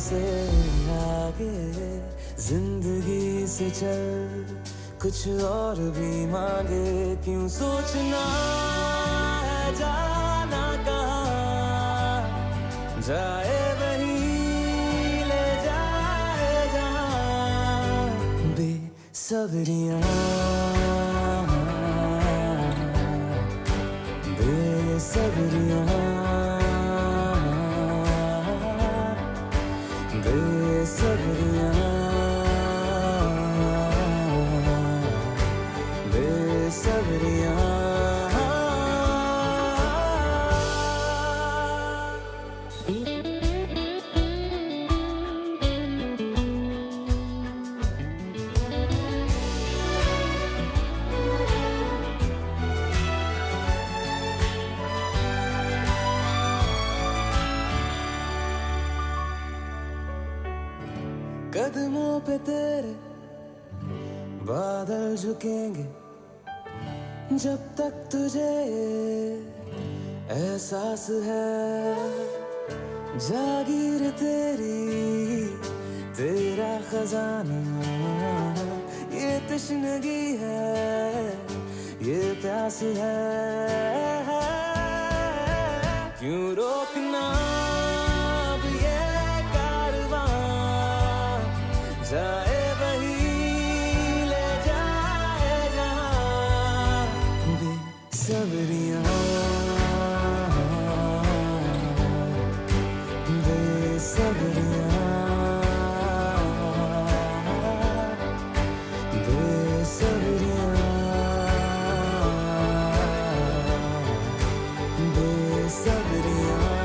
से आगे जिंदगी से चल, कुछ और भी मांगे, क्यों सोचना है जाना कहाँ, जाए वही ले जाए जहाँ। बेसब्रियाँ बेसब्रियाँ बेसब्रियाँ बेसब्रियाँ। कदमों पे तेरे बादल झुकेंगे, जब तक तुझे एहसास है, जागीर तेरी तेरा खजाना, ये तश्नगी है, ये प्यास है, क्यों रोकना अब ये कारवां, जाए वही ले जाए जहाँ। बेसब्रियाँ बेसब्रियाँ बेसब्रियाँ बेसब्रियाँ।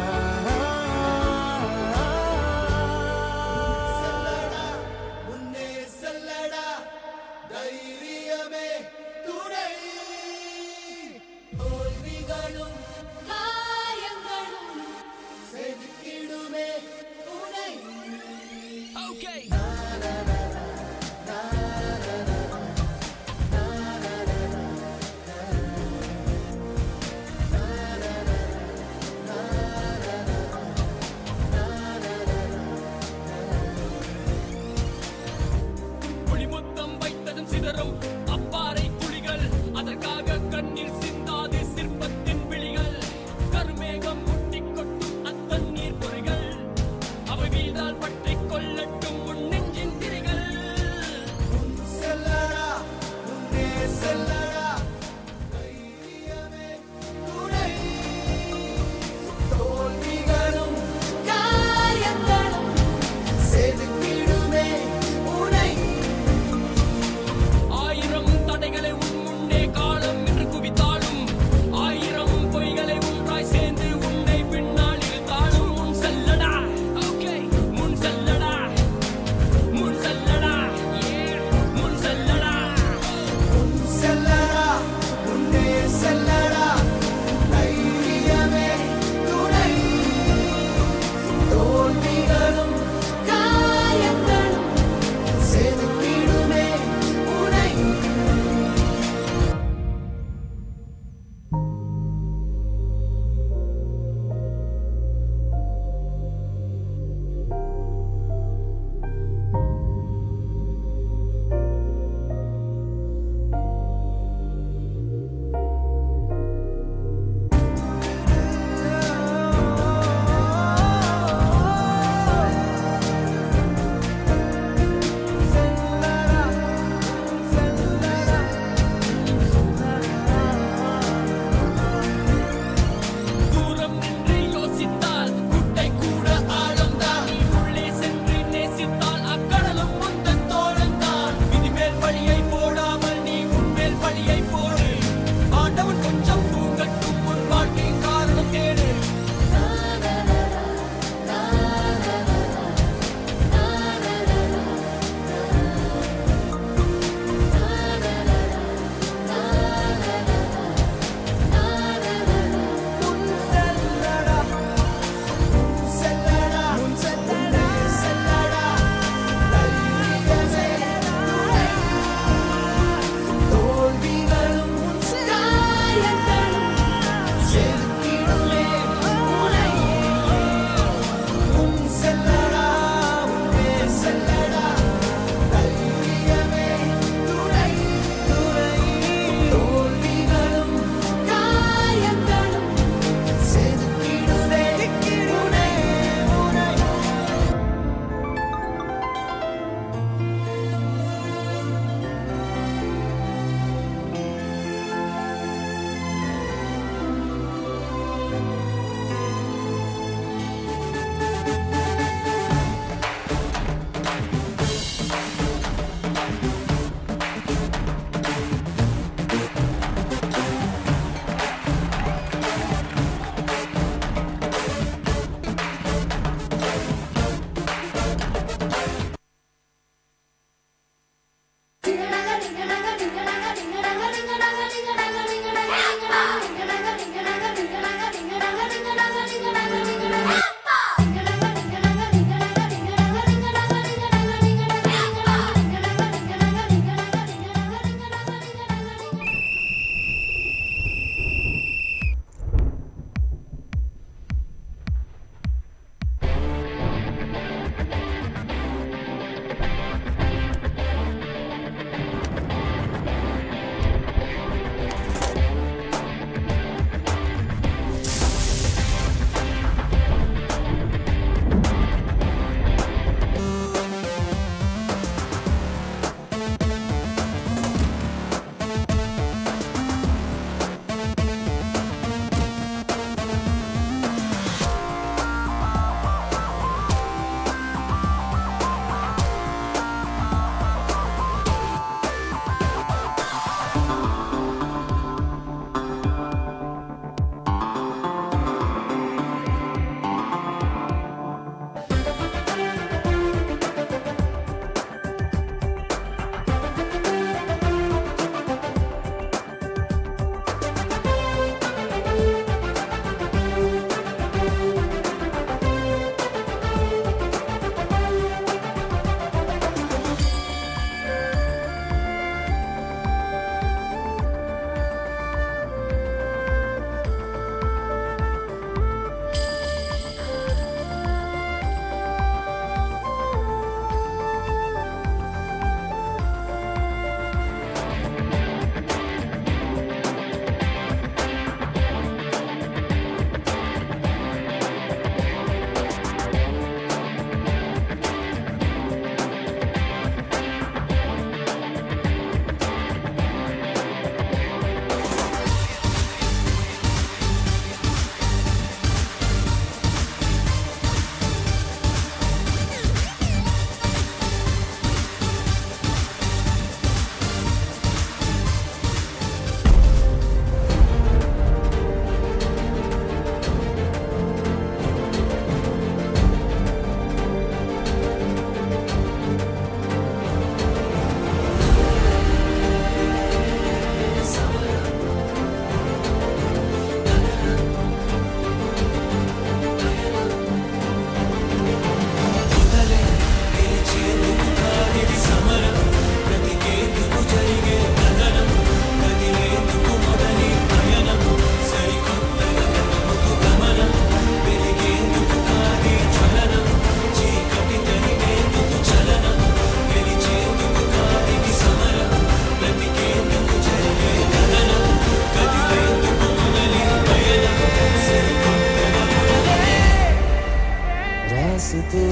रास्ते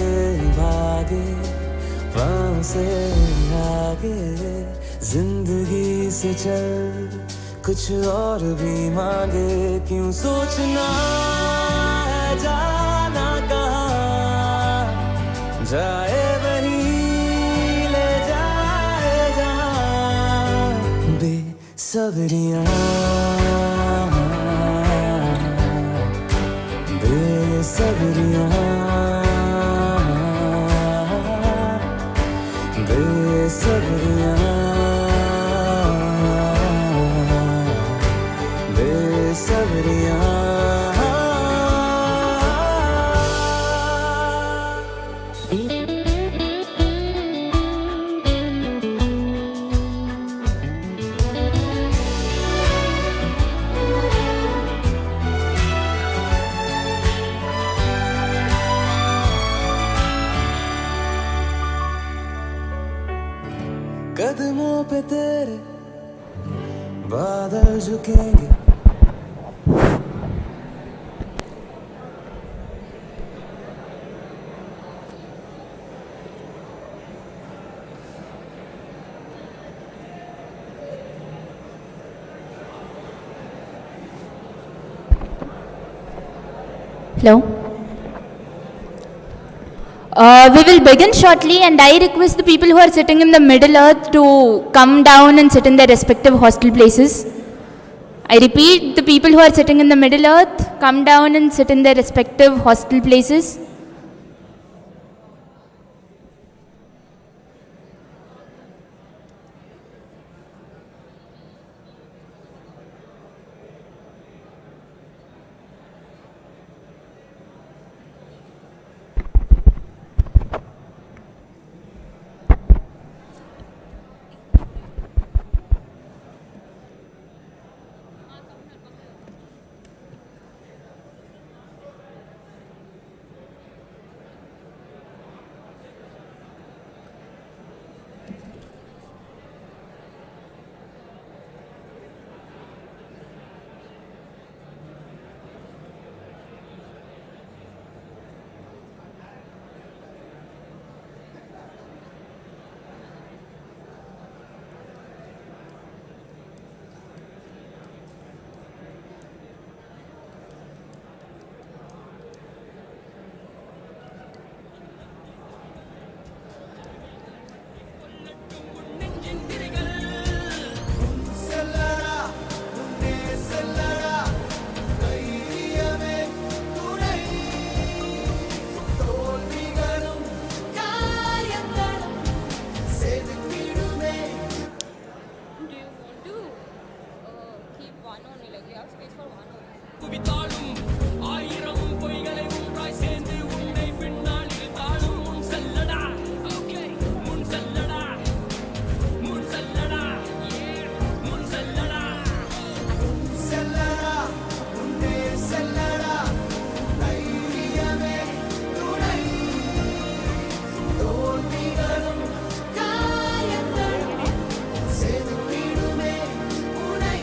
भागे वहाँ से आगे जिंदगी से चल कुछ और भी मांगे क्यों सोचना है जाना कहाँ जाए वहीं ले जाए जहाँ बेसब्रियाँ बेसब्रियाँ बेसब्रियाँ बेसब्रियाँ कदमों पे तेरे बादल झुकेंगे Hello. We will begin shortly, and I request the people who are sitting in the middle earth to come down and sit in their respective hostel places. I repeat, the people who are sitting in the middle earth, come down and sit in their respective hostel places. do you want to keep one only? Like we have space for one only. குவித்தாலும் ஆயிரம் பொய்களை ஒன்றாய் சேர்ந்து உன்னை பின்னால் இழுத்தாலும் முன் செல்லடா okay முன் செல்லடா முன் செல்லடா முன் செல்லடா செல்லடா உன்னே செல்லடா தைரியமே துணை தோல்விகளும் காயங்களும் செதுக்கிடுமே உனை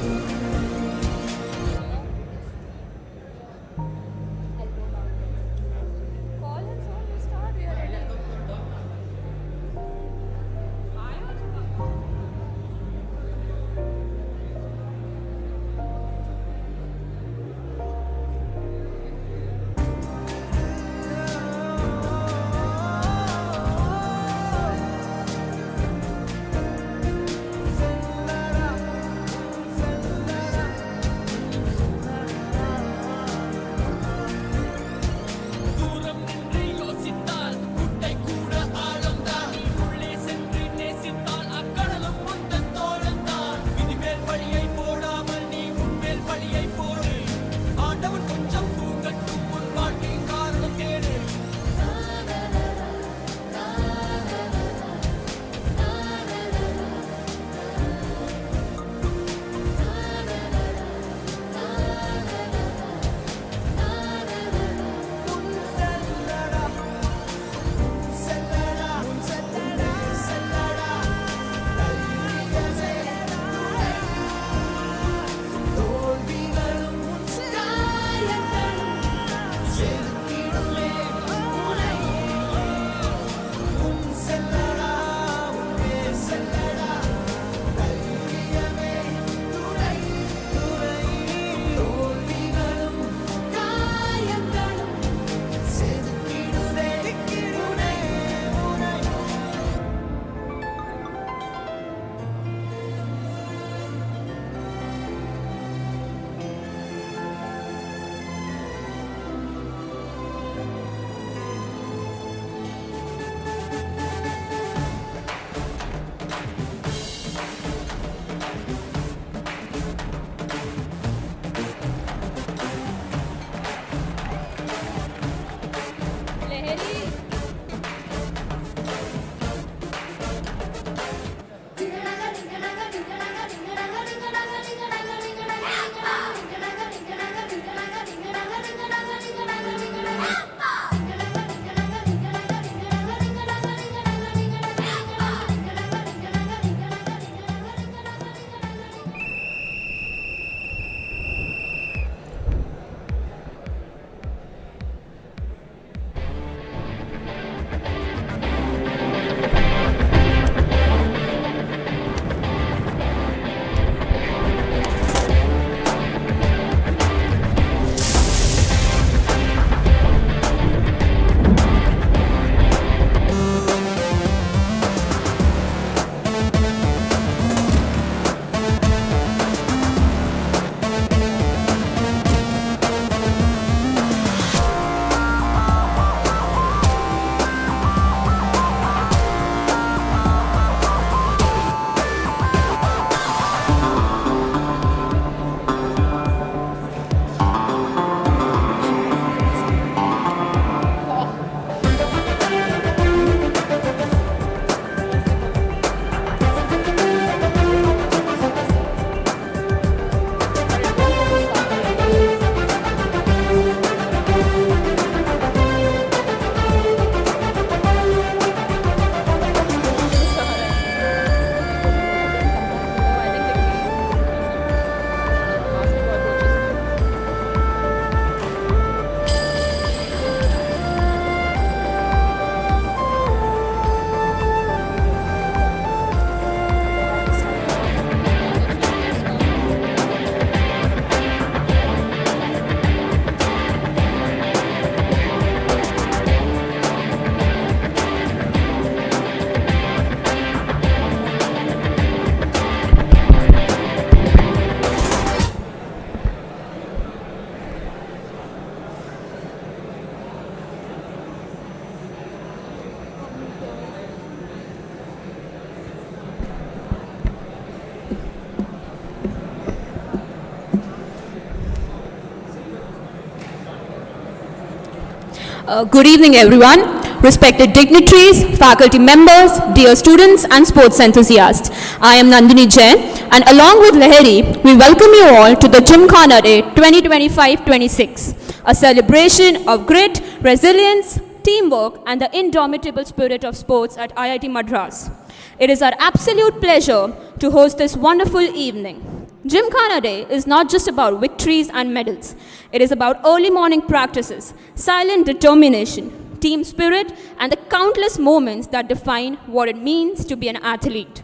Good evening, everyone. Respected dignitaries, faculty members, dear students, and sports enthusiasts. I am Nandini Jain, and along with Lahiri, we welcome you all to the Gymkhana Day 2025-26, a celebration of grit, resilience, teamwork, and the indomitable spirit of sports at IIT Madras. It is our absolute pleasure to host this wonderful evening. Gymkhana Day is not just about victories and medals. It is about early morning practices, silent determination, team spirit, and the countless moments that define what it means to be an athlete.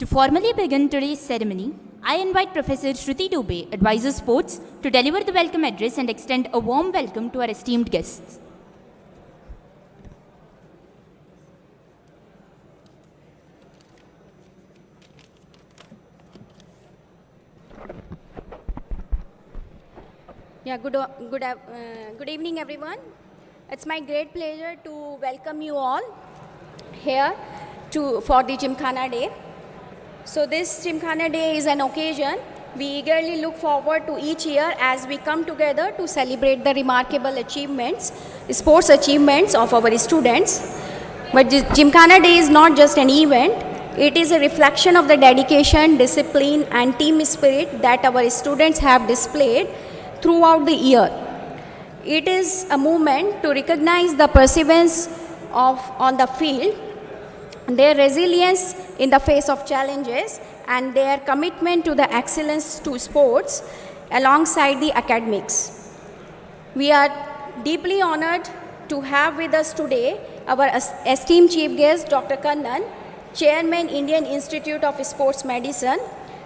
To formally begin today's ceremony, I invite Professor Shruti Dubey, Advisor Sports, to deliver the welcome address and extend a warm welcome to our esteemed guests. Yeah, good evening, everyone. It's my great pleasure to welcome you all here for the Gymkhana Day. So this Gymkhana Day is an occasion we eagerly look forward to each year as we come together to celebrate the remarkable achievements, sports achievements of our students. But Gymkhana Day is not just an event, it is a reflection of the dedication, discipline, and team spirit that our students have displayed throughout the year. It is a movement to recognize the perseverance on the field, their resilience in the face of challenges, and their commitment to the excellence to sports alongside the academics. We are deeply honored to have with us today our esteemed chief guest, Dr. Kannan, Chairman, Indian Institute of Sports Medicine.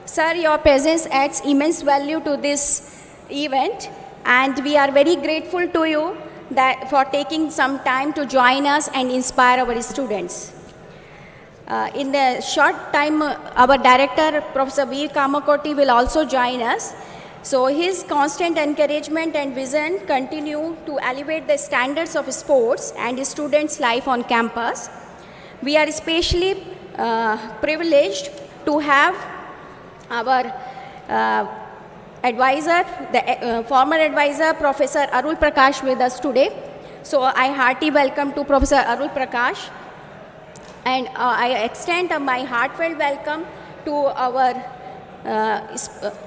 Sir, your presence adds immense value to this event, and we are very grateful to you for taking some time to join us and inspire our students. In the short time, our director, Professor Veer Kamakoti, will also join us. So his constant encouragement and vision continue to elevate the standards of sports and students' life on campus. We are especially privileged to have our advisor, the former advisor, Professor Arul Prakash, with us today. So I hearty welcome to Professor Arul Prakash, and I extend my heartfelt welcome to our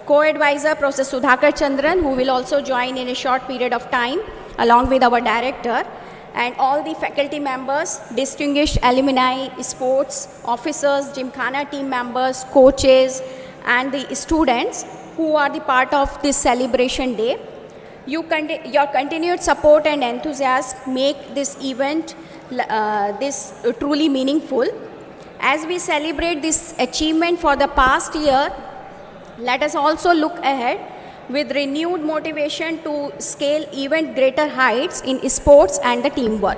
co-advisor, Professor Sudhakar Chandran, who will also join in a short period of time, along with our director, and all the faculty members, distinguished alumni, sports officers, Gymkhana team members, coaches, and the students who are the part of this celebration day. Your continued support and enthusiasm make this event truly meaningful. As we celebrate this achievement for the past year, let us also look ahead with renewed motivation to scale even greater heights in sports and the teamwork.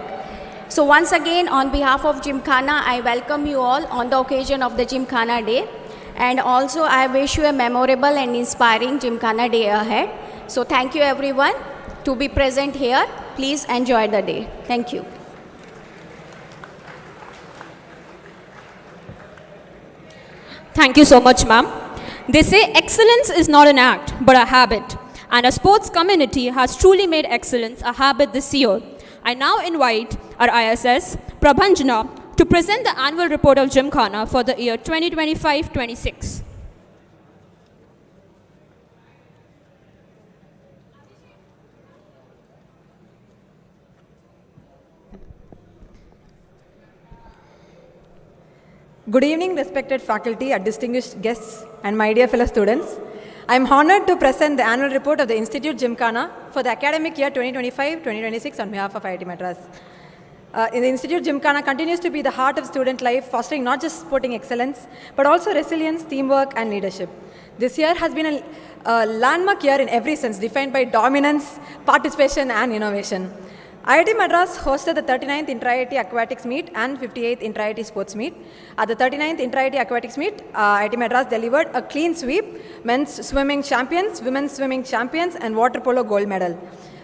So once again, on behalf of Gymkhana, I welcome you all on the occasion of the Gymkhana Day. And also, I wish you a memorable and inspiring Gymkhana Day ahead. So thank you, everyone, to be present here. Please enjoy the day. Thank you. Thank you so much, ma'am. They say excellence is not an act, but a habit. And our sports community has truly made excellence a habit this year. I now invite our ISS, Prabhanjana, to present the annual report of Gymkhana for the year 2025-26. Good evening, respected faculty and distinguished guests and my dear fellow students. I am honored to present the annual report of the Institute Gymkhana for the academic year 2025-2026 on behalf of IIT Madras. In the Institute, Gymkhana continues to be the heart of student life, fostering not just sporting excellence, but also resilience, teamwork, and leadership. This year has been a landmark year in every sense, defined by dominance, participation, and innovation. IIT Madras hosted the 39th Inter-IIT Aquatics Meet and 58th Inter-IIT Sports Meet. At the 39th Inter-IIT Aquatics Meet, IIT Madras delivered a clean sweep, men's swimming champions, women's swimming champions, and water polo gold medal.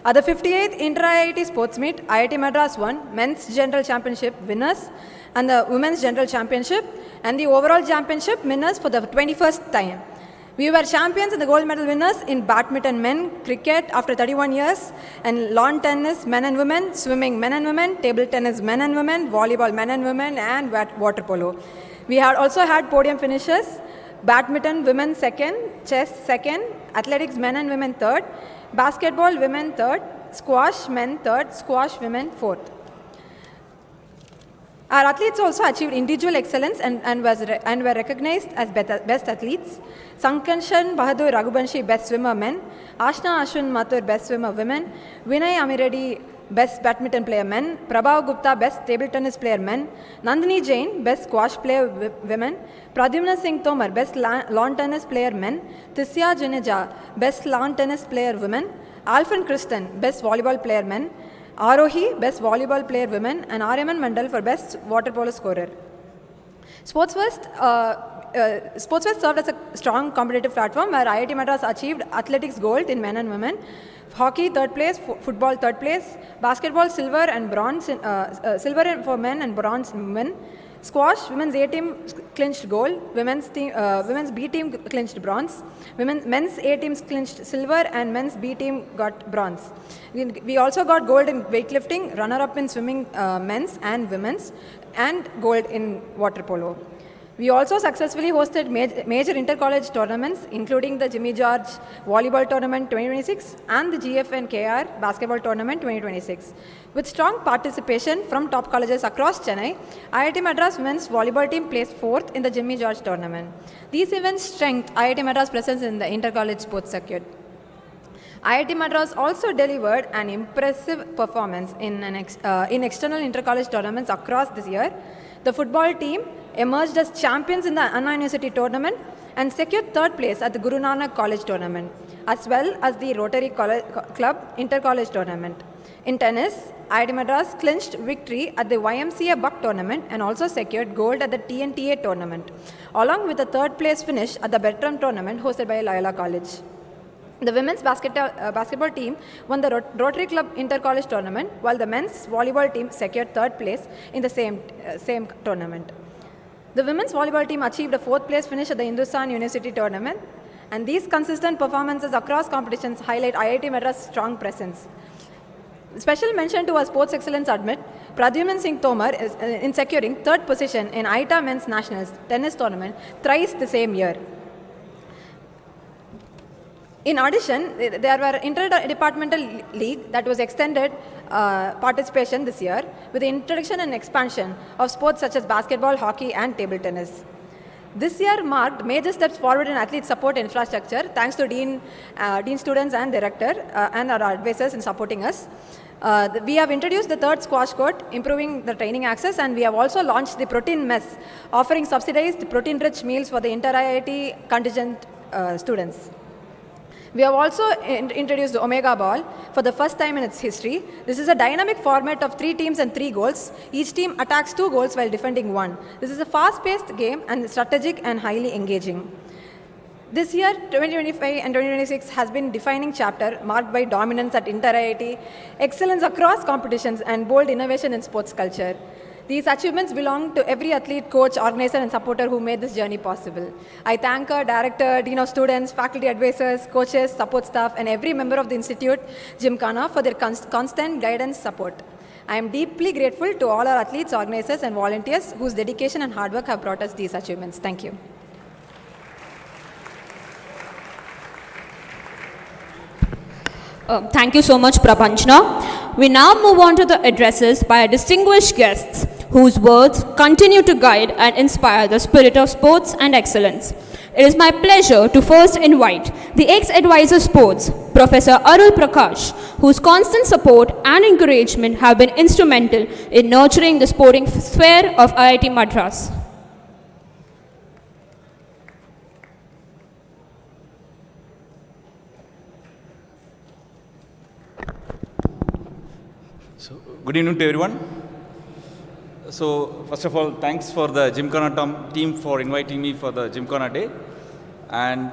At the 58th Inter-IIT Sports Meet, IIT Madras won men's general championship winners and the women's general championship and the overall championship winners for the 21st time. We were champions and the gold medal winners in badminton men, cricket after 31 years, and lawn tennis men and women, swimming men and women, table tennis men and women, volleyball men and women, and water polo. We had also had podium finishes, badminton women second, chess second, athletics men and women third, basketball women third, squash men third, squash women fourth. Our athletes also achieved individual excellence and were recognized as best athletes. Sankarshan Bahadur Raghubanshi, Best Swimmer Men, Ashna Ashwin Mathur, Best Swimmer Women, Vinay Amireddy, Best Badminton Player Men, Prabhav Gupta, Best Table Tennis Player Men, Nandini Jain, Best Squash Player Women, Pradyumna Singh Tomar, Best Lawn Tennis Player Men, Tisya Juneja, Best Lawn Tennis Player Women, Alfred Kristen, Best Volleyball Player Men, Arohi, Best Volleyball Player Women, and Aryaman Mandal for Best Water Polo Scorer. Sports Fest served as a strong competitive platform where IIT Madras achieved athletics gold in men and women, hockey third place, football third place, basketball silver and bronze, silver for men and bronze in women, squash women's A team clinched gold, women's B team clinched bronze, men's A team clinched silver, and men's B team got bronze. We also got gold in weightlifting, runner-up in swimming men's and women's, and gold in water polo. We also successfully hosted major inter-college tournaments, including the Jimmy George Volleyball Tournament 2026 and the GFN KR Basketball Tournament 2026. With strong participation from top colleges across Chennai, IIT Madras Women's Volleyball team placed 4th in the Jimmy George Tournament. These events strengthened IIT Madras' presence in the inter-college sports circuit. IIT Madras also delivered an impressive performance in external inter-college tournaments across this year. The football team emerged as champions in the Anna University tournament and secured 3rd place at the Guru Nanak College tournament, as well as the Rotary Club inter-college tournament. In tennis, IIT Madras clinched victory at the YMCA Buck tournament and also secured gold at the TNTA tournament, along with a 3rd place finish at the Bertram tournament hosted by Loyola College. The women's basketball team won the Rotary Club Inter-College tournament, while the men's volleyball team secured 3rd place in the same tournament. The women's volleyball team achieved a 4th place finish at the Hindustan University tournament, and these consistent performances across competitions highlight IIT Madras' strong presence. Special mention to our sports excellence admit, Pradyumna Singh Tomar is in securing 3rd position in IITA Men's Nationals tennis tournament thrice the same year. In addition, there were interdepartmental league that was extended participation this year with the introduction and expansion of sports such as basketball, hockey, and table tennis. This year marked major steps forward in athlete support infrastructure thanks to Dean, students and director and our advisors in supporting us. We have introduced the 3rd squash court, improving the training access, and we have also launched the protein mess, offering subsidized protein-rich meals for the inter-IIT contingent students. We have also introduced the Omega Ball for the first time in its history. This is a dynamic format of 3 teams and 3 goals. Each team attacks 2 goals while defending 1. This is a fast-paced game and strategic and highly engaging. This year, 2025 and 2026 has been a defining chapter marked by dominance at Inter-IIT, excellence across competitions, and bold innovation in sports culture. These achievements belong to every athlete, coach, organizer, and supporter who made this journey possible. I thank our director, dean of students, faculty advisors, coaches, support staff, and every member of the institute, Gymkhana, for their constant guidance support. I am deeply grateful to all our athletes, organizers, and volunteers whose dedication and hard work have brought us these achievements. Thank you. Thank you so much, Prapanchna. We now move on to the addresses by our distinguished guests, whose words continue to guide and inspire the spirit of sports and excellence. It is my pleasure to first invite the ex-advisor sports, Professor Arul Prakash, whose constant support and encouragement have been instrumental in nurturing the sporting sphere of IIT Madras. Good evening to everyone. So, first of all, thanks for the Gymkhana team for inviting me for the Gymkhana Day. And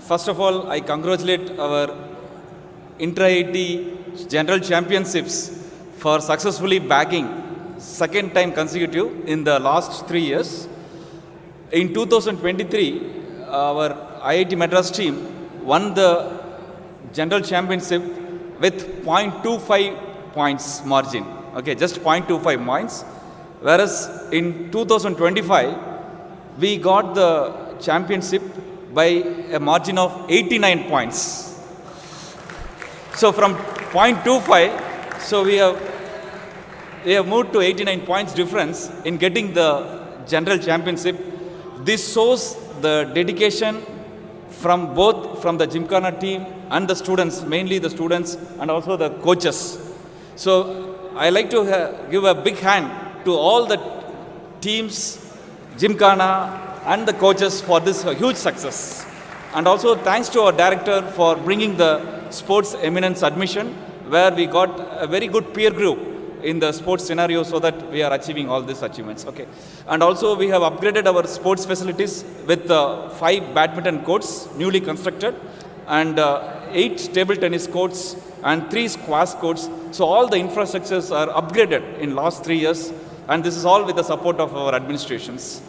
first of all, I congratulate our Inter-IIT General Championships for successfully bagging 2nd time consecutive in the last 3 years. In 2023, our IIT Madras team won the general championship with 0.25 points margin. Okay, just 0.25 points. Whereas in 2025, we got the championship by a margin of 89 points. So from 0.25, so we have moved to 89 points difference in getting the general championship. This shows the dedication from the Gymkhana team and the students, mainly the students and also the coaches. So I like to give a big hand to all the teams, Gymkhana and the coaches for this huge success. And also thanks to our director for bringing the sports eminence admission, where we got a very good peer group in the sports scenario so that we are achieving all these achievements. Okay. And also we have upgraded our sports facilities with 5 badminton courts newly constructed and 8 table tennis courts and 3 squash courts. So all the infrastructures are upgraded in last 3 years, and this is all with the support of our administrations.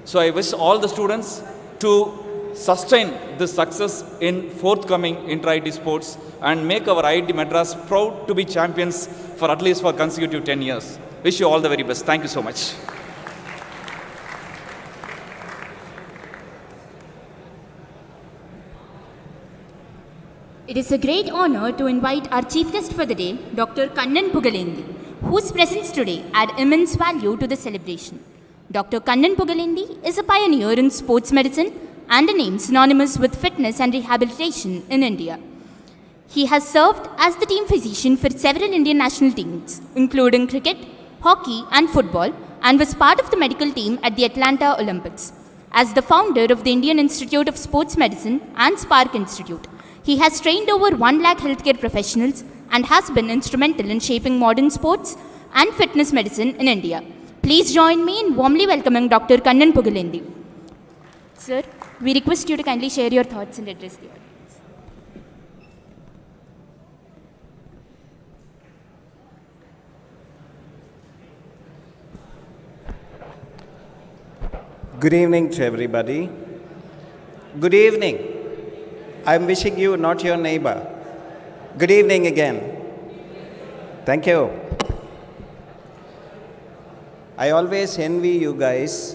So I wish all the students to sustain this success in forthcoming inter-IIT sports and make our IIT Madras proud to be champions for at least for consecutive 10 years. Wish you all the very best. Thank you so much. It is a great honor to invite our chief guest for the day, Dr. Kannan Pugalendi, whose presence today add immense value to the celebration. Dr. Kannan Pugalendi is a pioneer in sports medicine and a name synonymous with fitness and rehabilitation in India. He has served as the team physician for several Indian national teams, including cricket, hockey and football, and was part of the medical team at the Atlanta Olympics. As the founder of the Indian Institute of Sports Medicine and Spark Institute, he has trained over 1 lakh healthcare professionals and has been instrumental in shaping modern sports and fitness medicine in India. Please join me in warmly welcoming Dr. Kannan Pugalendi. Sir, we request you to kindly share your thoughts and address the audience. Good evening to everybody. Good evening. I'm wishing you, not your neighbor. Good evening again. Thank you. I always envy you guys.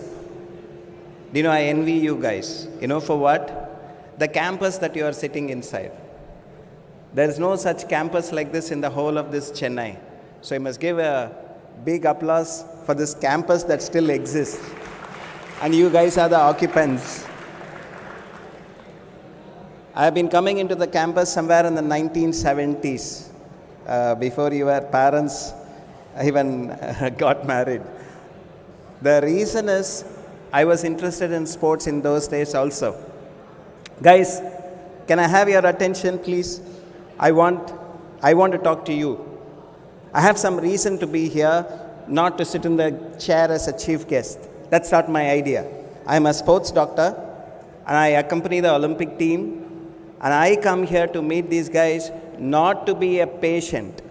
Do you know I envy you guys? You know for what? The campus that you are sitting inside. There is no such campus like this in the whole of this Chennai. So I must give a big applause for this campus that still exists. And you guys are the occupants. I have been coming into the campus somewhere in the 1970s, before your parents even got married. The reason is I was interested in sports in those days also. Guys, can I have your attention, please? I want to talk to you. I have some reason to be here, not to sit in the chair as a chief guest. That's not my idea. I'm a sports doctor, and I accompany the Olympic team, and I come here to meet these guys not to be a patient.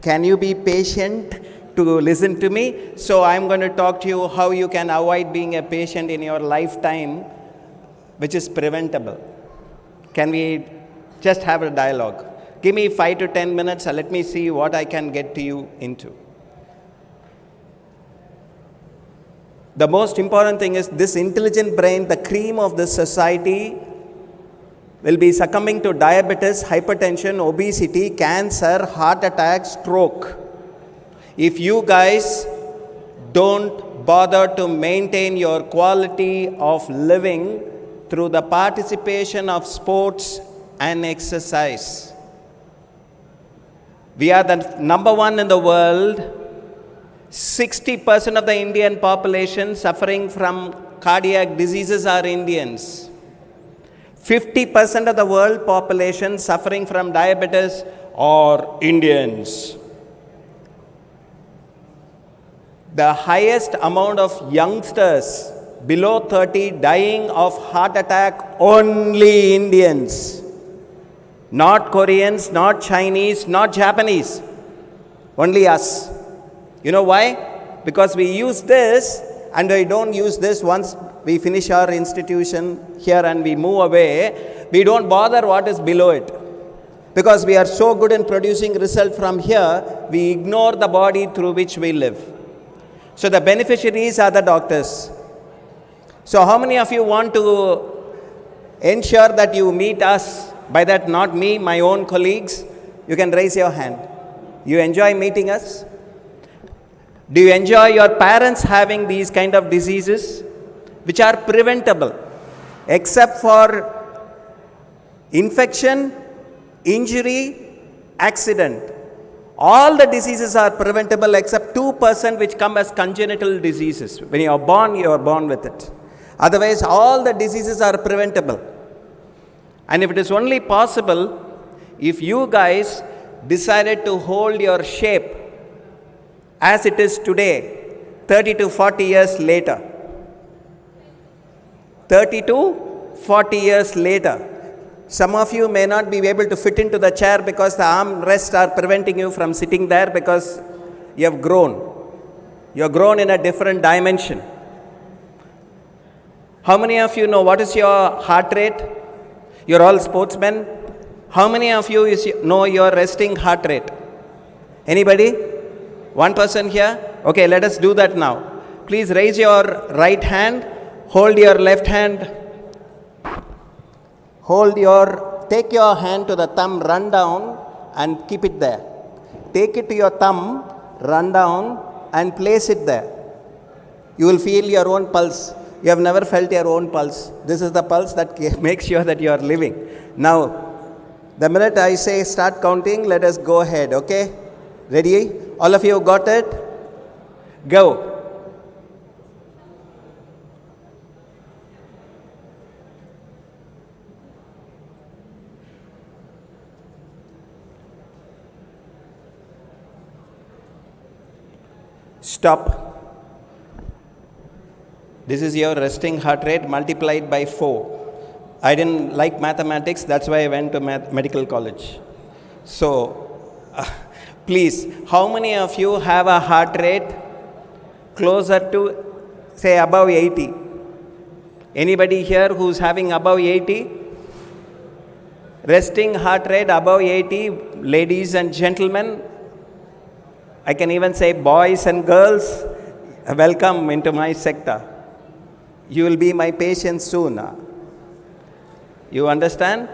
Can you be patient to listen to me? So I'm going to talk to you how you can avoid being a patient in your lifetime, which is preventable. Can we just have a dialogue? Give me 5 to 10 minutes and let me see what I can get to you into. The most important thing is this intelligent brain, the cream of this society, will be succumbing to diabetes, hypertension, obesity, cancer, heart attack, stroke. If you guys don't bother to maintain your quality of living through the participation of sports and exercise. We are the number 1 in the world. 60% of the Indian population suffering from cardiac diseases are Indians. 50% of the world population suffering from diabetes are Indians. The highest amount of youngsters below 30 dying of heart attack, only Indians. Not Koreans, not Chinese, not Japanese. Only us. You know why? Because we use this and we don't use this once we finish our institution here and we move away, we don't bother what is below it. Because we are so good in producing result from here, we ignore the body through which we live. So the beneficiaries are the doctors. So how many of you want to ensure that you meet us? By that, not me, my own colleagues. You can raise your hand. You enjoy meeting us? Do you enjoy your parents having these kind of diseases which are preventable except for infection, injury, accident? All the diseases are preventable except 2% which come as congenital diseases. When you are born with it. Otherwise, all the diseases are preventable. And if it is only possible, if you guys decided to hold your shape as it is today, 30 to 40 years later, 30 to 40 years later, some of you may not be able to fit into the chair because the armrests are preventing you from sitting there because you have grown. You have grown in a different dimension. How many of you know what is your heart rate? You're all sportsmen. How many of you know your resting heart rate? Anybody? One person here? Okay, let us do that now. Please raise your right hand. Hold your left hand. Take your hand to the thumb, run down and keep it there. Take it to your thumb, run down and place it there. You will feel your own pulse. You have never felt your own pulse. This is the pulse that makes sure that you are living. Now, the minute I say start counting, let us go ahead, okay? Ready? All of you got it? Go. Stop. This is your resting heart rate multiplied by 4. I didn't like mathematics, that's why I went to medical college. So, please, how many of you have a heart rate closer to, say, above 80? Anybody here who's having above 80? Resting heart rate above 80, ladies and gentlemen, I can even say boys and girls, welcome into my sector. You will be my patient soon. You understand?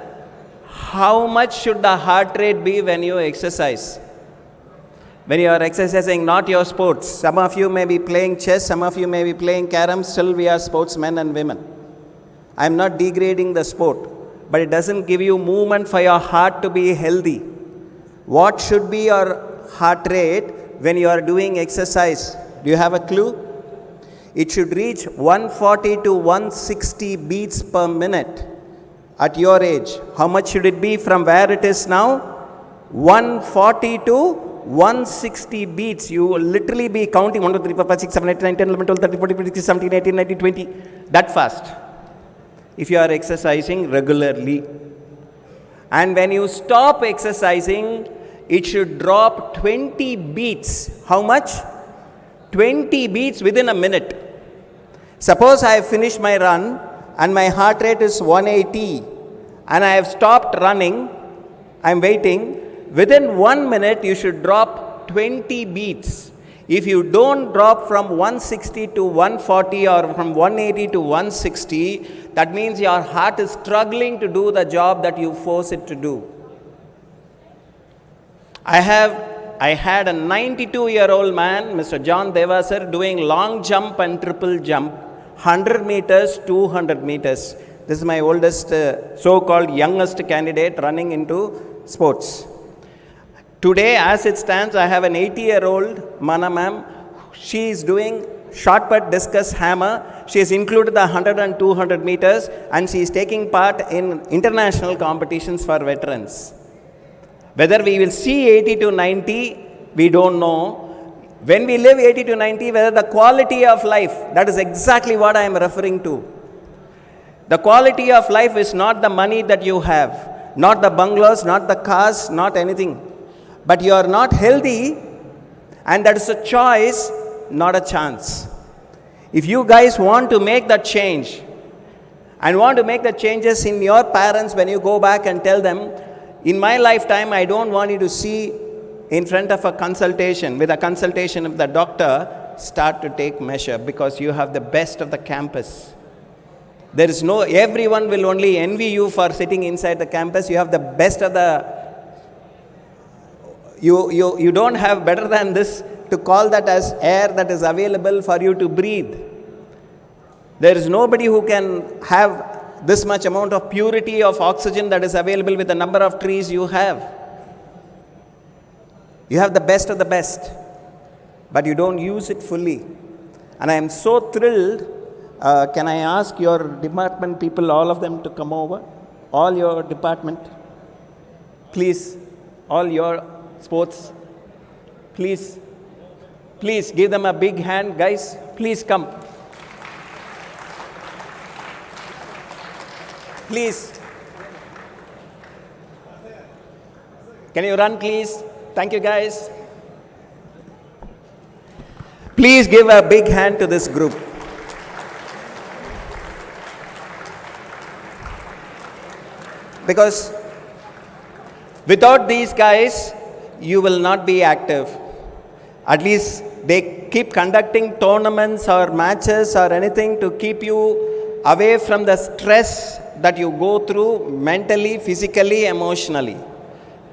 How much should the heart rate be when you exercise? When you are exercising, not your sports. Some of you may be playing chess, some of you may be playing carom, still we are sportsmen and women. I am not degrading the sport, but it doesn't give you movement for your heart to be healthy. What should be your heart rate when you are doing exercise? Do you have a clue? It should reach 140 to 160 beats per minute at your age. How much should it be from where it is now? 140 to 160 beats. You will literally be counting 1, 2, 3, 4, 5, 6, 7, 8, 9, 10, 11, 12, 13, 14, 15, 16, 17, 18, 19, 20. That fast. If you are exercising regularly. And when you stop exercising, it should drop 20 beats. How much? 20 beats within a minute. Suppose I have finished my run and my heart rate is 180 and I have stopped running, I am waiting. Within 1 minute, you should drop 20 beats. If you don't drop from 160 to 140 or from 180 to 160, that means your heart is struggling to do the job that you force it to do. I had a 92-year-old man, Mr. John Devasar, doing long jump and triple jump, 100 meters, 200 meters. This is my oldest, so-called youngest candidate running into sports. Today, as it stands, I have an 80-year-old Mana ma'am. She is doing shot put, discus, hammer. She has included the 100 and 200 meters and she is taking part in international competitions for veterans. Whether we will see 80 to 90, we don't know. When we live 80 to 90, whether the quality of life, that is exactly what I am referring to. The quality of life is not the money that you have, not the bungalows, not the cars, not anything. But you are not healthy, and that is a choice, not a chance. If you guys want to make that change, and want to make the changes in your parents when you go back and tell them, in my lifetime, I don't want you to see in front of a consultation, with a consultation of the doctor, start to take measure because you have the best of the campus. There is no, everyone will only envy you for sitting inside the campus. You have the best of the, you don't have better than this to call that as air that is available for you to breathe. There is nobody who can have this much amount of purity of oxygen that is available with the number of trees you have. You have the best of the best, but you don't use it fully. And I am so thrilled. Can I ask your department people, all of them, to come over? All your department, please. All your sports, please. Please give them a big hand, guys. Please come. Please. Can you run, please? Thank you, guys. Please give a big hand to this group. Because without these guys, you will not be active. At least they keep conducting tournaments or matches or anything to keep you away from the stress that you go through mentally, physically, emotionally.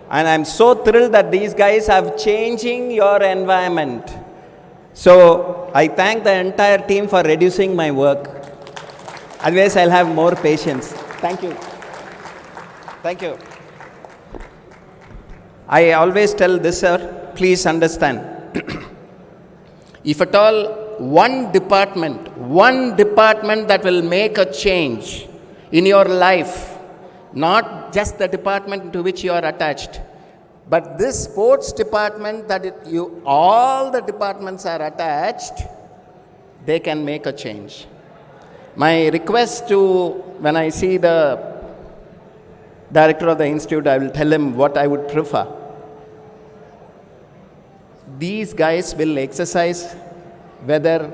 And I'm so thrilled that these guys are changing your environment. So I thank the entire team for reducing my work. Otherwise, I'll have more patience. Thank you. Thank you. I always tell this, sir, please understand. If at all one department that will make a change in your life, not just the department to which you are attached, but this sports department that all the departments are attached, they can make a change. My request to, when I see the director of the institute, I will tell him what I would prefer. These guys will exercise whether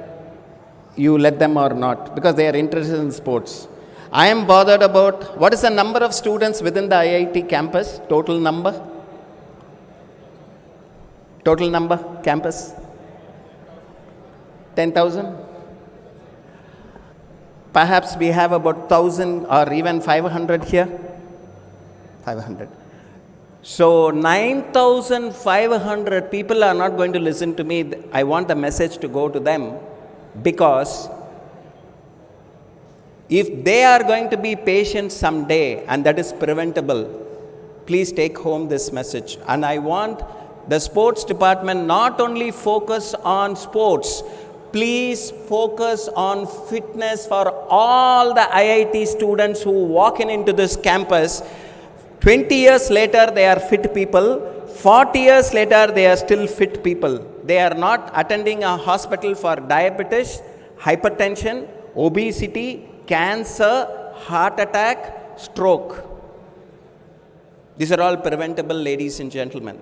you let them or not, because they are interested in sports. I am bothered about what is the number of students within the IIT campus, total number? Total number, campus? 10,000? Perhaps we have about 1,000 or even 500 here. 500. So 9,500 people are not going to listen to me. I want the message to go to them, because if they are going to be patient someday, and that is preventable, please take home this message. And I want the sports department not only focus on sports, please focus on fitness for all the IIT students who walk into this campus. 20 years later, they are fit people. 40 years later, they are still fit people. They are not attending a hospital for diabetes, hypertension, obesity, cancer, heart attack, stroke. These are all preventable, ladies and gentlemen.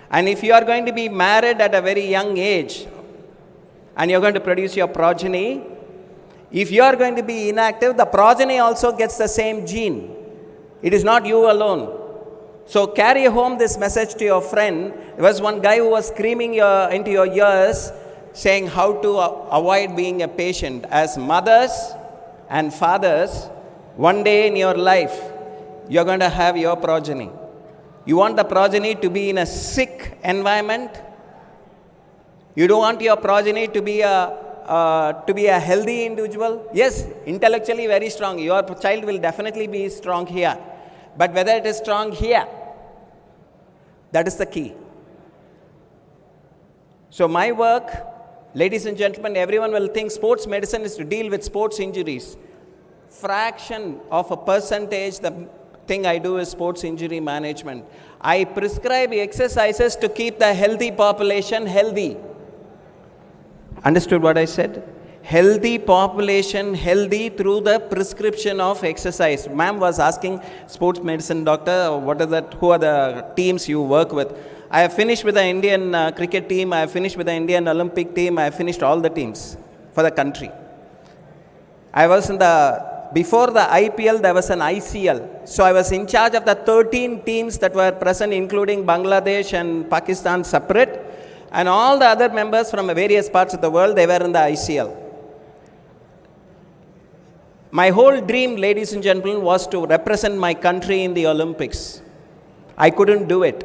And if you are going to be married at a very young age, and you are going to produce your progeny, if you are going to be inactive, the progeny also gets the same gene. It is not you alone. So carry home this message to your friend. There was one guy who was screaming into your ears, saying how to avoid being a patient. As mothers and fathers, one day in your life, you are going to have your progeny. You want the progeny to be in a sick environment? You don't want your progeny to be a healthy individual? Yes, intellectually very strong. Your child will definitely be strong here. But whether it is strong here, that is the key. So my work, ladies and gentlemen, everyone will think sports medicine is to deal with sports injuries. Fraction of a percentage, the thing I do is sports injury management. I prescribe exercises to keep the healthy population healthy. Understood what I said? Healthy population, healthy through the prescription of exercise. Ma'am was asking, sports medicine doctor, who are the teams you work with? I have finished with the Indian cricket team, I have finished with the Indian Olympic team, I have finished all the teams for the country. I was in the before the IPL, there was an ICL. So I was in charge of the 13 teams that were present, including Bangladesh and Pakistan separate. And all the other members from various parts of the world, they were in the ICL. My whole dream, ladies and gentlemen, was to represent my country in the Olympics. I couldn't do it.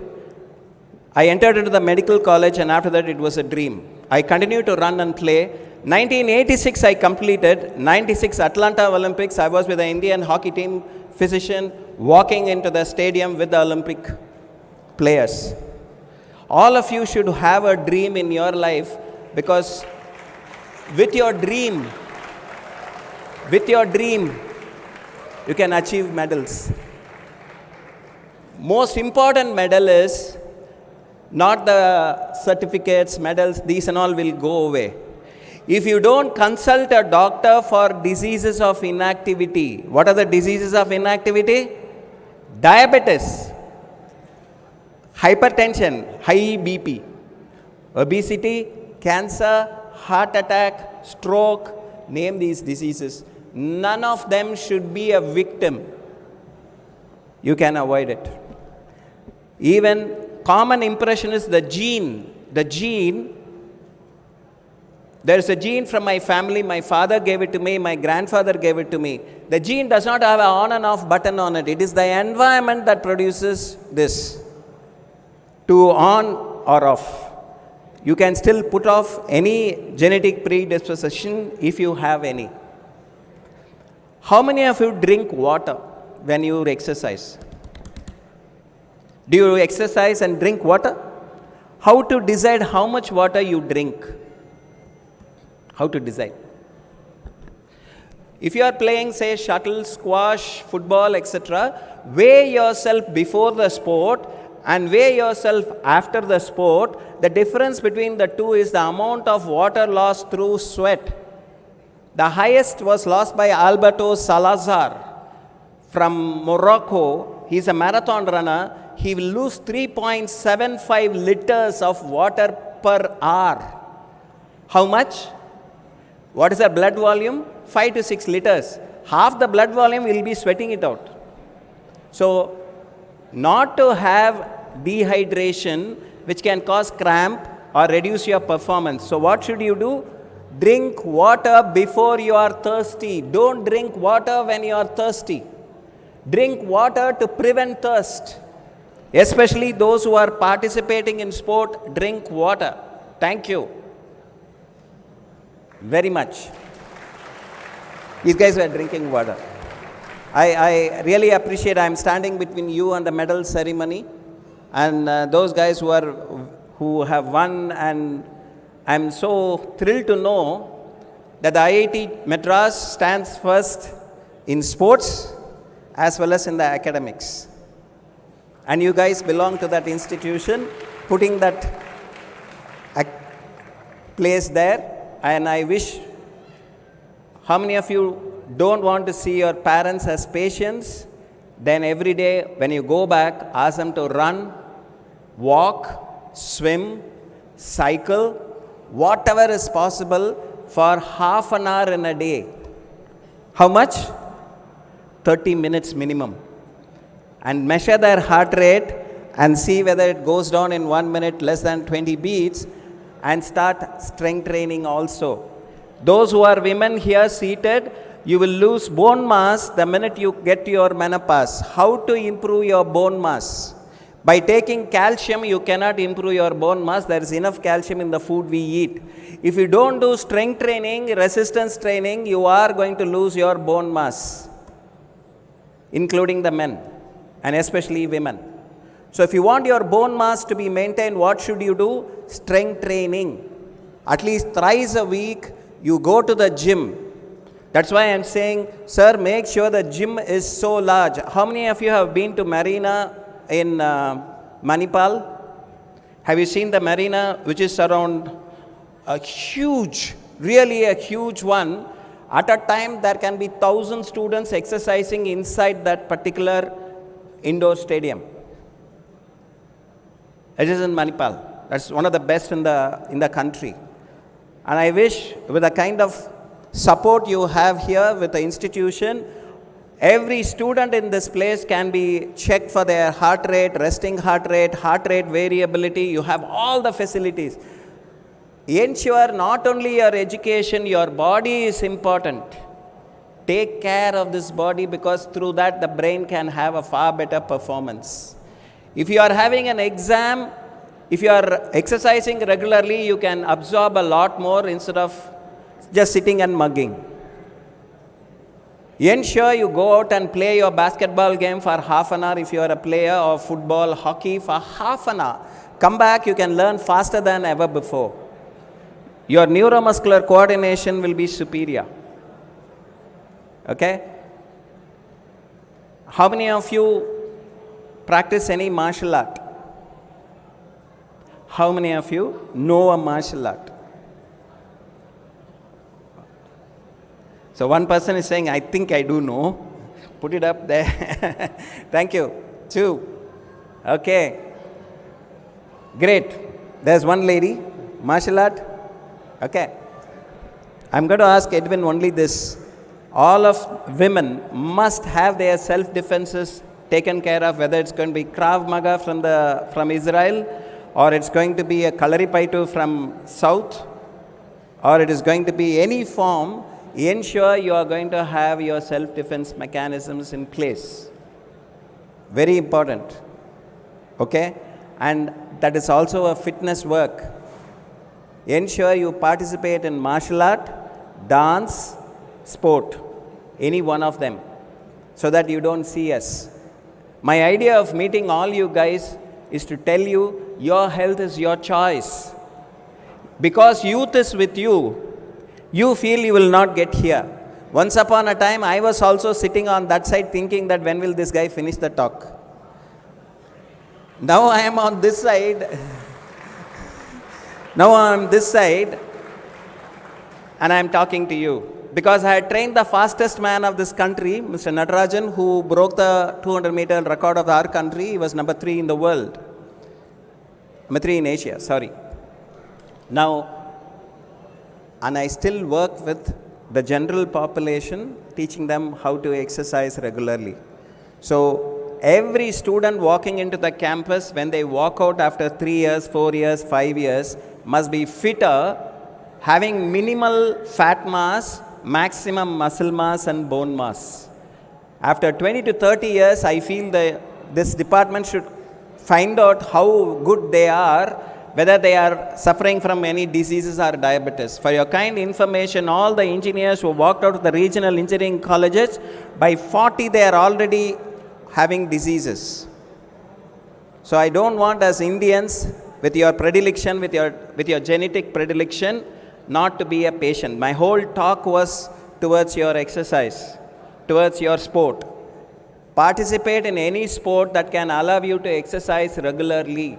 I entered into the medical college, and after that it was a dream. I continued to run and play. 1986 I completed. 96 Atlanta Olympics, I was with the Indian hockey team physician walking into the stadium with the Olympic players. All of you should have a dream in your life, because with your dream, you can achieve medals. Most important medal is not the certificates, medals, these and all will go away. If you don't consult a doctor for diseases of inactivity, what are the diseases of inactivity? Diabetes, hypertension, high BP, obesity, cancer, heart attack, stroke, name these diseases. None of them should be a victim. You can avoid it. Even common impression is the gene. There is a gene from my family. My father gave it to me. My grandfather gave it to me. The gene does not have an on and off button on it. It is the environment that produces this, to on or off. You can still put off any genetic predisposition if you have any. How many of you drink water when you exercise? Do you exercise and drink water? How to decide how much water you drink? How to decide? If you are playing, say, shuttle, squash, football, etc., weigh yourself before the sport and weigh yourself after the sport. The difference between the two is the amount of water lost through sweat. The highest was lost by Alberto Salazar from Morocco. He is a marathon runner. He will lose 3.75 liters of water per hour. How much? What is the blood volume? 5 to 6 liters. Half the blood volume will be sweating it out. So, not to have dehydration, which can cause cramp or reduce your performance. So, what should you do? Drink water before you are thirsty. Don't drink water when you are thirsty. Drink water to prevent thirst. Especially those who are participating in sport, drink water. Thank you very much. These guys were drinking water. I really appreciate. I am standing between you and the medal ceremony, and those guys who have won, and I am so thrilled to know that the IIT Madras stands first in sports as well as in the academics. And you guys belong to that institution, putting that place there. And I wish, how many of you don't want to see your parents as patients? Then every day when you go back, ask them to run, walk, swim, cycle, whatever is possible for half an hour in a day. How much? 30 minutes minimum. And measure their heart rate and see whether it goes down in 1 minute, less than 20 beats, and start strength training also. Those who are women here seated, you will lose bone mass the minute you get to your menopause. How to improve your bone mass? By taking calcium, you cannot improve your bone mass. There is enough calcium in the food we eat. If you don't do strength training, resistance training, you are going to lose your bone mass, including the men and especially women. So if you want your bone mass to be maintained, what should you do? Strength training. At least thrice a week, you go to the gym. That's why I'm saying, sir, make sure the gym is so large. How many of you have been to Marina in Manipal? Have you seen the Marina, which is around a huge, really a huge one? At a time, there can be 1,000 students exercising inside that particular indoor stadium. It is in Manipal. That's one of the best in the country. And I wish with the kind of support you have here with the institution, Every student in this place can be checked for their heart rate, resting heart rate variability. You have all the facilities. Ensure not only your education, your body is important. Take care of this body, because through that the brain can have a far better performance. If you are having an exam, if you are exercising regularly, you can absorb a lot more instead of just sitting and mugging. Ensure you go out and play your basketball game for half an hour if you are a player, or football, hockey for half an hour. Come back, you can learn faster than ever before. Your neuromuscular coordination will be superior. Okay? How many of you practice any martial art? How many of you know a martial art? So one person is saying, I think I do know. Put it up there. Thank you. 2. Okay. Great. There's one lady. Martial art? Okay. I'm going to ask Edwin only this. All of women must have their self-defenses taken care of, whether it's going to be Krav Maga from Israel, or it's going to be a Kalaripaitu from South, or it is going to be any form. Ensure you are going to have your self-defense mechanisms in place. Very important. Okay? And that is also a fitness work. Ensure you participate in martial art, dance, sport, any one of them, so that you don't see us. My idea of meeting all you guys is to tell you your health is your choice. Because youth is with you, you feel you will not get here. Once upon a time, I was also sitting on that side thinking that when will this guy finish the talk? Now I am on this side. Now I am this side and I am talking to you. Because I had trained the fastest man of this country, Mr. Natarajan, who broke the 200-meter record of our country. He was number 3 in the world. Number 3 in Asia, sorry. Now, and I still work with the general population, teaching them how to exercise regularly. So, every student walking into the campus, when they walk out after 3 years, 4 years, 5 years, must be fitter, having minimal fat mass, maximum muscle mass and bone mass. After 20 to 30 years, I feel this department should find out how good they are, whether they are suffering from any diseases or diabetes. For your kind information, all the engineers who walked out of the regional engineering colleges, by 40 they are already having diseases. So I don't want, as Indians, with your predilection, with your genetic predilection, not to be a patient. My whole talk was towards your exercise, towards your sport. Participate in any sport that can allow you to exercise regularly.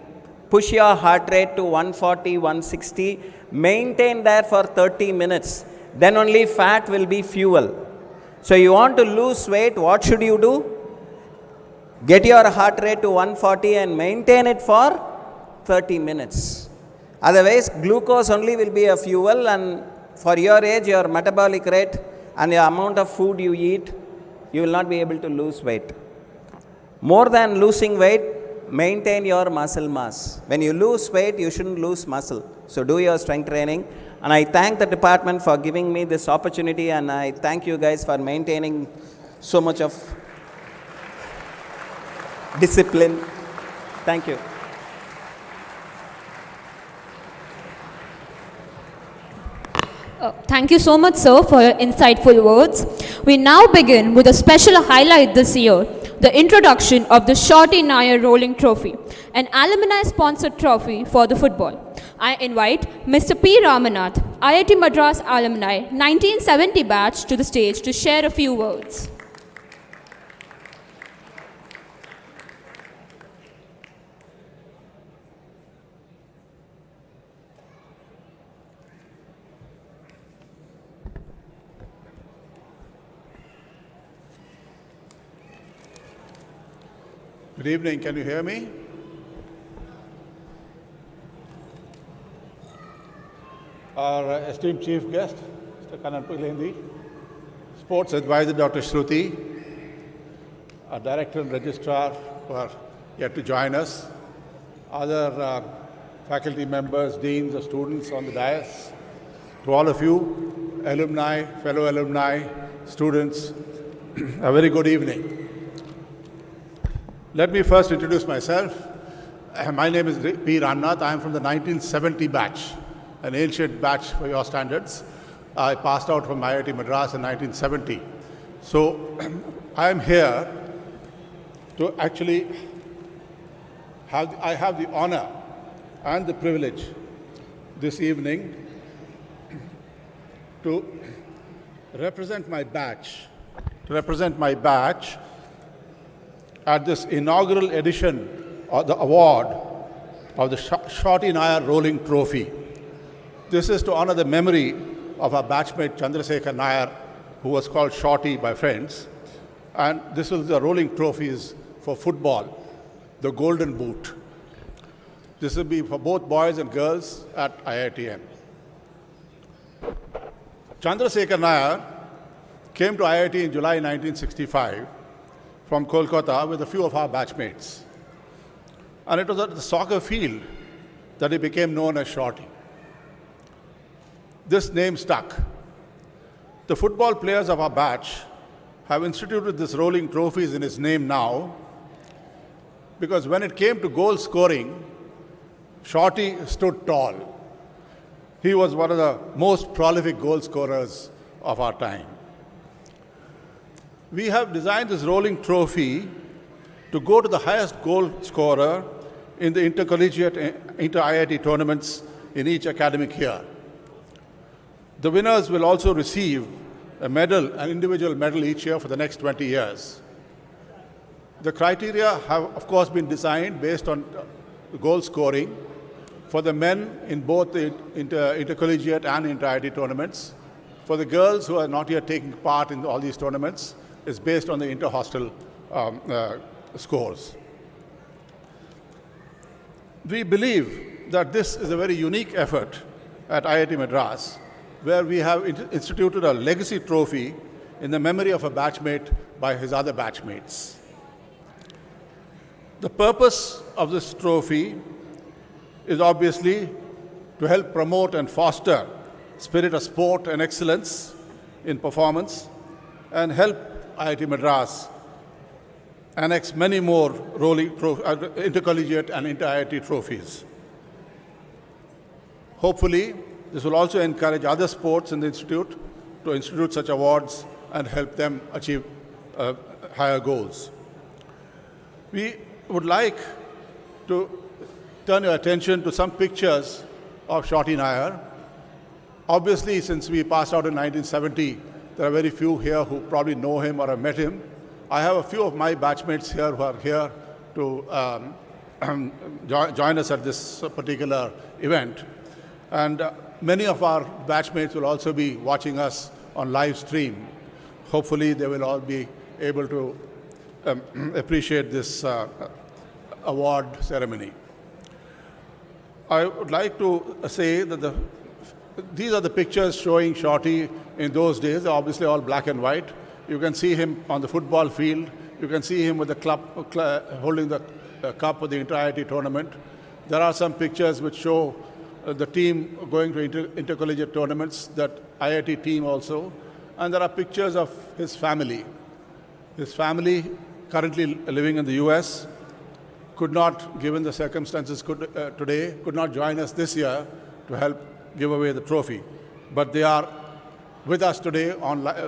Push your heart rate to 140, 160. Maintain that for 30 minutes. Then only fat will be fuel. So you want to lose weight, what should you do? Get your heart rate to 140 and maintain it for 30 minutes. Otherwise, glucose only will be a fuel, and for your age, your metabolic rate and the amount of food you eat, you will not be able to lose weight. More than losing weight, maintain your muscle mass. When you lose weight, you shouldn't lose muscle. So do your strength training. And I thank the department for giving me this opportunity, and I thank you guys for maintaining so much of discipline. Thank you. Thank you so much, sir, for your insightful words. We now begin with a special highlight this year, the introduction of the Shorty Nair Rolling Trophy, an alumni-sponsored trophy for the football. I invite Mr. P. Ramanath, IIT Madras alumni, 1970 batch, to the stage to share a few words. Good evening, can you hear me? Our esteemed chief guest, Mr. Kanan Puglendi, sports advisor Dr. Shruti, our director and registrar who are yet to join us, other faculty members, deans of students on the dais, to all of you, alumni, fellow alumni, students, a very good evening. Let me first introduce myself. My name is P. Ramnath. I am from the 1970 batch, an ancient batch for your standards. I passed out from IIT Madras in 1970. So I am here to actually I have the honor and the privilege this evening to represent my batch at this inaugural edition of the award of the Shorty Nair Rolling Trophy. This is to honor the memory of our batchmate Chandrasekhar Nair, who was called Shorty by friends. And this was the rolling trophies for football, the Golden Boot. This will be for both boys and girls at IITM. Chandrasekhar Nair came to IIT in July 1965 from Kolkata with a few of our batchmates. And it was at the soccer field that he became known as Shorty. This name stuck. The football players of our batch have instituted this rolling trophies in his name now, because when it came to goal scoring, Shorty stood tall. He was one of the most prolific goal scorers of our time. We have designed this rolling trophy to go to the highest goal scorer in the intercollegiate inter-IIT tournaments in each academic year. The winners will also receive a medal, an individual medal each year for the next 20 years. The criteria have, of course, been designed based on goal scoring for the men in both the intercollegiate and inter-IIT tournaments. For the girls who are not yet taking part in all these tournaments, it's based on the inter-hostel scores. We believe that this is a very unique effort at IIT Madras, where we have instituted a legacy trophy in the memory of a batchmate by his other batchmates. The purpose of this trophy is obviously to help promote and foster spirit of sport and excellence in performance, and help IIT Madras annex many more intercollegiate and inter-IIT trophies. Hopefully, this will also encourage other sports in the institute to institute such awards and help them achieve higher goals. We would like to turn your attention to some pictures of Shorty Nair. Obviously, since we passed out in 1970, there are very few here who probably know him or have met him. I have a few of my batchmates here who are here to join us at this particular event. And many of our batchmates will also be watching us on live stream. Hopefully, they will all be able to appreciate this award ceremony. I would like to say that these are the pictures showing Shorty in those days. They're obviously all black and white. You can see him on the football field. You can see him with the club holding the cup of the inter-IIT tournament. There are some pictures which show the team going to intercollegiate tournaments, that IIT team also. And there are pictures of his family. His family, currently living in the US, could not, given the circumstances today, could not join us this year to help give away the trophy. But they are with us today,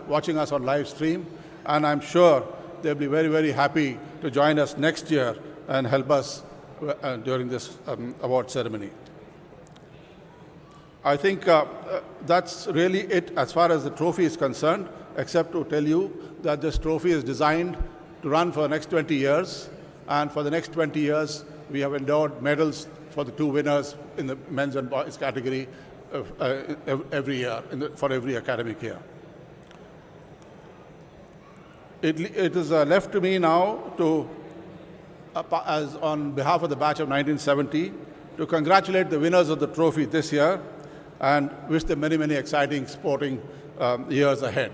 watching us on live stream, and I'm sure they'll be very, very happy to join us next year and help us during this award ceremony. I think that's really it as far as the trophy is concerned, except to tell you that this trophy is designed to run for the next 20 years, and for the next 20 years, we have endowed medals for the two winners in the men's and boys category every year, for every academic year. It is left to me now to, as on behalf of the batch of 1970, to congratulate the winners of the trophy this year and wish them many, many exciting sporting years ahead.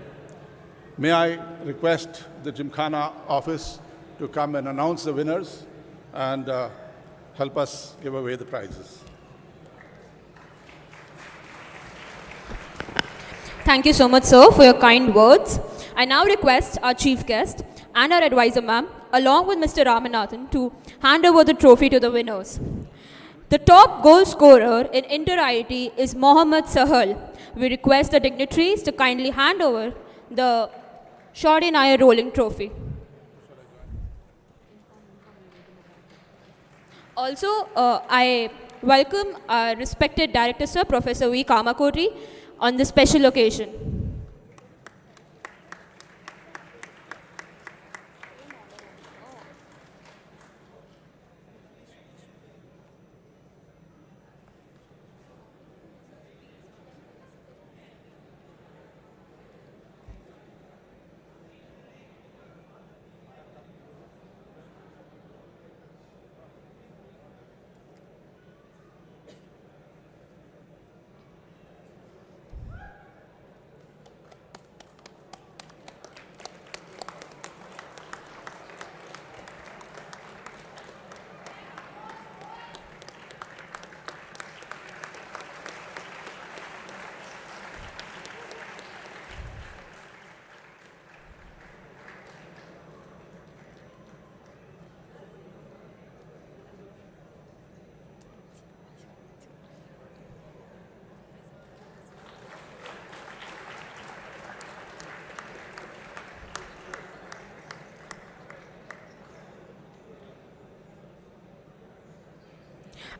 May I request the Gymkhana office to come and announce the winners and help us give away the prizes. Thank you so much, sir, for your kind words. I now request our chief guest and our advisor, ma'am, along with Mr. Ramanathan, to hand over the trophy to the winners. The top goal scorer in Inter-IIT is Mohammad Sahal. We request the dignitaries to kindly hand over the Shorty Nair rolling trophy. Also, I welcome our respected director, sir, Professor V. Kamakoti, on this special occasion.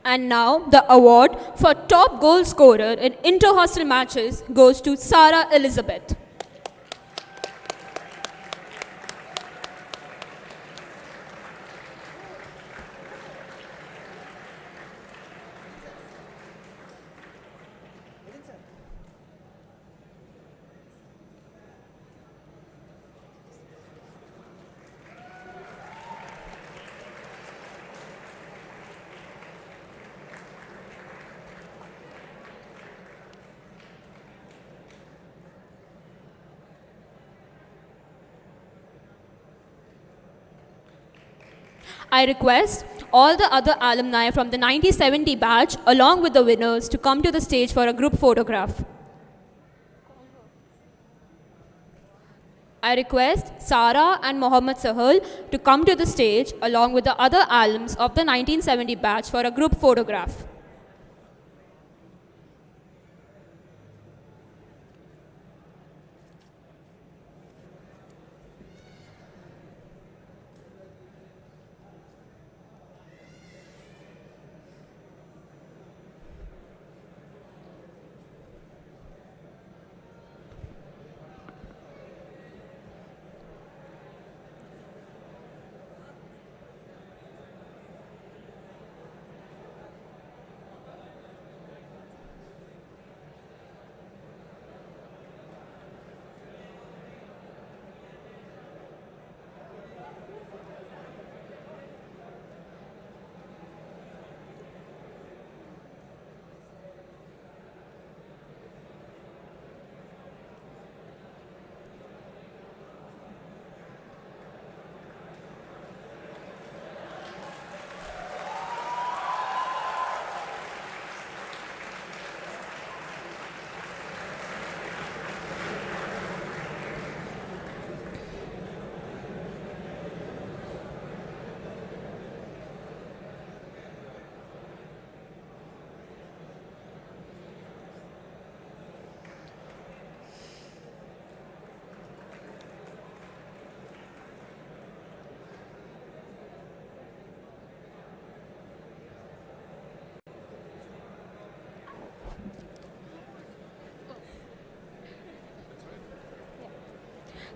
And now, the award for top goal scorer in inter-hostel matches goes to Sarah Elizabeth. I request all the other alumni from the 1970 batch along with the winners to come to the stage for a group photograph. I request Sarah and Mohammad Sahal to come to the stage along with the other alums of the 1970 batch for a group photograph.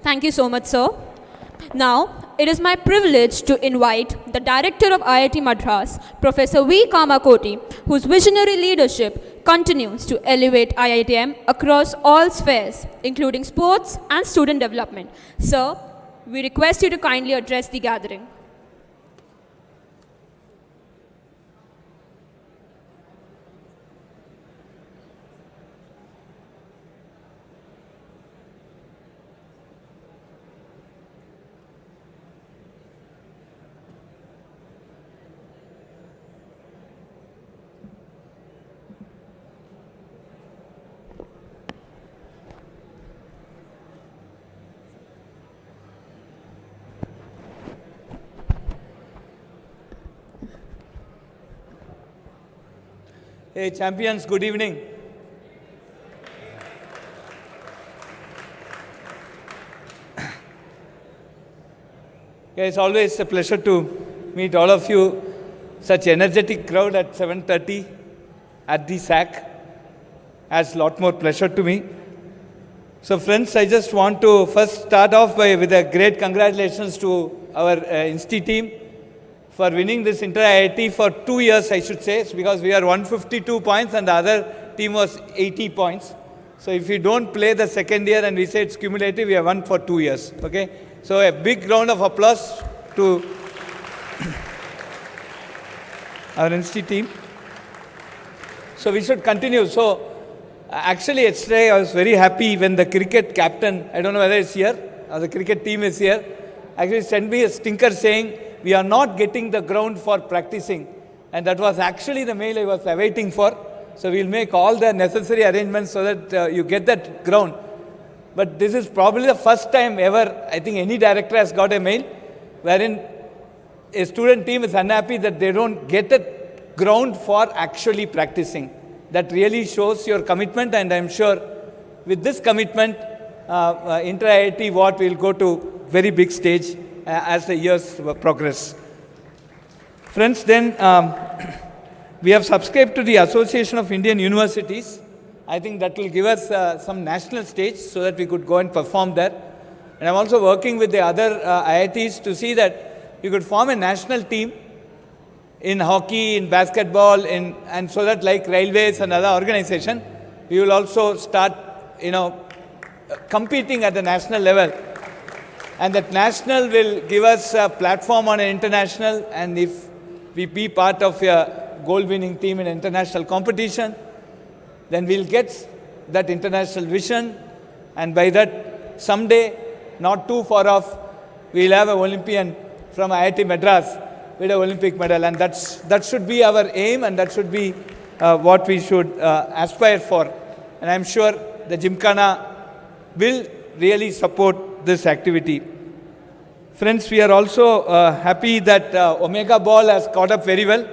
Thank you so much, sir. Now, it is my privilege to invite the Director of IIT Madras, Professor V. Kamakoti, whose visionary leadership continues to elevate IITM across all spheres, including sports and student development. Sir, we request you to kindly address the gathering. Hey, champions, good evening. It's always a pleasure to meet all of you. Such energetic crowd at 7:30 at the SAC adds a lot more pleasure to me. So friends, I just want to first start off with a great congratulations to our Insti team for winning this Inter-IIT for 2 years, I should say. It's because we are 152 points and the other team was 80 points. So if you don't play the second year and we say it's cumulative, we have won for 2 years. Okay? So a big round of applause to our Insti team. So we should continue. So actually yesterday I was very happy when the cricket captain, I don't know whether it's here, or the cricket team is here, actually sent me a stinker saying, we are not getting the ground for practicing. And that was actually the mail I was awaiting for. So we'll make all the necessary arrangements so that you get that ground. But this is probably the first time ever, I think any director has got a mail wherein a student team is unhappy that they don't get a ground for actually practicing. That really shows your commitment, and I'm sure with this commitment, Inter-IIT what will go to very big stage as the years progress. Friends, then we have subscribed to the Association of Indian Universities. I think that will give us some national stage so that we could go and perform there. And I'm also working with the other IITs to see that we could form a national team in hockey, in basketball, and so that like railways and other organization, we will also start, competing at the national level. And that national will give us a platform on an international, and if we be part of a goal-winning team in international competition, then we'll get that international vision, and by that, someday, not too far off, we'll have an Olympian from IIT Madras with an Olympic medal, and that should be our aim, and that should be what we should aspire for. And I'm sure the Gymkhana will really support this activity. Friends, we are also happy that Omega Ball has caught up very well.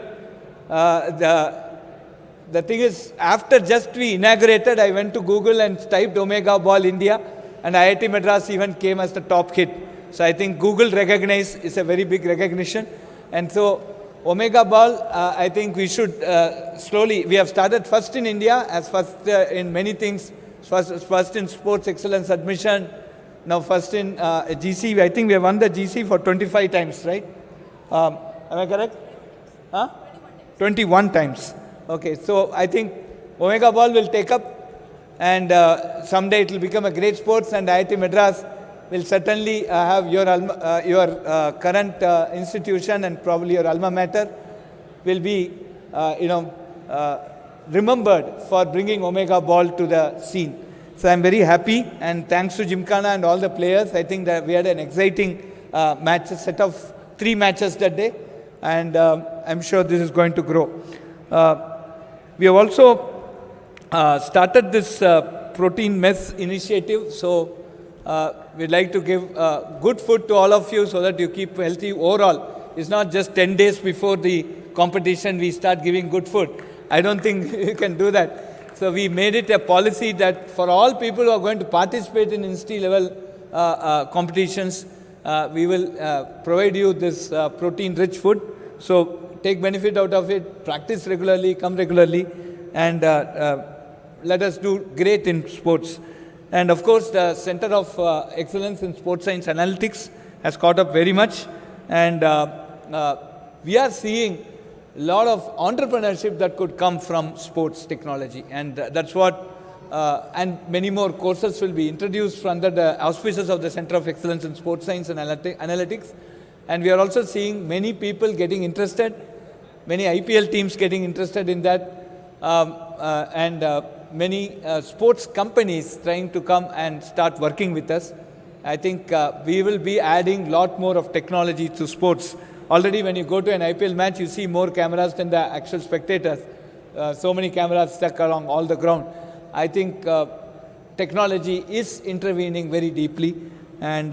The thing is, after just we inaugurated, I went to Google and typed Omega Ball India, and IIT Madras even came as the top hit. So I think Google recognized is a very big recognition. And so Omega Ball, I think we should slowly, we have started first in India, as first in many things, first in sports excellence admission, now first in GC. I think we have won the GC for 25 times, right? Am I correct? 21 times. Okay, so I think Omega Ball will take up, and someday it will become a great sports, and IIT Madras will certainly have your current institution and probably your alma mater will be, remembered for bringing Omega Ball to the scene. So I'm very happy, and thanks to Gymkhana and all the players. I think that we had an exciting match, a set of 3 matches that day, and I'm sure this is going to grow. We have also started this protein mess initiative. So we'd like to give good food to all of you so that you keep healthy overall. It's not just 10 days before the competition we start giving good food. I don't think you can do that. So we made it a policy that for all people who are going to participate in Insti level competitions, we will provide you this protein-rich food. So take benefit out of it, practice regularly, come regularly, and let us do great in sports. And of course, the Center of Excellence in Sports Science Analytics has caught up very much. And we are seeing a lot of entrepreneurship that could come from sports technology. And that's what, and many more courses will be introduced under the auspices of the Center of Excellence in Sports Science and Analytics. And we are also seeing many people getting interested, many IPL teams getting interested in that, and many sports companies trying to come and start working with us. I think we will be adding a lot more of technology to sports. Already when you go to an IPL match, you see more cameras than the actual spectators. So many cameras stuck along all the ground. I think technology is intervening very deeply, and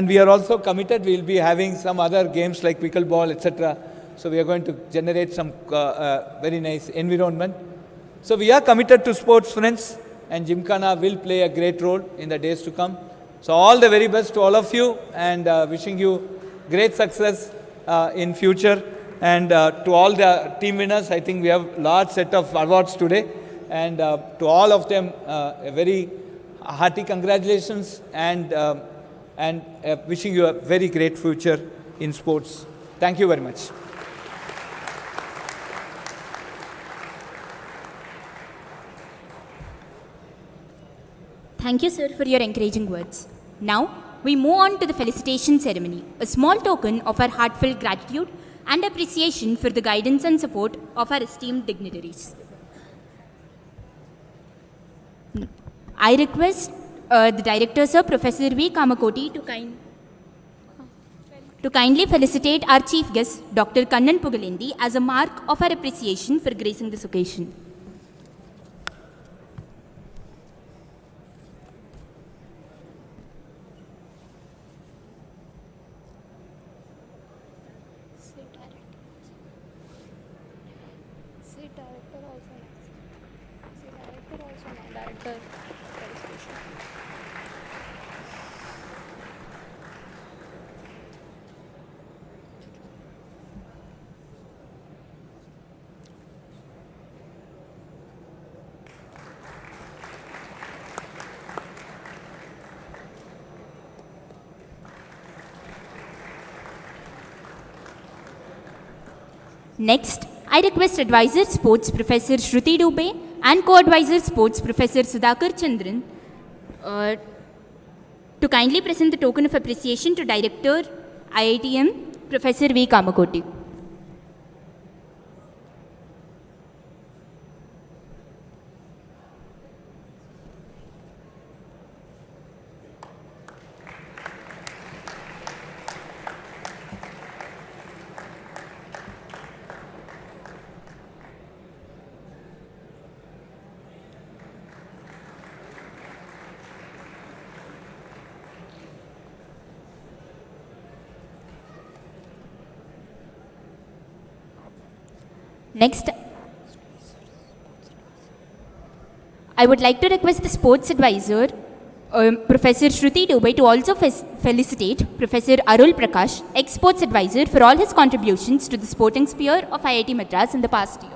we are also committed. We will be having some other games like pickleball, etc., So we are going to generate some very nice environment. So we are committed to sports, friends, and Gymkhana will play a great role in the days to come. So all the very best to all of you, and wishing you great success in future. And to all the team winners, I think we have large set of awards today. And to all of them, a very hearty congratulations, and wishing you a very great future in sports. Thank you very much. Thank you, sir, for your encouraging words. Now, we move on to the felicitation ceremony, a small token of our heartfelt gratitude and appreciation for the guidance and support of our esteemed dignitaries. I request the Director, Sir, Professor V. Kamakoti, to kindly felicitate our Chief Guest, Dr. Kannan Pugalendi, as a mark of our appreciation for gracing this occasion. Next, I request Advisor Sports Professor Shruti Dubey and Co-Advisor Sports Professor Sudhakar Chandran to kindly present the token of appreciation to Director IITM Professor V. Kamakoti. Next, I would like to request the sports advisor, Professor Shruti Dubey, to also felicitate Professor Arul Prakash, ex-sports advisor, for all his contributions to the sporting sphere of IIT Madras in the past year.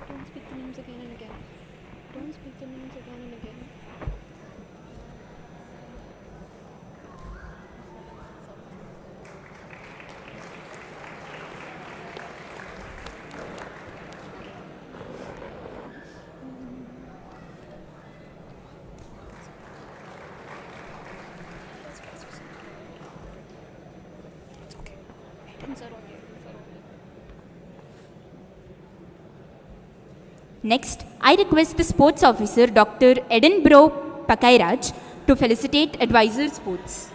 Don't speak the names again and again. Don't speak the names again and again. Next, I request the sports officer, Dr. Edinburgh Pakairaj, to felicitate Advisor Sports.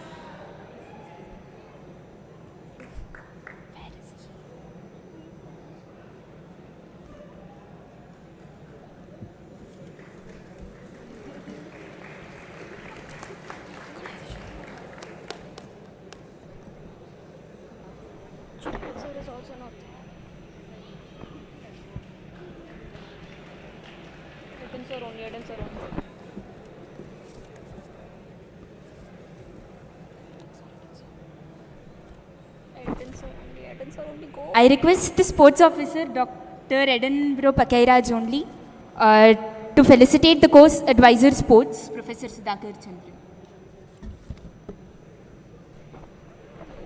I request the sports officer, Dr. Edinburgh Pakairaj only, to felicitate the course advisor sports, Professor Sudhakar Chandran.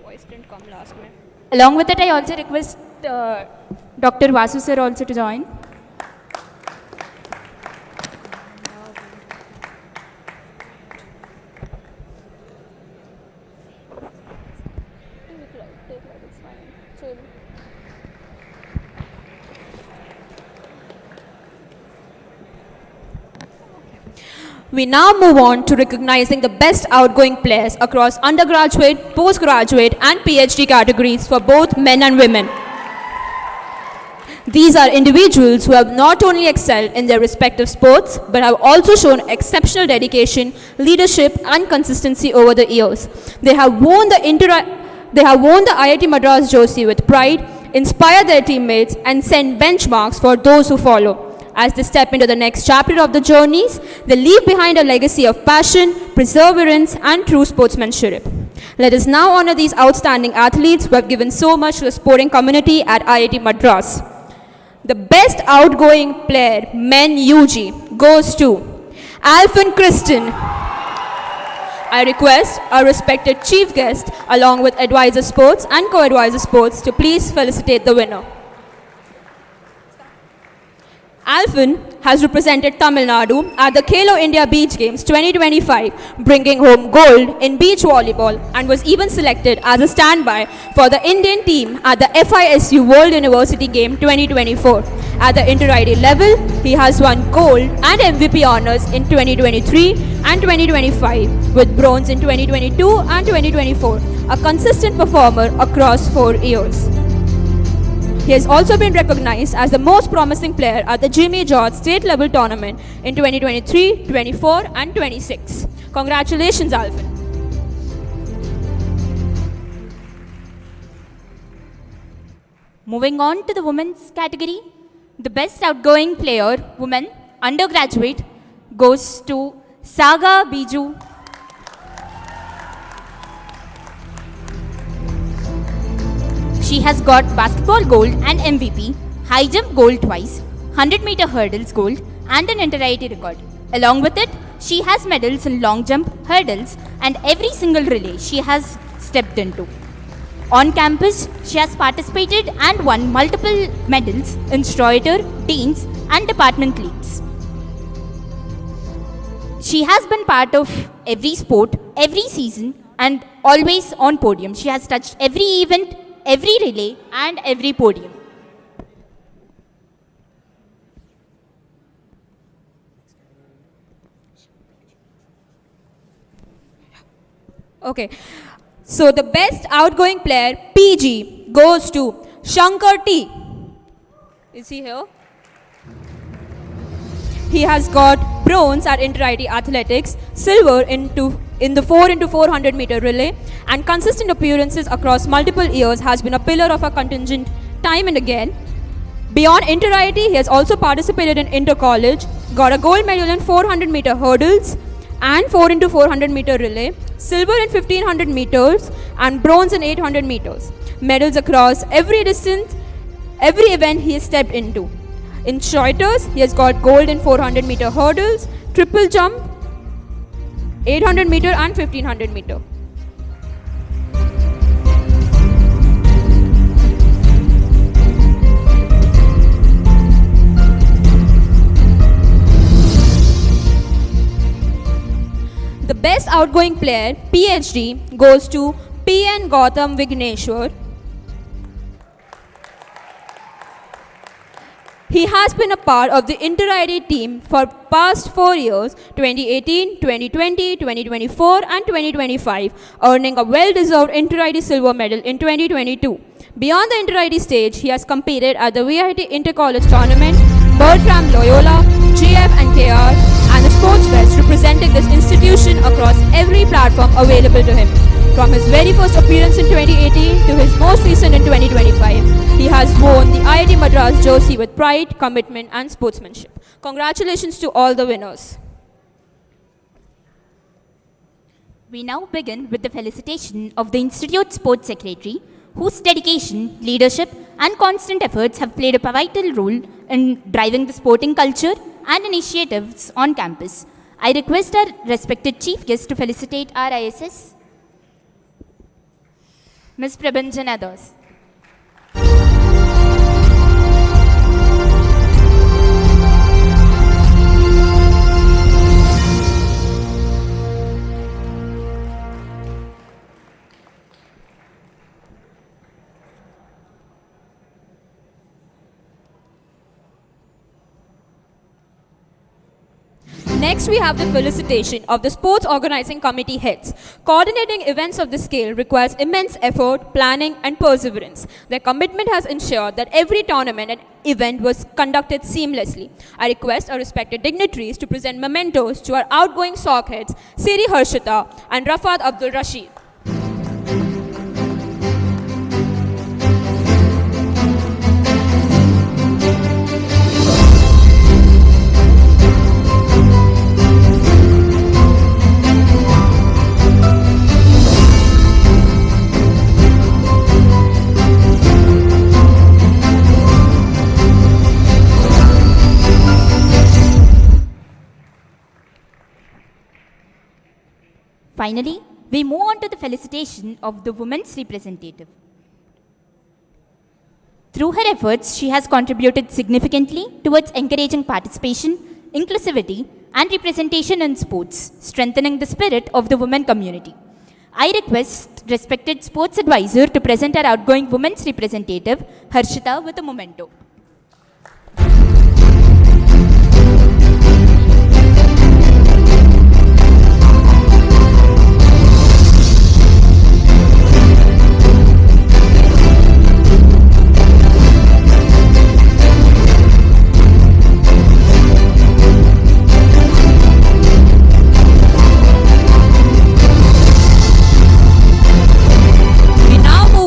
Voice didn't come last minute. Along with that, I also request Dr. Vasu sir also to join. We now move on to recognizing the best outgoing players across undergraduate, postgraduate and PhD categories for both men and women. These are individuals who have not only excelled in their respective sports, but have also shown exceptional dedication, leadership and consistency over the years. They have won the they have worn the IIT Madras jersey with pride, inspire their teammates, and set benchmarks for those who follow. As they step into the next chapter of the journeys, they leave behind a legacy of passion, perseverance, and true sportsmanship. Let us now honor these outstanding athletes who have given so much to the sporting community at IIT Madras. The best outgoing player, men UG, goes to Alvin Kristen. I request our respected chief guest, along with advisor sports and co-advisor sports, to please felicitate the winner. Alvin has represented Tamil Nadu at the Kalo India Beach Games 2025, bringing home gold in beach volleyball, and was even selected as a standby for the Indian team at the FISU World University Game 2024. At the inter-ID level, he has won gold and MVP honors in 2023 and 2025, with bronze in 2022 and 2024, a consistent performer across 4 years. He has also been recognized as the most promising player at the Jimmy George State Level Tournament in 2023, 24 and 26. Congratulations, Alvin. Moving on to the women's category, the best outgoing player, woman, undergraduate, goes to Saga Biju. She has got basketball gold and MVP, high jump gold twice, 100-meter hurdles gold, and an inter-IIT record. Along with it, she has medals in long jump, hurdles, and every single relay she has stepped into. On campus, she has participated and won multiple medals in Streuter, Deans, and department leagues. She has been part of every sport, every season, and always on podium. She has touched every event, every relay, and every podium. Okay, so the best outgoing player, PG, goes to Shankar T. Is he here? He has got bronze at Inter-IIT Athletics, silver in the 4x400 meter relay, and consistent appearances across multiple years has been a pillar of our contingent time and again. Beyond Inter-IIT, he has also participated in Inter-College, got a gold medal in 400 meter hurdles and 4x400 meter relay, silver in 1500 meters, and bronze in 800 meters. Medals across every distance, every event he has stepped into. In Schreiters, he has got gold in 400 meter hurdles, triple jump, 800 meter and 1500 meter. The best outgoing player, PhD, goes to PN Gautam Vigneshwar. He has been a part of the Inter-IIT team for past 4 years, 2018, 2020, 2024 and 2025, earning a well-deserved Inter-IIT silver medal in 2022. Beyond the Inter-IIT stage, he has competed at the VIT Inter-College Tournament, Bertram Loyola, GF and KR, and the Sports Fest, representing this institution across every platform available to him. From his very first appearance in 2018 to his most recent in 2025, he has worn the IIT Madras jersey with pride, commitment and sportsmanship. Congratulations to all the winners. We now begin with the felicitation of the Institute Sports Secretary, whose dedication, leadership and constant efforts have played a vital role in driving the sporting culture and initiatives on campus. I request our respected chief guest to felicitate our ISS, Ms. Prabhanjan Adas. Next, we have the felicitation of the Sports Organizing Committee heads. Coordinating events of this scale requires immense effort, planning, and perseverance. Their commitment has ensured that every tournament and event was conducted seamlessly. I request our respected dignitaries to present mementos to our outgoing SOC heads, Siri Harshita and Rafat Abdul Rashid. Finally, we move on to the felicitation of the women's representative. Through her efforts, she has contributed significantly towards encouraging participation, inclusivity, and representation in sports, strengthening the spirit of the women community. I request respected sports advisor to present our outgoing women's representative, Harshita, with a memento.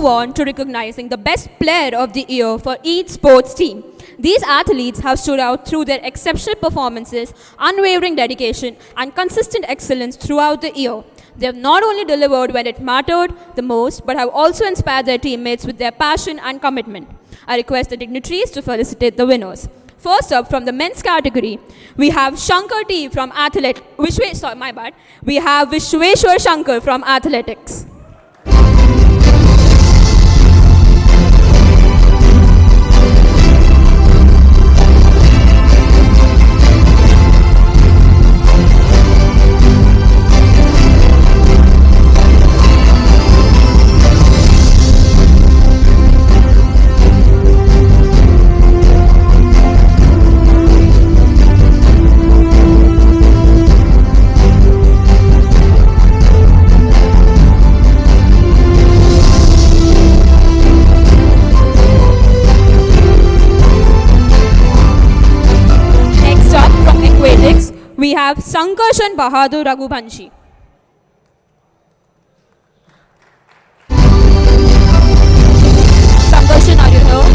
On to recognizing the best player of the year for each sports team. These athletes have stood out through their exceptional performances, unwavering dedication, and consistent excellence throughout the year. They have not only delivered when it mattered the most, but have also inspired their teammates with their passion and commitment. I request the dignitaries to felicitate the winners. First up, from the men's category, we have Shankar T from We have Vishweshwar Shankar from athletics. We have Sankarshan Bahadur Raghubanshi. Sankarshan, are you here?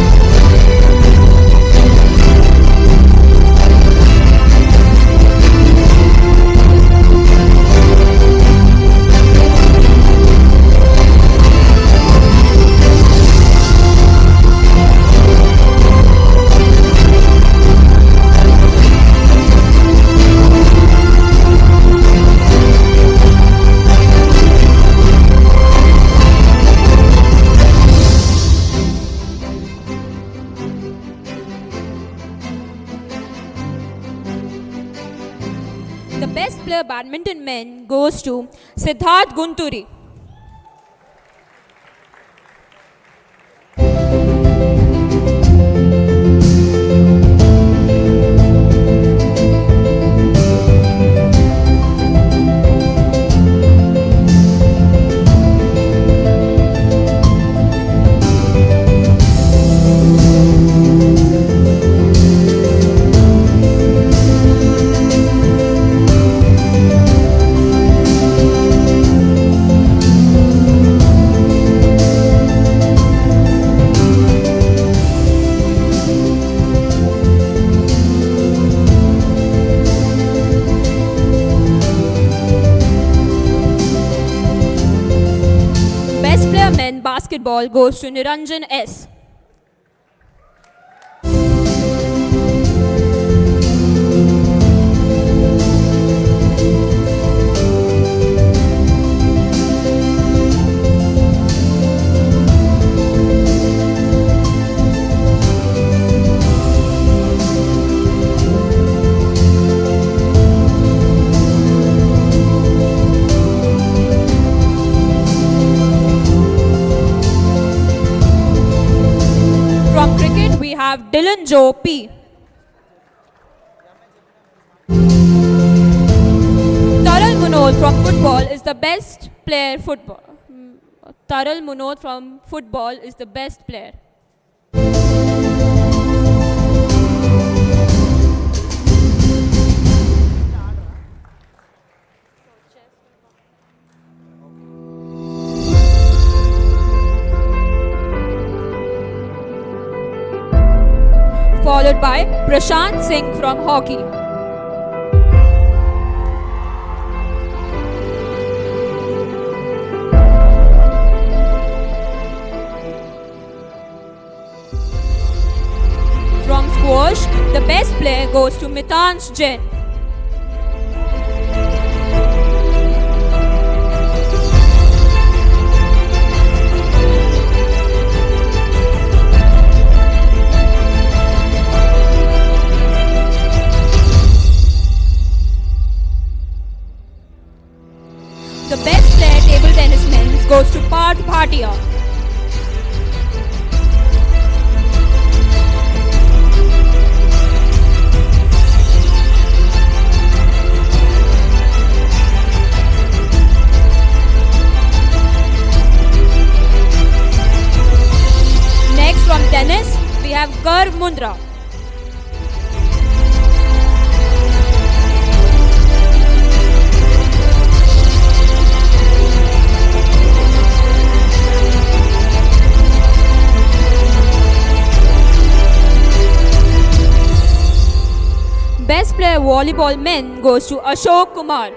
The best player badminton men goes to Siddharth Gunturi. Basketball goes to Niranjan S. Dylan Joe P. Taral Munod from football is the best player football. Taral Munod from football is the best player. Followed by Prashant Singh from hockey. From squash, the best player goes to Mitansh Jain. have Garv Mundra. Best player volleyball men goes to Ashok Kumar.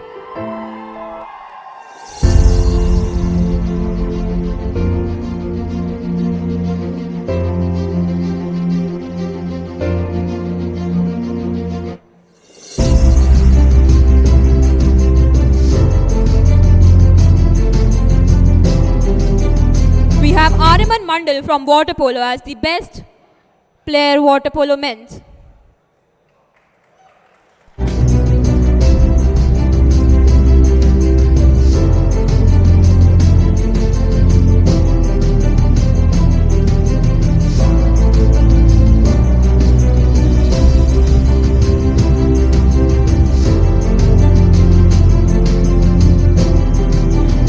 We have Ariman Mandal from water polo as the best player water polo men's.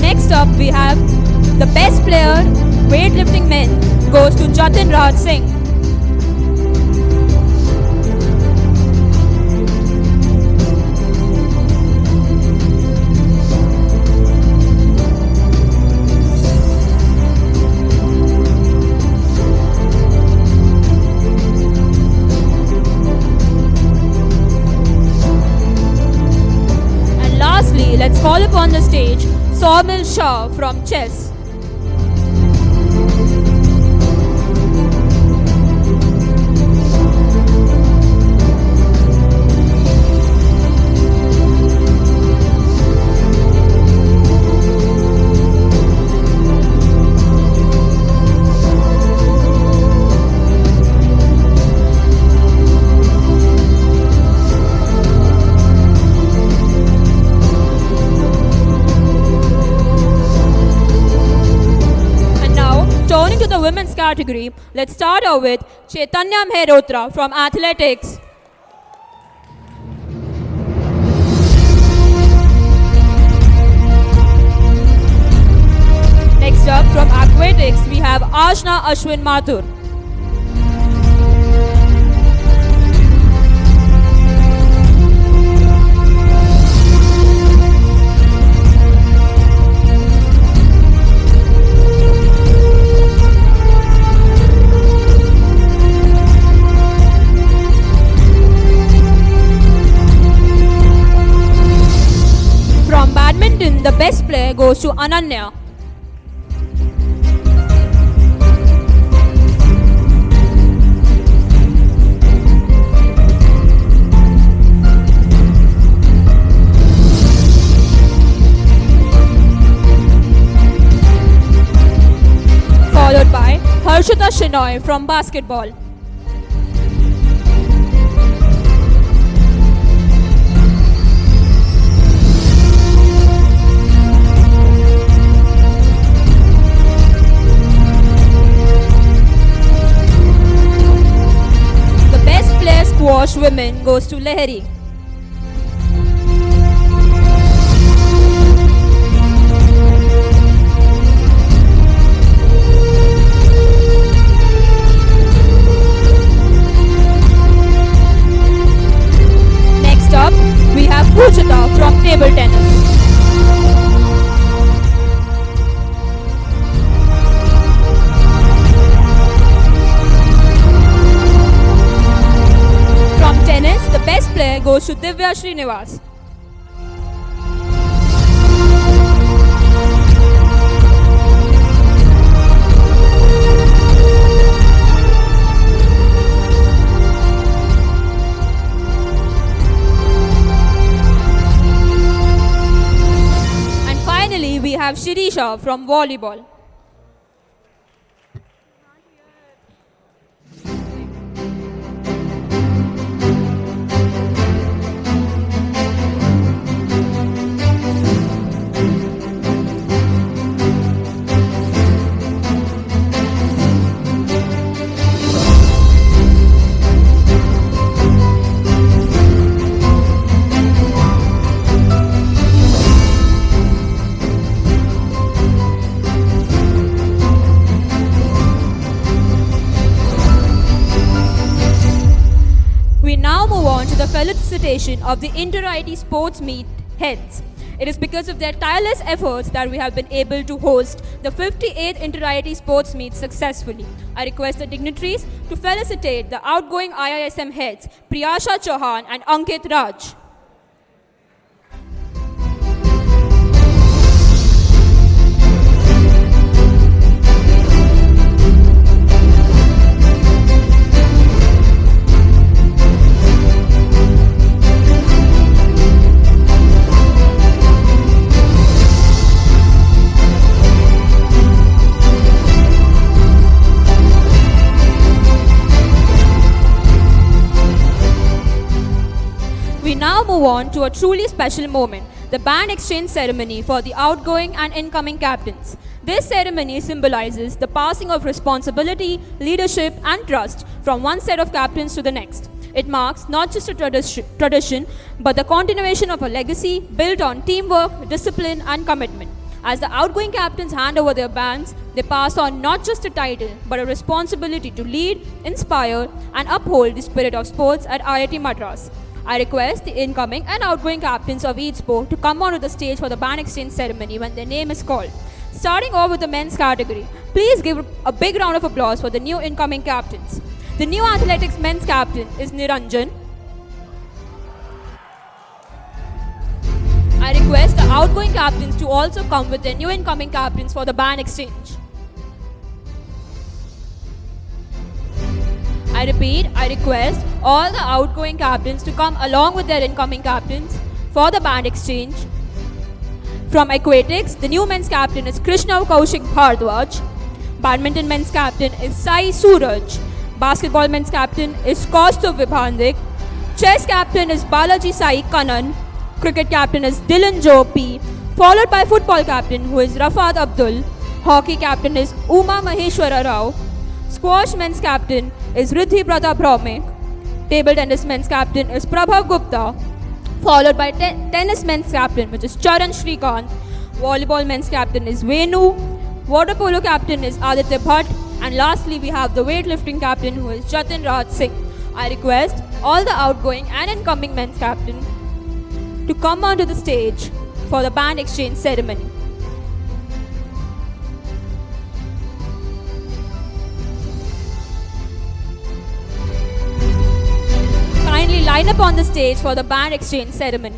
Next up, we have the best player weightlifting men goes to Jatin Raj Singh. And lastly, let's call upon the stage Saumil Shah from chess. Turning to the women's category, let's start out with Chaitanya Mehrotra from athletics. Next up from aquatics, we have Ashna Ashwin Mathur. From badminton, the best player goes to Ananya. Followed by Harshita Shenoy from basketball. Squash women goes to Lahiri. Next up, we have Pujita from table tennis. The best player goes to Divya Srinivas. And finally, we have Shirisha from volleyball. felicitation of the Inter-IIT Sports Meet heads. It is because of their tireless efforts that we have been able to host the 58th Inter-IIT Sports Meet successfully. I request the dignitaries to felicitate the outgoing IISM heads Priyasha Chauhan and Ankit Raj. We now move on to a truly special moment, the band exchange ceremony for the outgoing and incoming captains. This ceremony symbolizes the passing of responsibility, leadership, and trust from one set of captains to the next. It marks not just a tradition, but the continuation of a legacy built on teamwork, discipline, and commitment. As the outgoing captains hand over their bands, they pass on not just a title, but a responsibility to lead, inspire, and uphold the spirit of sports at IIT Madras. I request the incoming and outgoing captains of each sport to come onto the stage for the band exchange ceremony when their name is called. Starting off with the men's category, please give a big round of applause for the new incoming captains. The new athletics men's captain is Niranjan. I request the outgoing captains to also come with their new incoming captains for the band exchange. I repeat, I request all the outgoing captains to come along with their incoming captains for the band exchange. From aquatics, the new men's captain is Krishna Kaushik Bhardwaj. Badminton men's captain is Sai Suraj. Basketball men's captain is Kaustav Vibhandik. Chess captain is Balaji Sai Kanan. Cricket captain is Dylan Jopi, followed by football captain who is Rafat Abdul. Hockey captain is Uma Maheshwara Rao. Squash men's captain is Riddhi Pratap Brahmik. Table tennis men's captain is Prabhav Gupta, followed by tennis men's captain, which is Charan Shrikant. Volleyball men's captain is Venu. Water polo captain is Aditya Bhatt. And lastly, we have the weightlifting captain, who is Jatin Raj Singh. I request all the outgoing and incoming men's captain to come onto the stage for the band exchange ceremony. Kindly line up on the stage for the band exchange ceremony.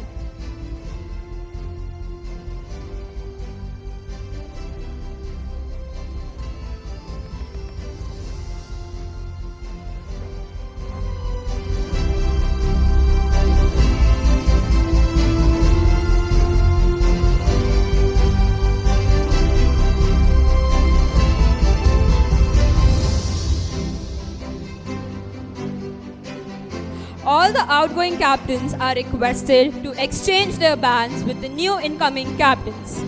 All the outgoing captains are requested to exchange their bands with the new incoming captains.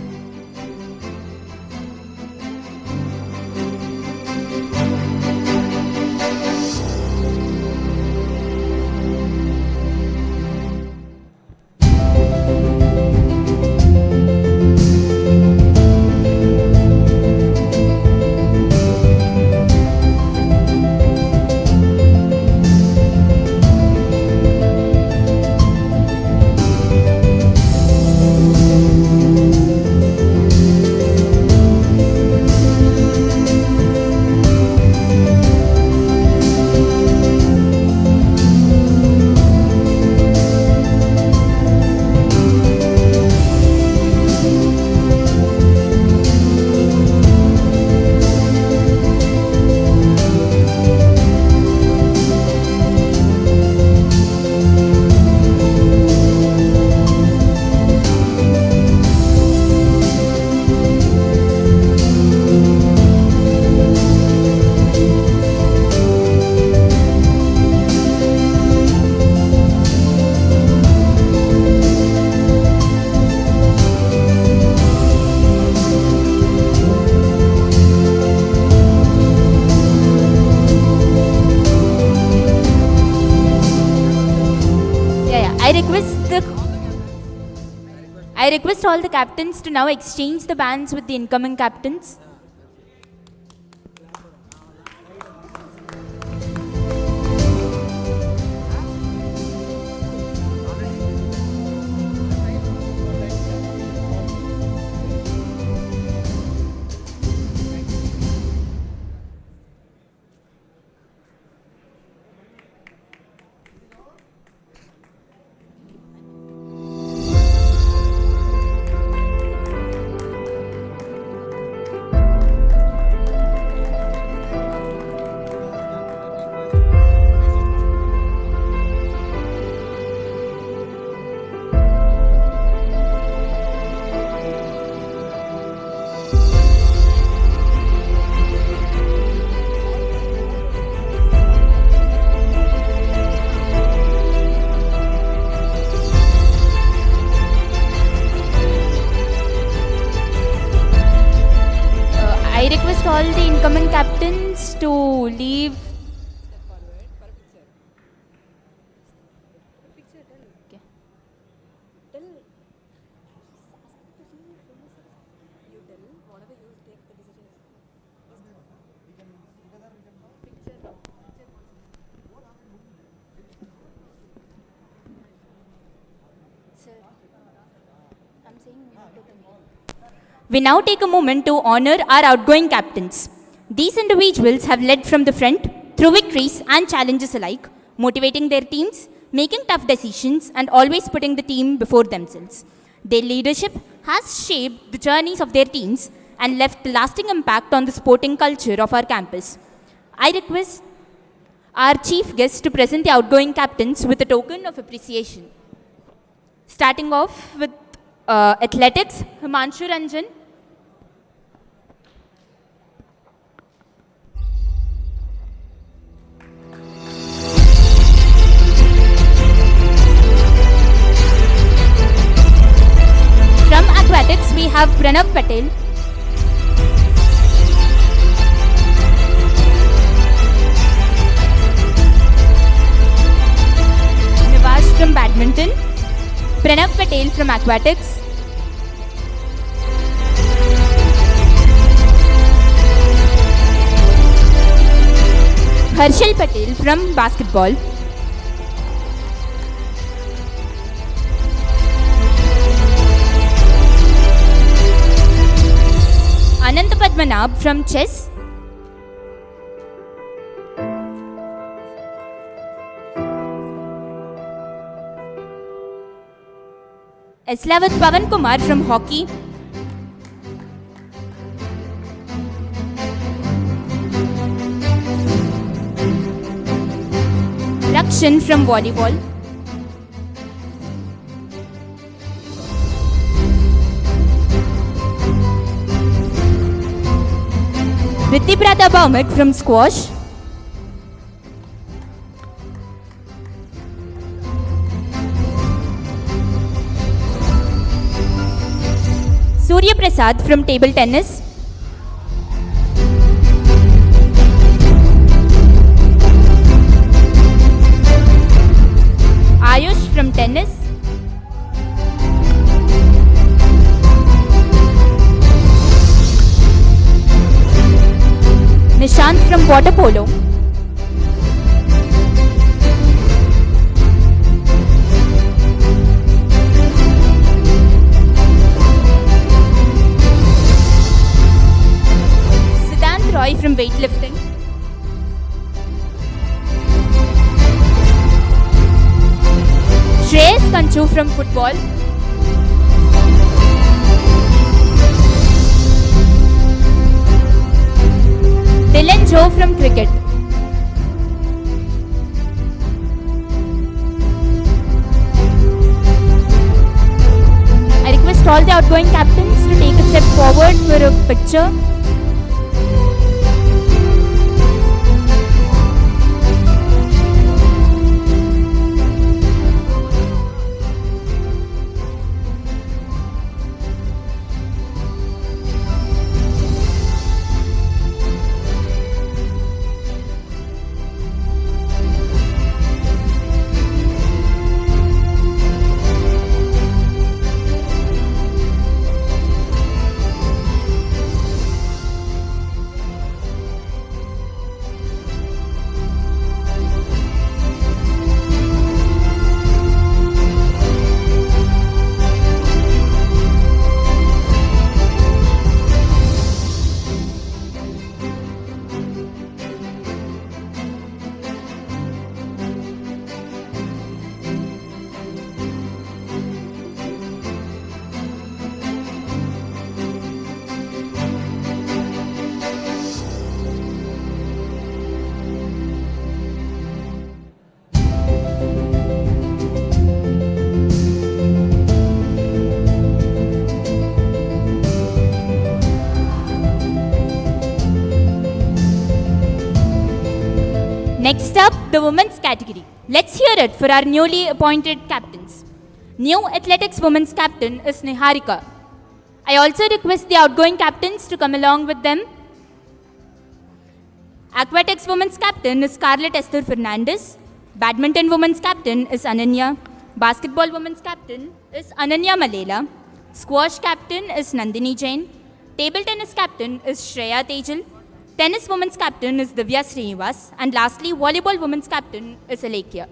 I request all the captains to now exchange the bands with the incoming captains. captains to leave. We now take a moment to honor our outgoing captains. These individuals have led from the front through victories and challenges alike, motivating their teams, making tough decisions, and always putting the team before themselves. Their leadership has shaped the journeys of their teams and left a lasting impact on the sporting culture of our campus. I request our chief guest to present the outgoing captains with a token of appreciation. Starting off with athletics, Himanshu Ranjan. From aquatics, we have Pranav Patel. Nivas from badminton. Pranav Patel from aquatics. Harshal Patel from basketball. Anant Padmanabh from chess. Eslavat Pavan Kumar from hockey. Rakshan from volleyball. Rithibrata Baumek from squash. Surya Prasad from table tennis. Ayush from tennis. Nishant from water polo. Siddhant Roy from weightlifting. Shreyas Kanchu from football. Dylan Joe from cricket. I request all the outgoing captains to take a step forward for a picture. Next up, the women's category. Let's hear it for our newly appointed captains. New athletics women's captain is Niharika. I also request the outgoing captains to come along with them. Aquatics women's captain is Scarlett Esther Fernandez. Badminton women's captain is Ananya. Basketball women's captain is Ananya Malela. Squash captain is Nandini Jain. Table tennis captain is Shreya Tejal. Tennis women's captain is Divya Srinivas. And lastly, volleyball women's captain is Alekia.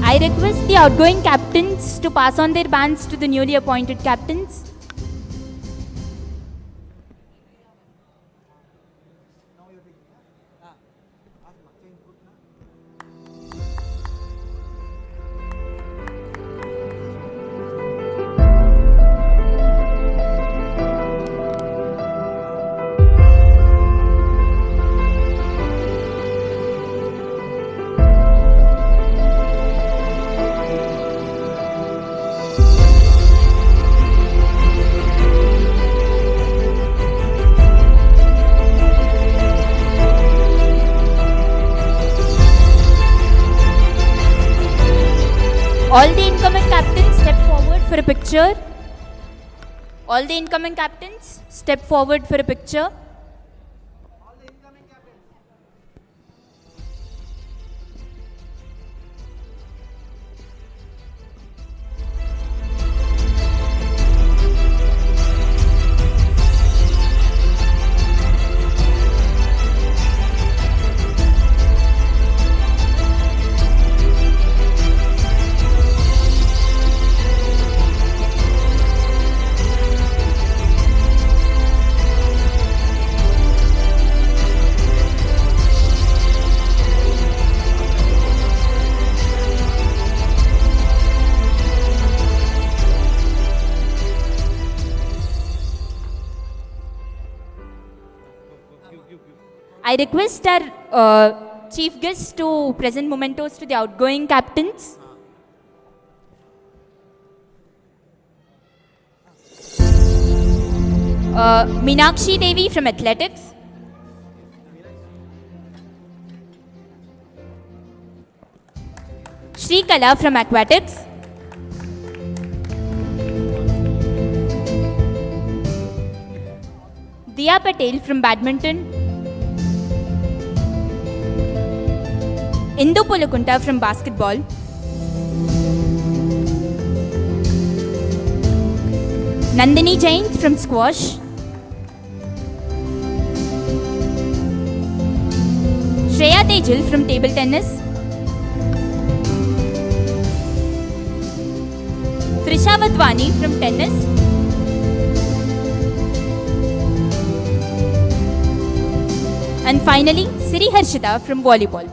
I request the outgoing captains to pass on their bands to the newly appointed captains. All the incoming captains step forward for a picture. All the incoming captains step forward for a picture. I request our chief guests to present mementos to the outgoing captains. Meenakshi Devi from athletics. Shri Kala from aquatics. Diya Patel from badminton. Indu Pulukunta from basketball. Nandini Jain from squash. Shreya Tejal from table tennis. Trisha Wadhwani from tennis. And finally, Siri Harshita from volleyball.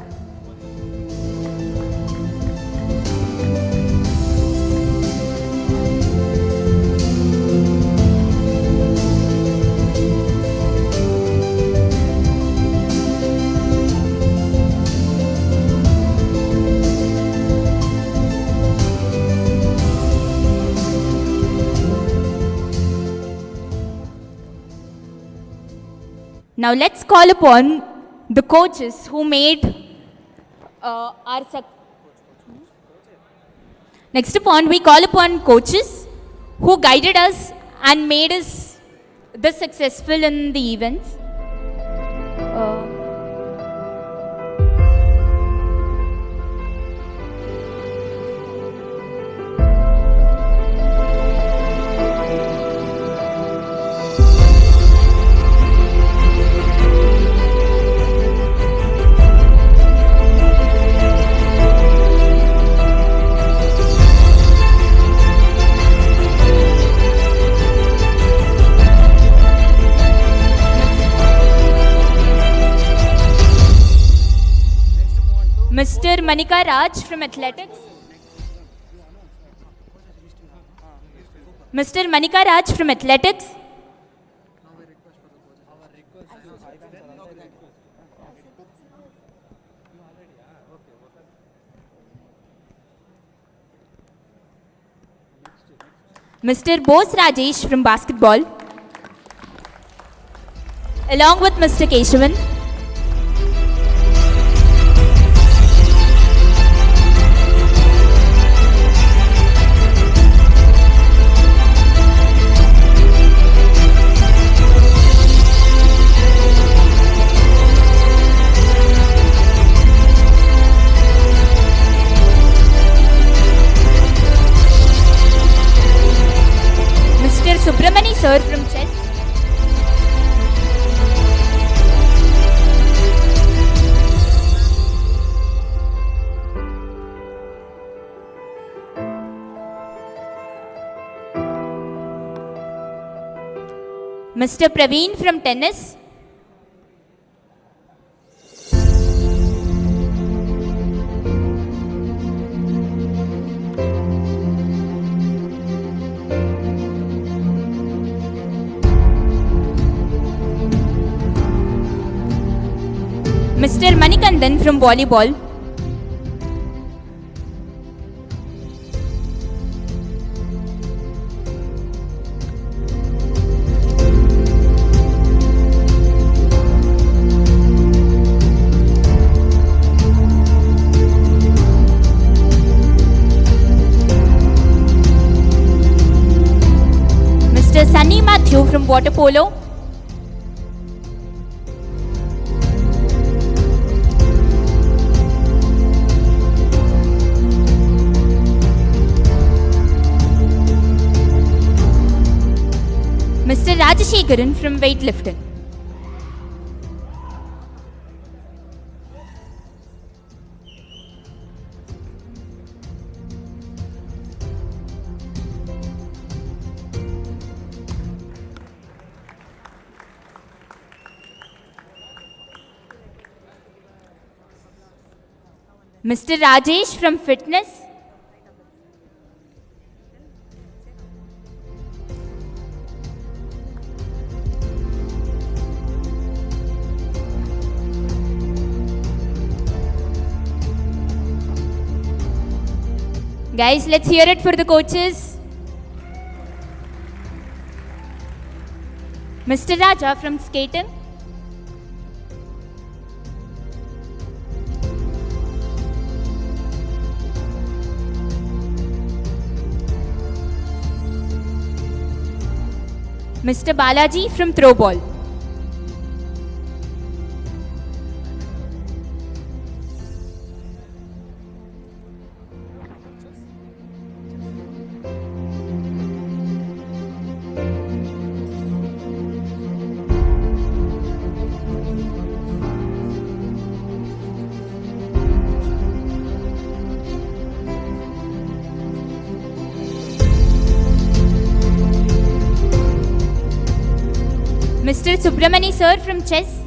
Now let's call upon the coaches who made our Next upon, we call upon coaches who guided us and made us this successful in the events. Mr. Manika Raj from Athletics. Mr. Manika Raj from Athletics. Mr. Bose Rajesh from Basketball, along with Mr. Keshavan. Mr. Subramani sir from Chess. Mr. Praveen from Tennis. Mr. Manikandan from Volleyball. Mr. Sunny Matthew from Water Polo. Mr. Rajashekaran from Weightlifting. Mr. Rajesh from Fitness. Guys, let's hear it for the coaches. Mr. Raja from Skating. Mr. Balaji from Throwball. Mr. Subramani sir from Chess.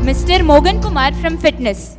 Mr. Mogan Kumar from Fitness.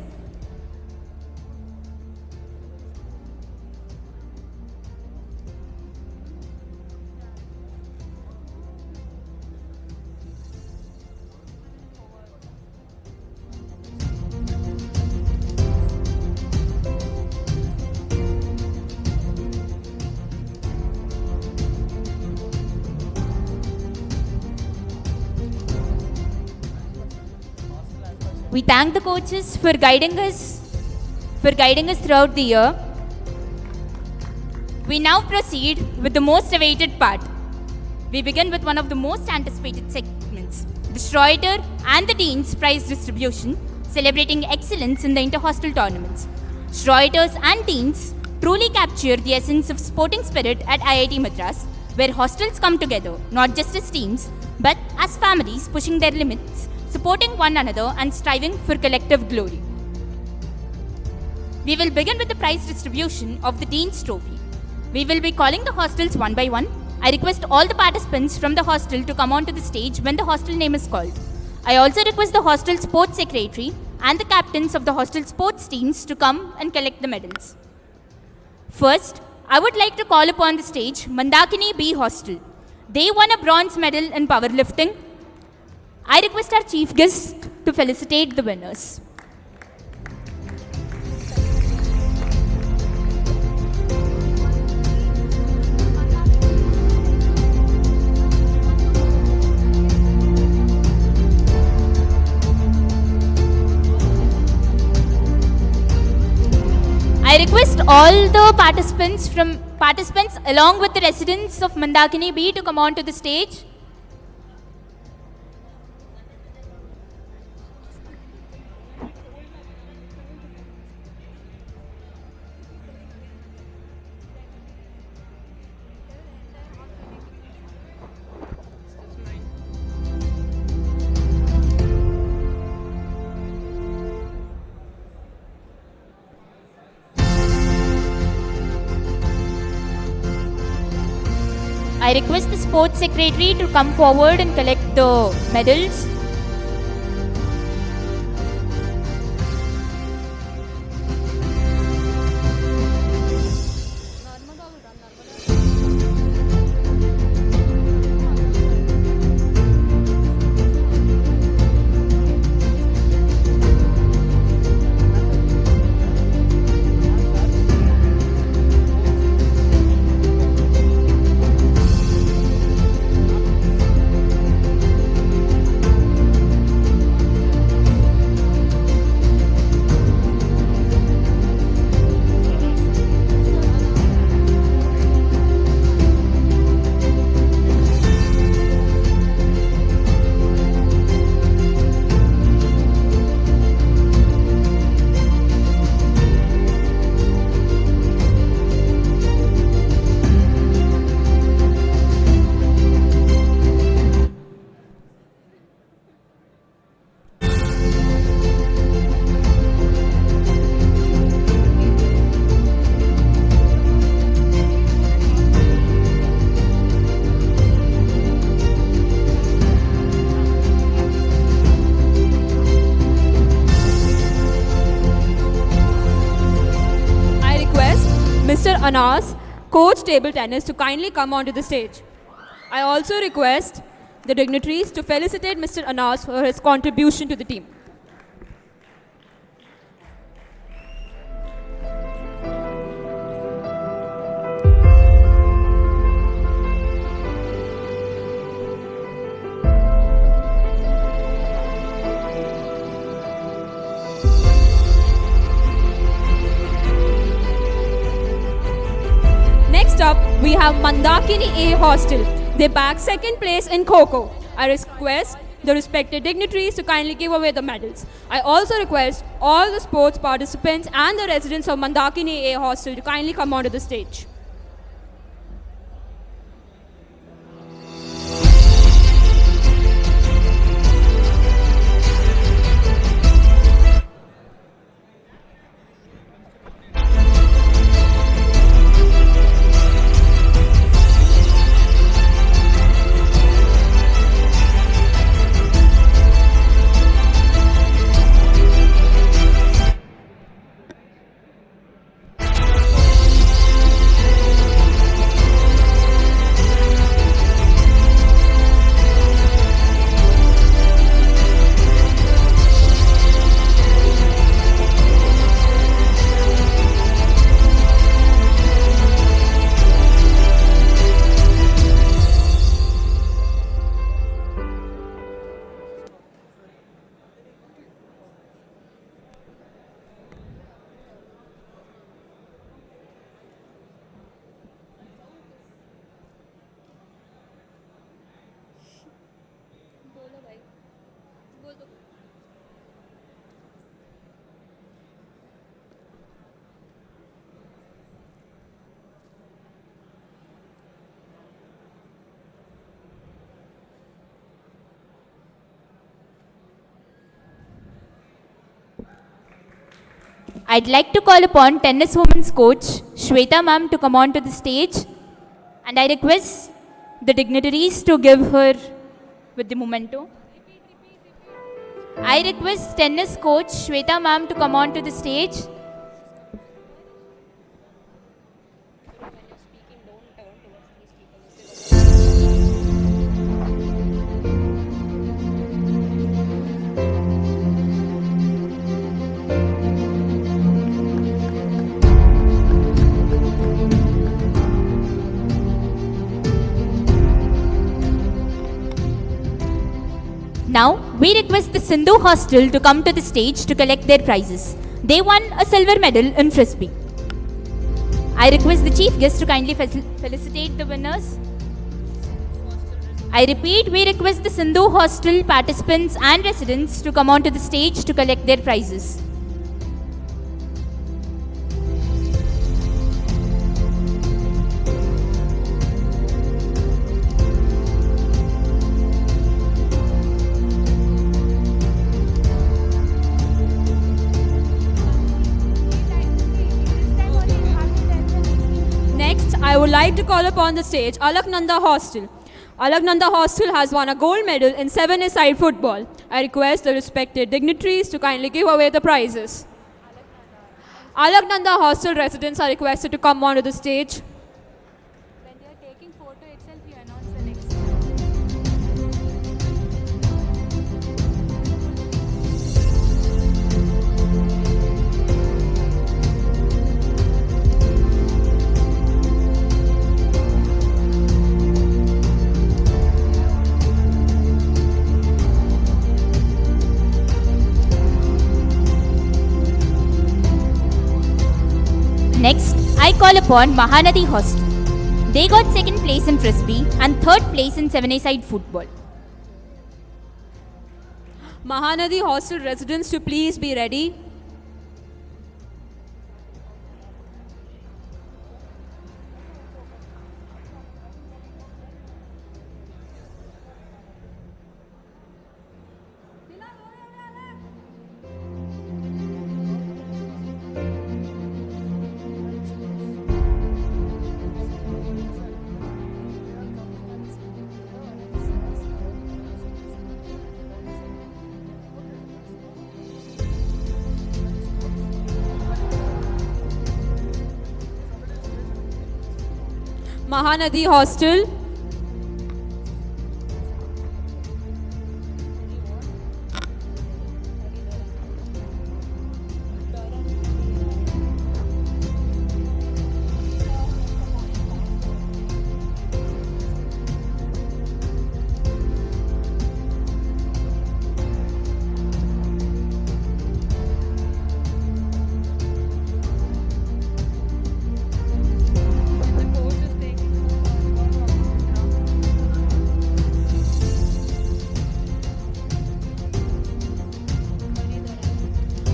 We thank the coaches for guiding us throughout the year. We now proceed with the most awaited part. We begin with one of the most anticipated segments, the Schroeder and the Teens Prize Distribution, celebrating excellence in the inter-hostel tournaments. Schroeders and Teens truly capture the essence of sporting spirit at IIT Madras, where hostels come together, not just as teams, but as families pushing their limits, supporting one another and striving for collective glory. We will begin with the prize distribution of the Dean's Trophy. We will be calling the hostels one by one. I request all the participants from the hostel to come onto the stage when the hostel name is called. I also request the hostel sports secretary and the captains of the hostel sports teams to come and collect the medals. First, I would like to call upon the stage Mandakini B Hostel. They won a bronze medal in powerlifting. I request our chief guest to felicitate the winners. I request all the participants along with the residents of Mandakini B to come on to the stage. I request the sports secretary to come forward and collect the medals. Mr. Anas, coach table tennis, to kindly come onto the stage. I also request the dignitaries to felicitate Mr. Anas for his contribution to the team. Next up, we have Mandakini A Hostel. They bagged second place in Kho-Kho. I request the respected dignitaries to kindly give away the medals. I also request all the sports participants and the residents of Mandakini A Hostel to kindly come onto the stage. I'd like to call upon tennis women's coach Shweta ma'am to come on to the stage, and I request the dignitaries to give her with the memento. I request tennis coach Shweta ma'am to come on to the stage. Now, we request the Inter-hostel to come to the stage to collect their prizes. They won a silver medal in Frisbee. I request the chief guest to kindly felicitate the winners. I repeat, we request the Inter-hostel participants and residents to come onto the stage to collect their prizes. I would like to call upon the stage Alaknanda Hostel. Alaknanda Hostel has won a gold medal in 7-a-side football. I request the respected dignitaries to kindly give away the prizes. Alaknanda Hostel residents are requested to come onto the stage. When they are taking photo itself, you announce the next. Next, I call upon Mahanadi Hostel. They got second place in Frisbee and third place in 7-a-side football. Mahanadi Hostel residents to please be ready. Mahanadi Hostel.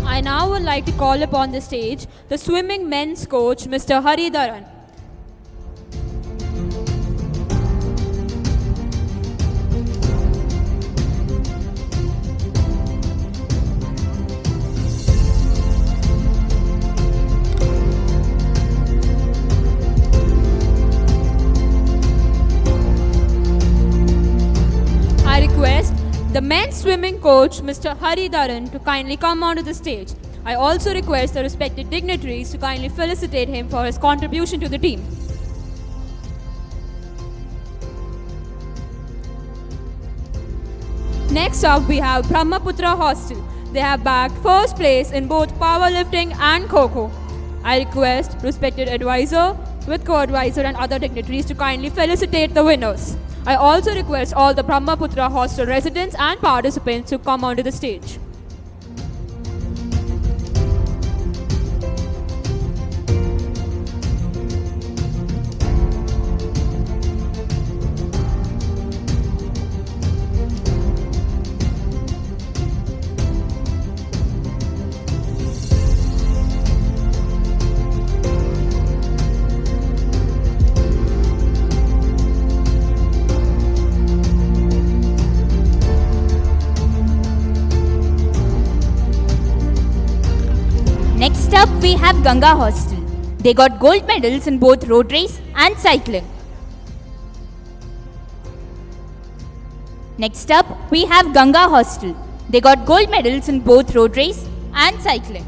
I now would like to call upon the stage the swimming men's coach, Mr. Hari Dharan. I request the men's swimming coach, Mr. Hari Dharan, to kindly come onto the stage. I also request the respected dignitaries to kindly felicitate him for his contribution to the team. Next up, we have Brahmaputra Hostel. They have bagged first place in both powerlifting and Kho-Kho. I request respected advisor with co-advisor and other dignitaries to kindly felicitate the winners. I also request all the Brahmaputra Hostel residents and participants to come onto the stage. we have Ganga Hostel. They got gold medals in both road race and cycling. Next up, we have Ganga Hostel. They got gold medals in both road race and cycling.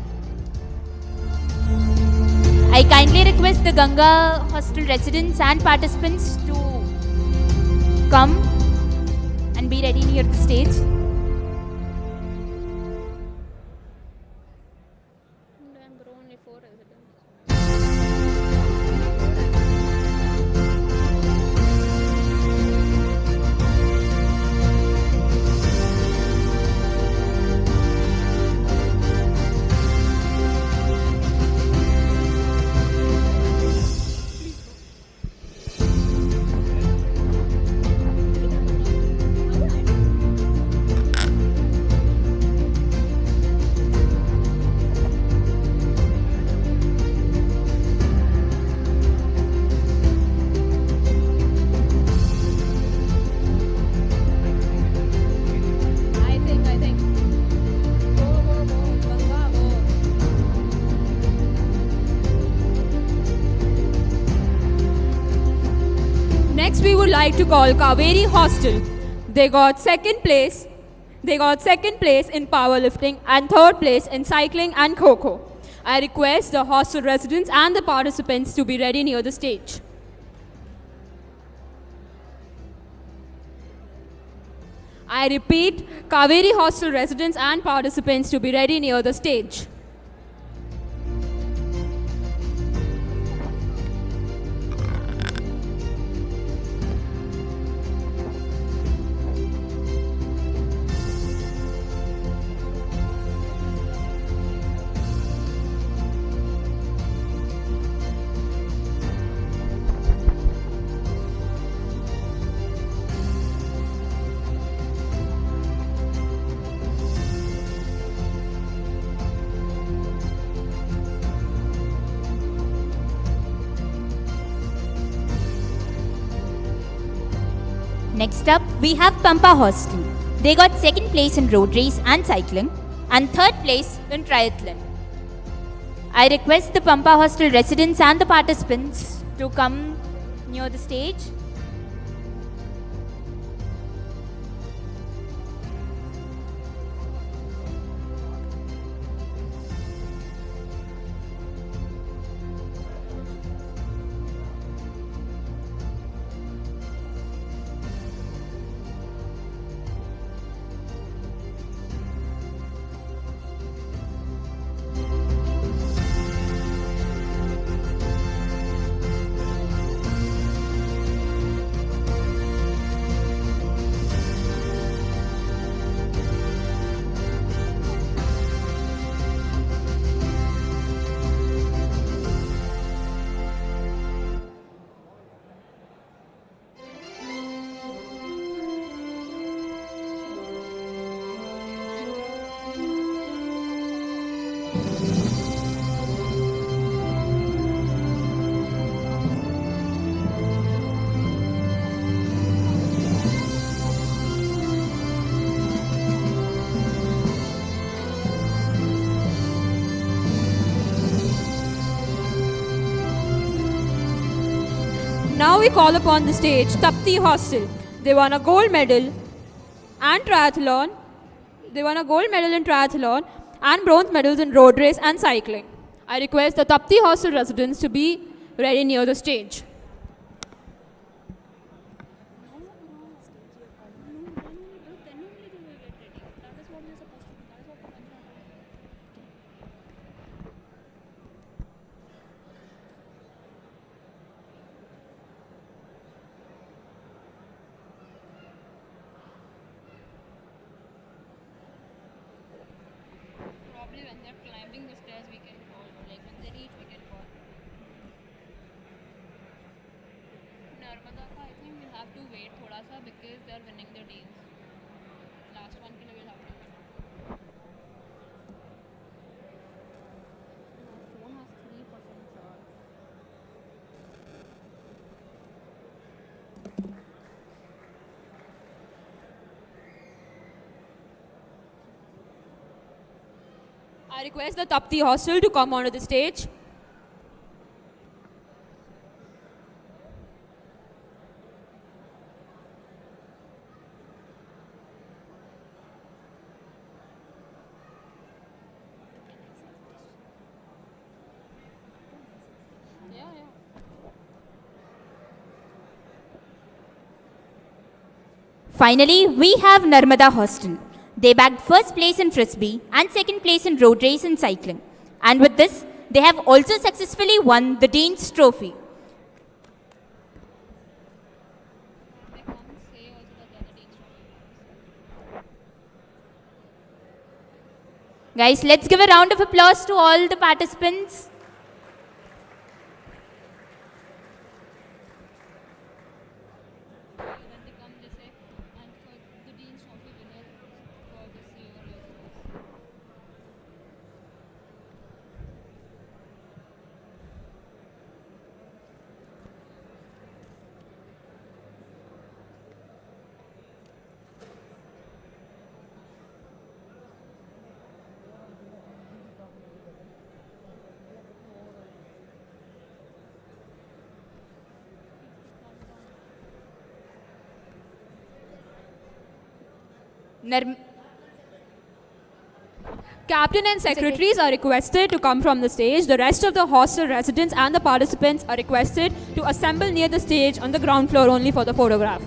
I kindly request the Ganga Hostel residents and participants to come and be ready near the stage. Next, we would like to call Kaveri Hostel. They got second place. They got second place in powerlifting and third place in cycling and kho-kho. I request the hostel residents and the participants to be ready near the stage. I repeat, Kaveri Hostel residents and participants to be ready near the stage. Next up, we have Pampa Hostel. They got second place in road race and cycling and third place in triathlon. I request the Pampa Hostel residents and the participants to come near the stage. Now we call upon the stage Tapti Hostel. They won a gold medal and triathlon. They won a gold medal in triathlon and bronze medals in road race and cycling. I request the Tapti Hostel residents to be ready near the stage. Probably when they're climbing the stairs, we can call. Like when they reach, we can call. Narmada ka, I think we'll have to wait thoda sa because they're winning the deals. Last one ke liye we'll have to wait. My phone has 3% charge. I I request the Tapti Hostel to come onto the stage. Finally, we have Narmada Hostel. They bagged first place in Frisbee and second place in road race and cycling. And with this, they have also successfully won the Dean's Trophy. Guys, let's give a round of applause to all the participants. Captain and secretaries are requested to come from the stage. The rest of the hostel residents and the participants are requested to assemble near the stage on the ground floor only for the photograph.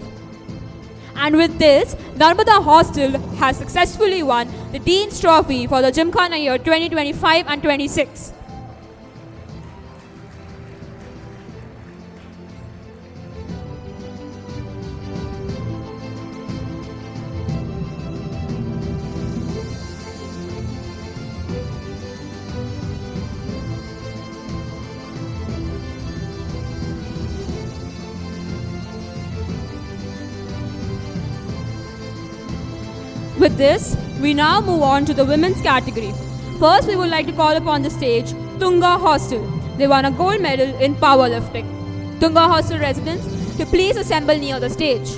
And with this, Narmada Hostel has successfully won the Dean's Trophy for the Gymkhana year 2025 and 26. With this, we now move on to the women's category. First, we would like to call upon the stage Tunga Hostel. They won a gold medal in powerlifting. Tunga Hostel residents to please assemble near the stage.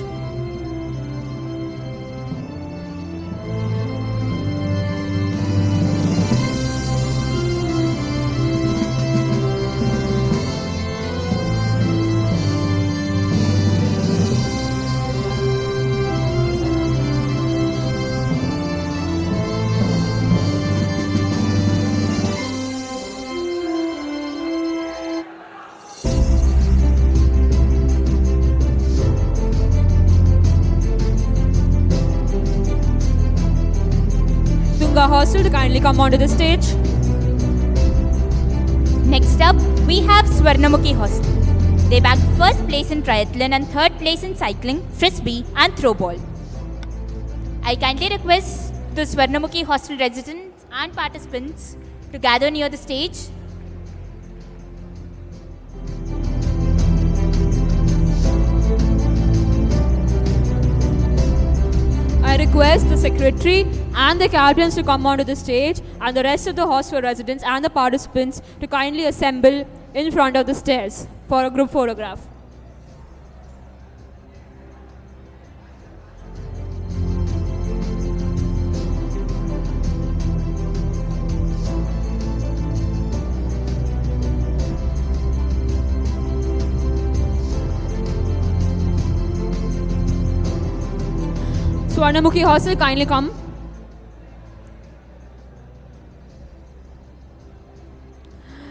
Tunga Hostel to kindly come onto the stage. Next up, we have Swarnamukhi Hostel. They bagged first place in triathlon and third place in cycling, frisbee and throwball. I kindly request the Swarnamukhi Hostel residents and participants to gather near the stage. I request the secretary and the captains to come onto the stage and the rest of the hostel residents and the participants to kindly assemble in front of the stairs for a group photograph. Swarnamukhi Hostel, kindly come.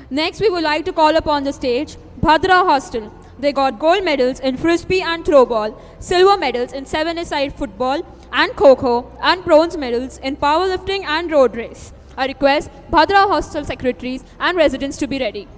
Next, we would like to call upon the stage Bhadra Hostel. They got gold medals in frisbee and throwball, silver medals in 7-a-side football and kho-kho, and bronze medals in powerlifting and road race. I request Bhadra Hostel secretaries and residents to be ready.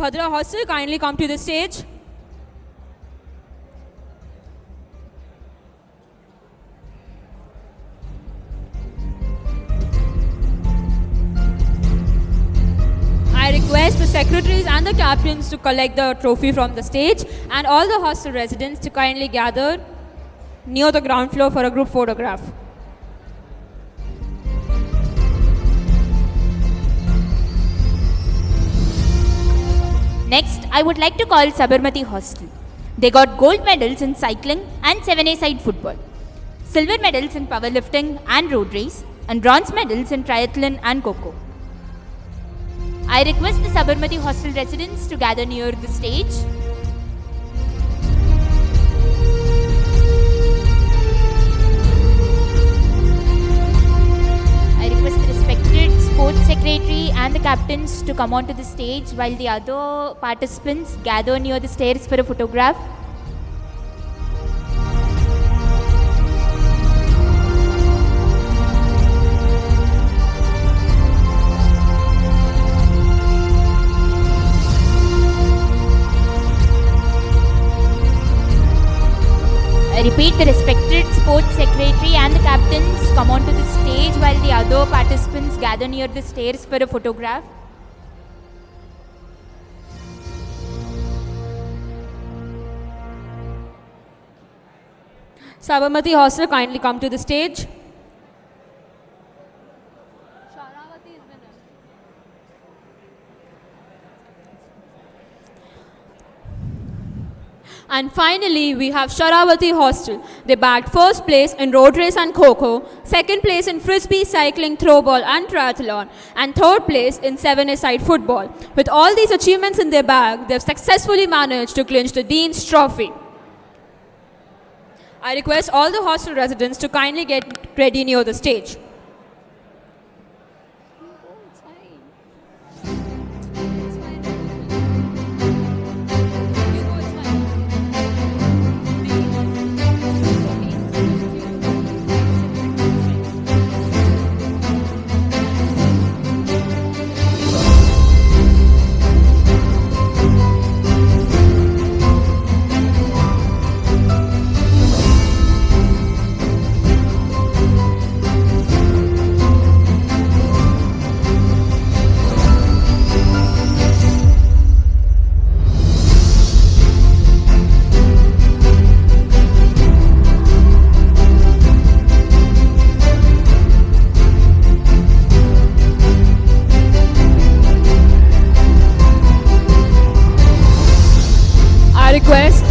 Bhadra Hostel, kindly come to the stage. I request the secretaries and the captains to collect the trophy from the stage, and all the hostel residents to kindly gather near the ground floor for a group photograph. Next, I would like to call Sabarmati Hostel. They got gold medals in cycling and 7A-side football, silver medals in powerlifting and road race, and bronze medals in triathlon and kho-kho. I request the Sabarmati Hostel residents to gather near the stage. I request the respected sports secretary and the captains to come onto the stage while the other participants gather near the stairs for a photograph. I repeat, the respected sports secretary and the captains come onto the stage while the other participants gather near the stairs for a photograph. Sabarmati Hostel, kindly come to the stage. And finally, we have Sharavati Hostel. They bagged first place in road race and kho-kho, second place in frisbee, cycling, throwball and triathlon, and third place in 7A-side football. With all these achievements in their bag, they have successfully managed to clinch the Dean's Trophy. I request all the hostel residents to kindly get ready near the stage.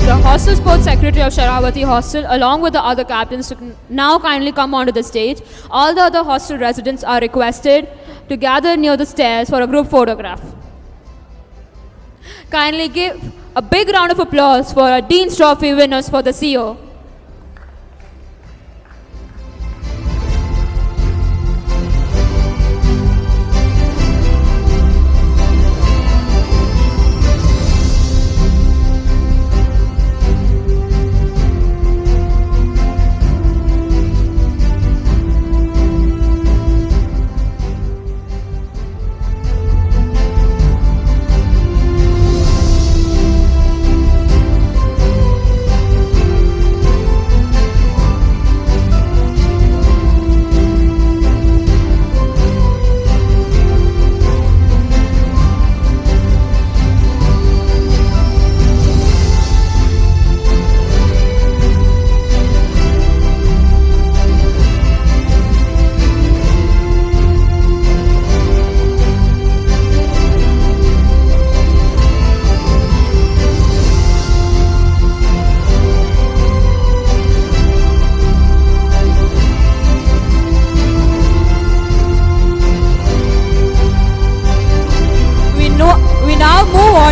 The Hostel Sports Secretary of Sharavati Hostel, along with the other captains, to now kindly come onto the stage. All the other hostel residents are requested to gather near the stairs for a group photograph. Kindly give a big round of applause for our Dean's Trophy winners for this year.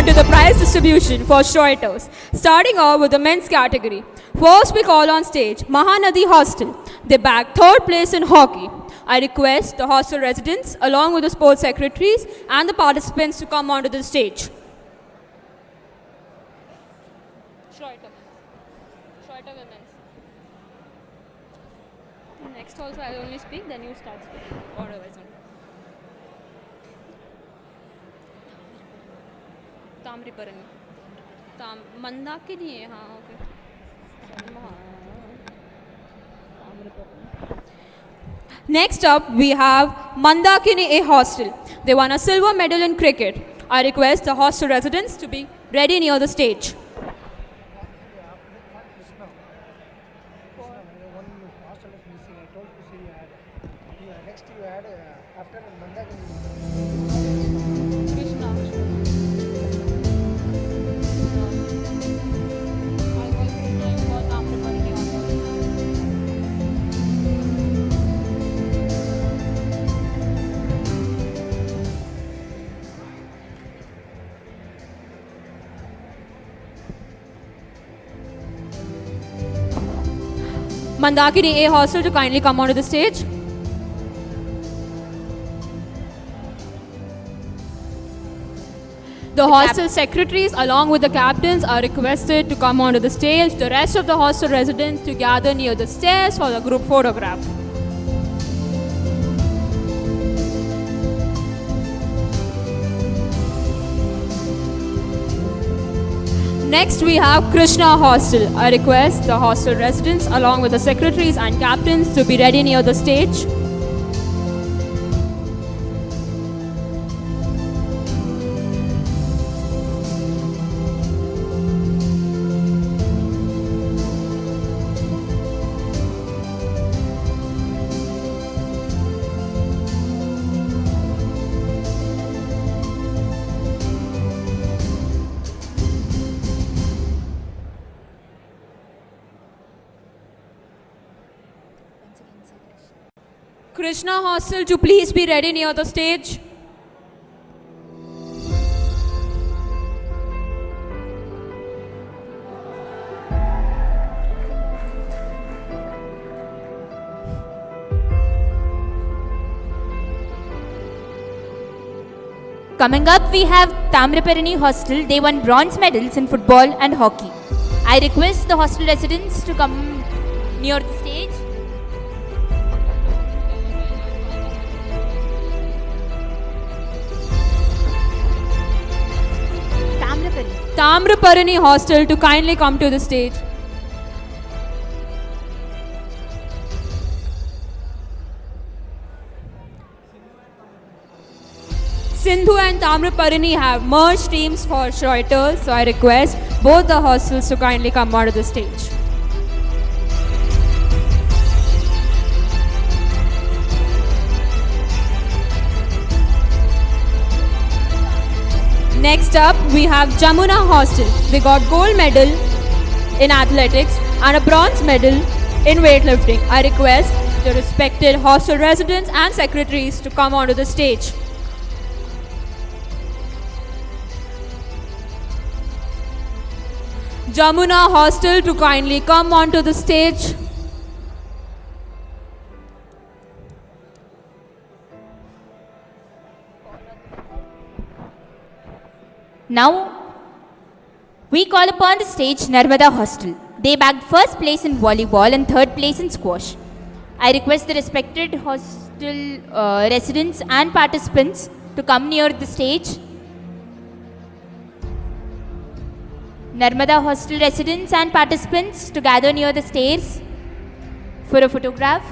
To the prize distribution for Schroeters. Starting off with the men's category. First we call on stage Mahanadi Hostel. They bagged third place in hockey. I request the hostel residents along with the sports secretaries and the participants to come onto the stage. Schroeter women's. Next also I will only speak, then you start speaking. Otherwise only. Tamraparni Mandakini है, हाँ okay. Next up, we have Mandakini A Hostel. They won a silver medal in cricket. I request the hostel residents to be ready near the stage. Mandakini A Hostel to kindly come onto the stage. The hostel secretaries along with the captains are requested to come onto the stage. The rest of the hostel residents to gather near the stairs for the group photograph. Next we have Krishna Hostel. I request the hostel residents along with the secretaries and captains to be ready near the stage. Krishna Hostel to please be ready near the stage. Coming up, we have Tamraparani Hostel. They won bronze medals in football and hockey. I request the hostel residents to come near the stage. Tamraparani Hostel to kindly come to the stage. Sindhu and Tamraparani have merged teams for Reuters, so I request both the hostels to kindly come onto the stage. Next up, we have Jamuna Hostel. They got gold medal in athletics and a bronze medal in weightlifting. I request the respected hostel residents and secretaries to come onto the stage. Jamuna Hostel to kindly come onto the stage. Now, we call upon the stage Narmada Hostel. They bagged first place in volleyball and third place in squash. I request the respected hostel residents and participants to come near the stage. Narmada Hostel residents and participants to gather near the stairs for a photograph.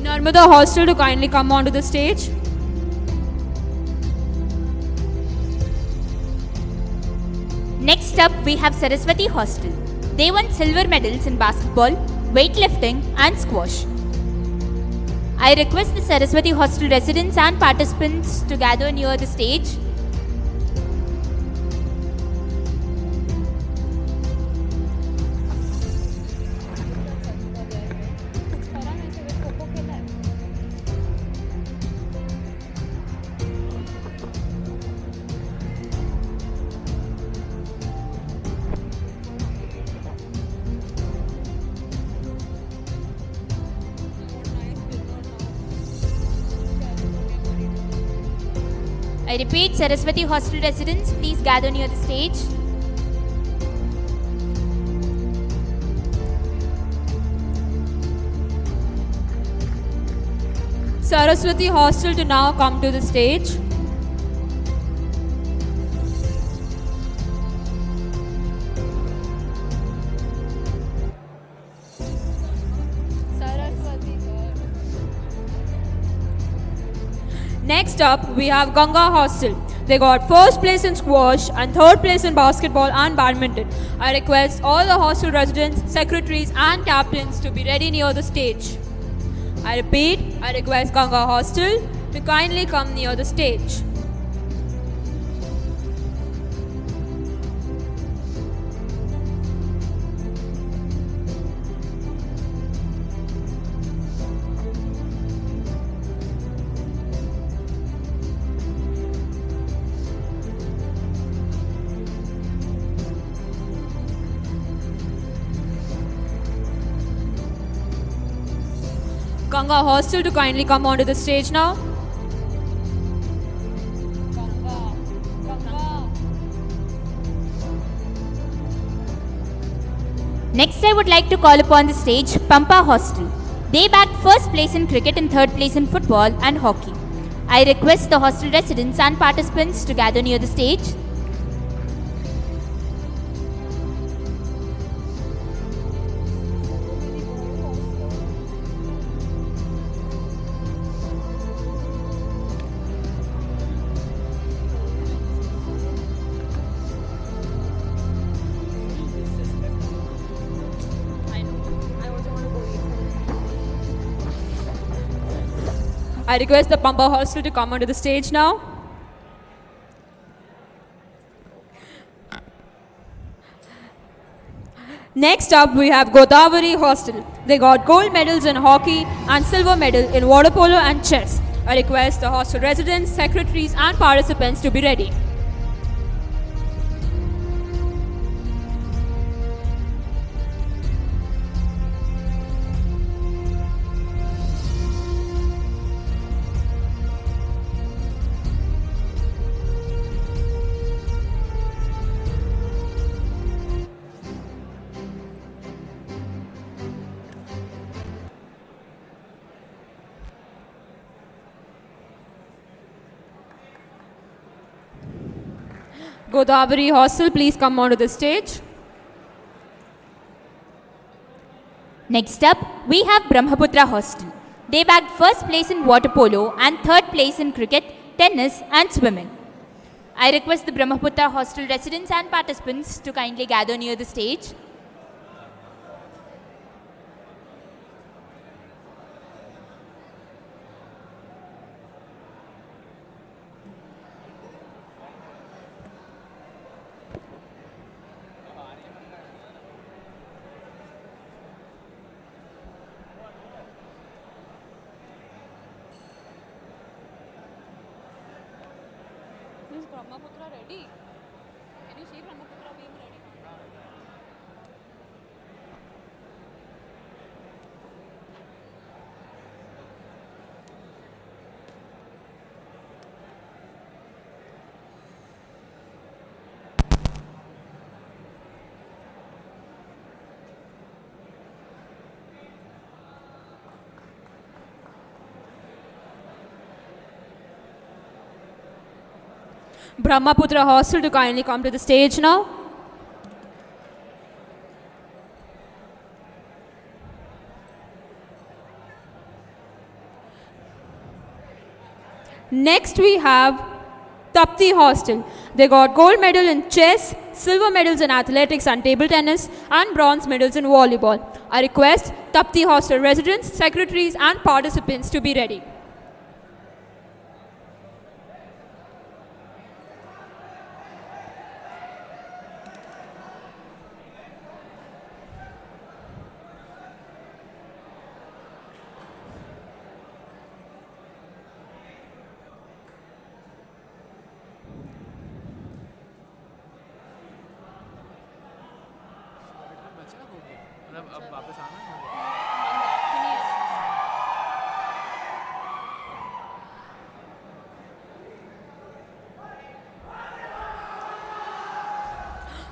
Narmada Hostel to kindly come onto the stage. Next up, we have Saraswati Hostel. They won silver medals in basketball, weightlifting and squash. I request the Saraswati Hostel residents and participants to gather near the stage. I I repeat, Saraswati hostel residents, please gather near the stage. Saraswati hostel to now come to the stage. Next up, we have Ganga Hostel. They got first place in squash and third place in basketball and badminton. I request all the hostel residents, secretaries and captains to be ready near the stage. I repeat, I request Ganga Hostel to kindly come near the stage. Ganga Hostel to kindly come onto the stage now. Next, I would like to call upon the stage Pampa Hostel. They bagged first place in cricket and third place in football and hockey. I request the hostel residents and participants to gather near the stage. I request the Pampa Hostel to come onto the stage now. Next up, we have Godavari Hostel. They got gold medals in hockey and silver medal in water polo and chess. I request the hostel residents, secretaries and participants to be ready. Godavari Hostel, please come onto the stage. Next up, we have Brahmaputra Hostel. They bagged first place in water polo and third place in cricket, tennis and swimming. I request the Brahmaputra Hostel residents and participants to kindly gather near the stage. Is Brahmaputra ready? Can you see Brahmaputra being ready? Brahmaputra Hostel to kindly come to the stage now. Next we have Tapti Hostel. They got gold medal in chess, silver medals in athletics and table tennis, and bronze medals in volleyball. I request Tapti Hostel residents, secretaries and participants to be ready.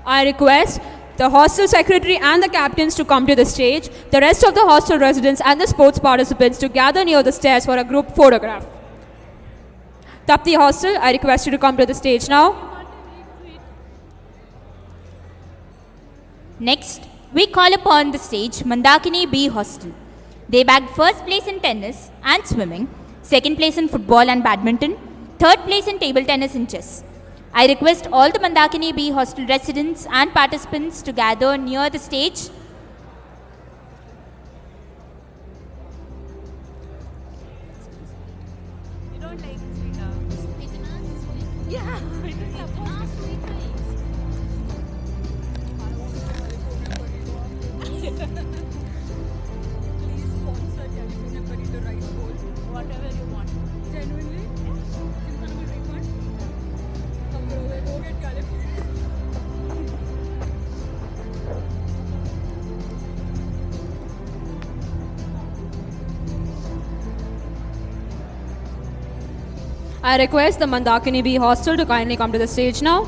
I request the hostel secretary and the captains to come to the stage, the rest of the hostel residents and the sports participants to gather near the stairs for a group photograph. Tapti Hostel, I request you to come to the stage now. Next, we call upon the stage Mandakini B Hostel. They bagged first place in tennis and swimming, second place in football and badminton, third place in table tennis and chess. I request all the Mandakini B Hostel residents and participants to gather near the stage. I request the Mandakini B Hostel to kindly come to the stage now.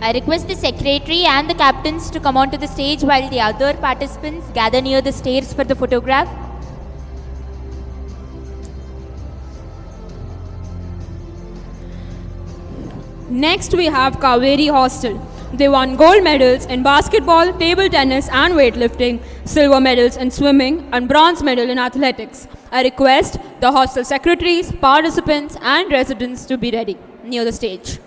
I request the secretary and the captains to come onto the stage while the other participants gather near the stairs for the photograph. Next we have Kaveri Hostel. They won gold medals in basketball, table tennis and weightlifting, silver medals in swimming and bronze medal in athletics. I request the hostel secretaries, participants and residents to be ready near the stage.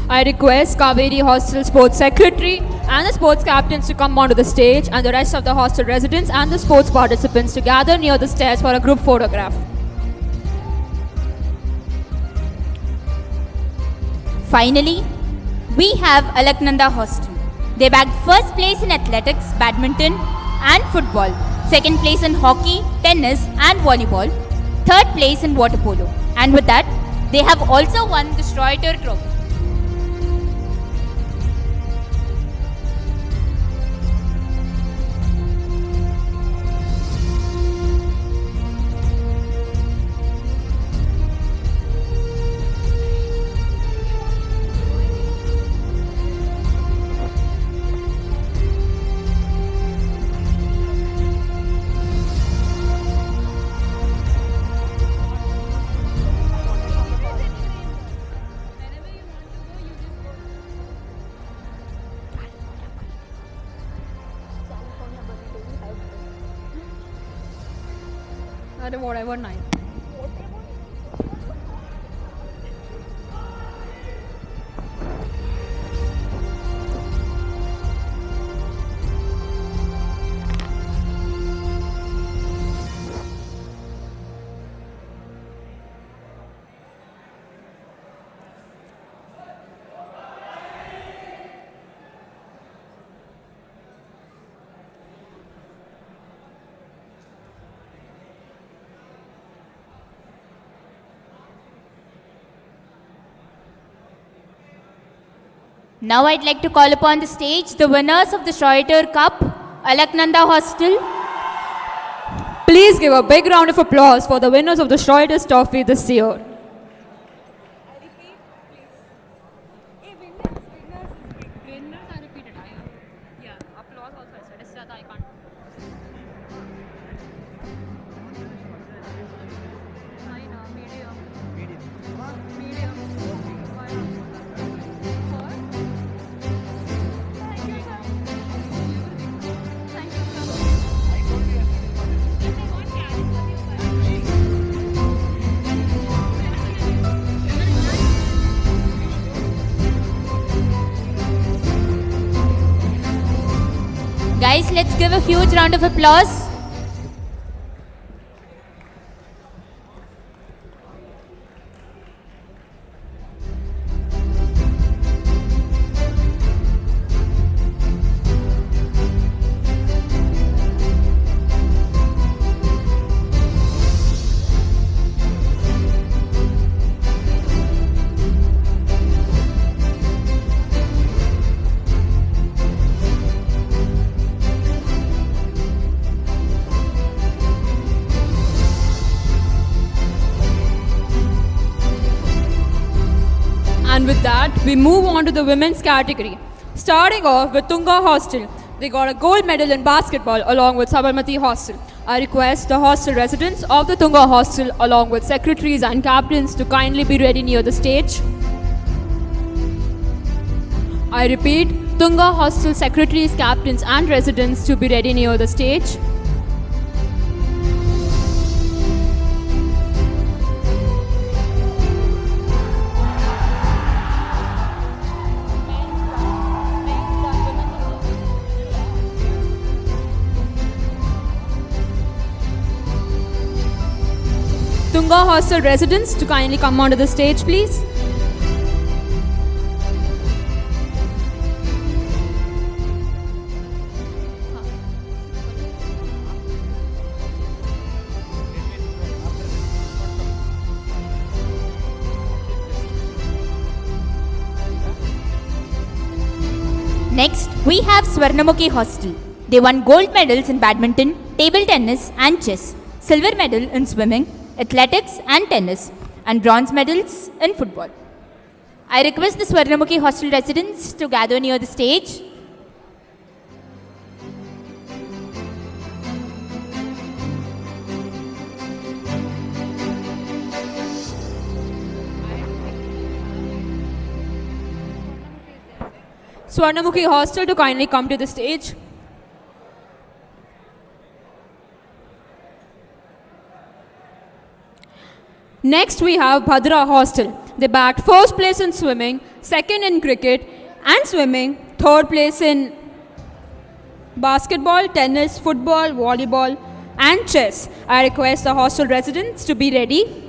I request Kaveri Hostel Sports Secretary and the sports captains to come onto the stage and the rest of the hostel residents and the sports participants to gather near the stairs for a group photograph. Finally, we have Alaknanda Hostel. They bagged first place in athletics, badminton and football, second place in hockey, tennis and volleyball, third place in water polo. And with that, they have also won the Streuter Trophy. Whatever, 9. Now I'd like to call upon the stage the winners of the Streuter Cup, Alaknanda Hostel. Please give a big round of applause for the winners of the Streuter Trophy this year. Winners are repeated. Yeah, applause also I said. It's that I can't. Guys, let's give a huge round of applause. And with that, we move on to the women's category. Starting off with Tunga Hostel. They got a gold medal in basketball along with Sabarmati Hostel. I request the hostel residents of the Tunga Hostel along with secretaries and captains to kindly be ready near the stage. I repeat, Tunga Hostel secretaries, captains and residents to be ready near the stage. Tunga Hostel residents to kindly come onto the stage, please. Next, we have Swarnamukhi Hostel. They won gold medals in badminton, table tennis and chess, silver medal in swimming, athletics and tennis, and bronze medals in football. I request the Swarnamukhi Hostel residents to gather near the stage. Swarnamukhi Hostel to kindly come to the stage. Next, we have Bhadra Hostel. They bagged first place in swimming, second in cricket and swimming, third place in basketball, tennis, football, volleyball and chess. I request the hostel residents to be ready.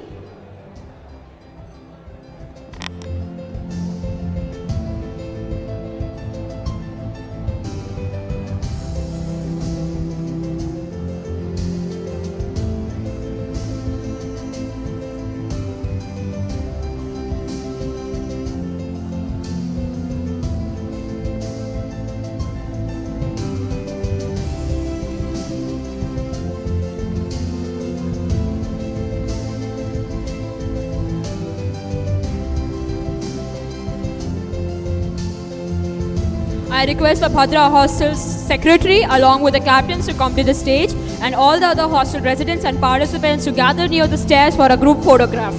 I request the Bhadra Hostel's secretary along with the captains to come to the stage and all the other hostel residents and participants to gather near the stairs for a group photograph.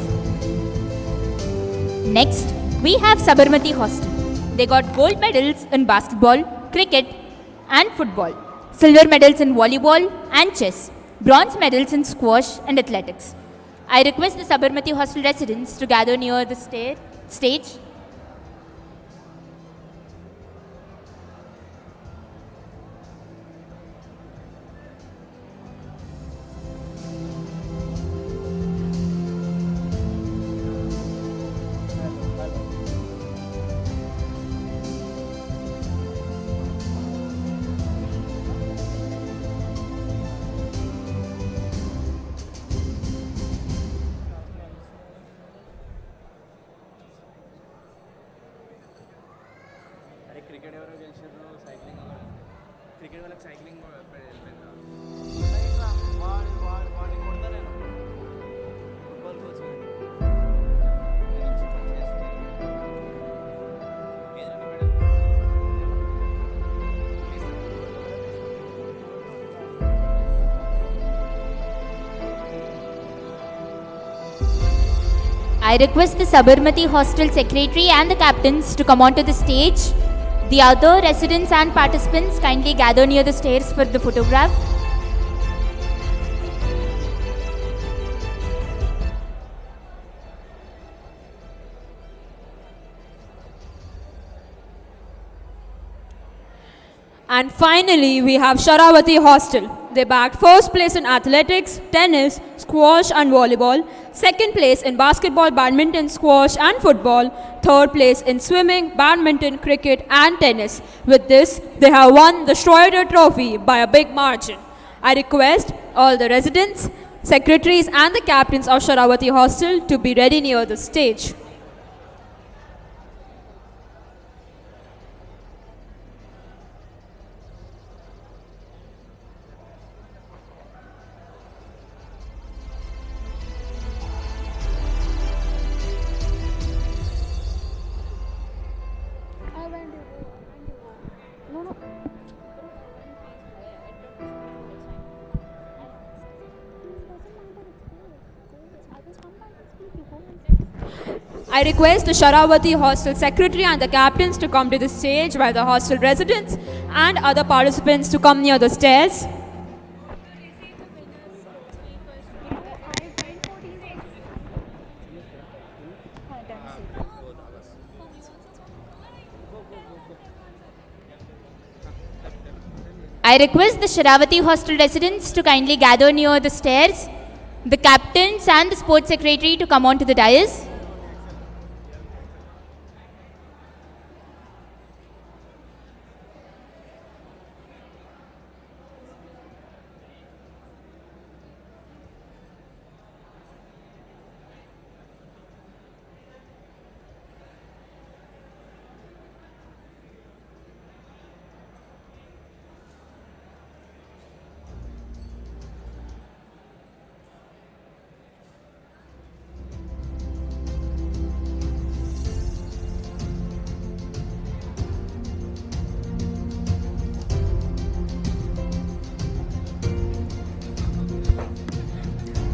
Next, we have Sabarmati Hostel. They got gold medals in basketball, cricket and football, silver medals in volleyball and chess, bronze medals in squash and athletics. I request the Sabarmati Hostel residents to gather near the stage. I request the Sabarmati Hostel secretary and the captains to come onto the stage. The other residents and participants kindly gather near the stairs for the photograph. And finally, we have Sharavati Hostel. They bagged first place in athletics, tennis, squash and volleyball, second place in basketball, badminton, squash and football, third place in swimming, badminton, cricket and tennis. With this, they have won the Schroeder Trophy by a big margin. I request all the residents, secretaries and the captains of Sharavati Hostel to be ready near the stage. I request the Sharavati Hostel Secretary and the captains to come to the stage, while the hostel residents and other participants to come near the stairs. I request the Sharavati Hostel residents to kindly gather near the stairs, the captains and the sports secretary to come onto the dais.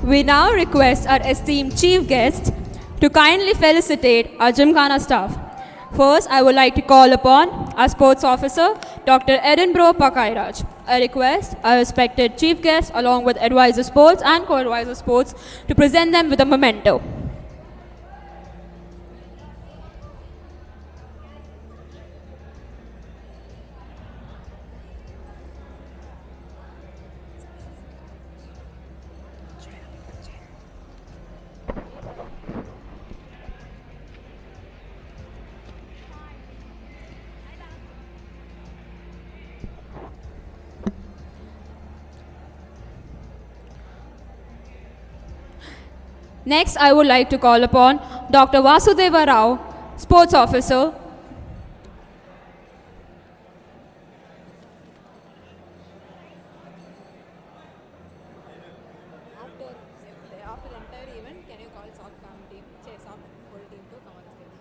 We now request our esteemed chief guest to kindly felicitate our Gymkhana staff. First, I would like to call upon our sports officer, Dr. Edinburgh Pakairaj. I request our respected chief guest along with advisor sports and co-advisor sports to present them with a memento. Next, I would like to call upon Dr. Vasudeva Rao, Sports Officer. After the entire event, can you call soccer team, soccer whole team to come on stage?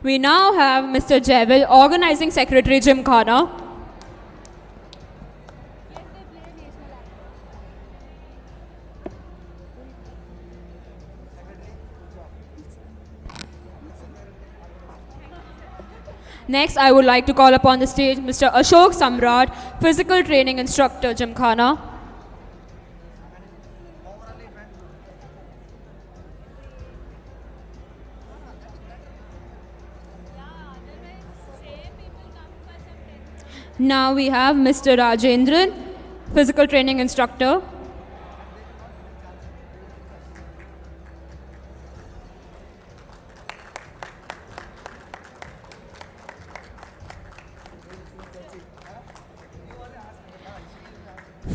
We now have Mr. Jevil, Organizing Secretary, Gymkhana. Next, I would like to call upon the stage Mr. Ashok Samrat, Physical Training Instructor, Gymkhana. Now we have Mr. Rajendran, Physical Training Instructor.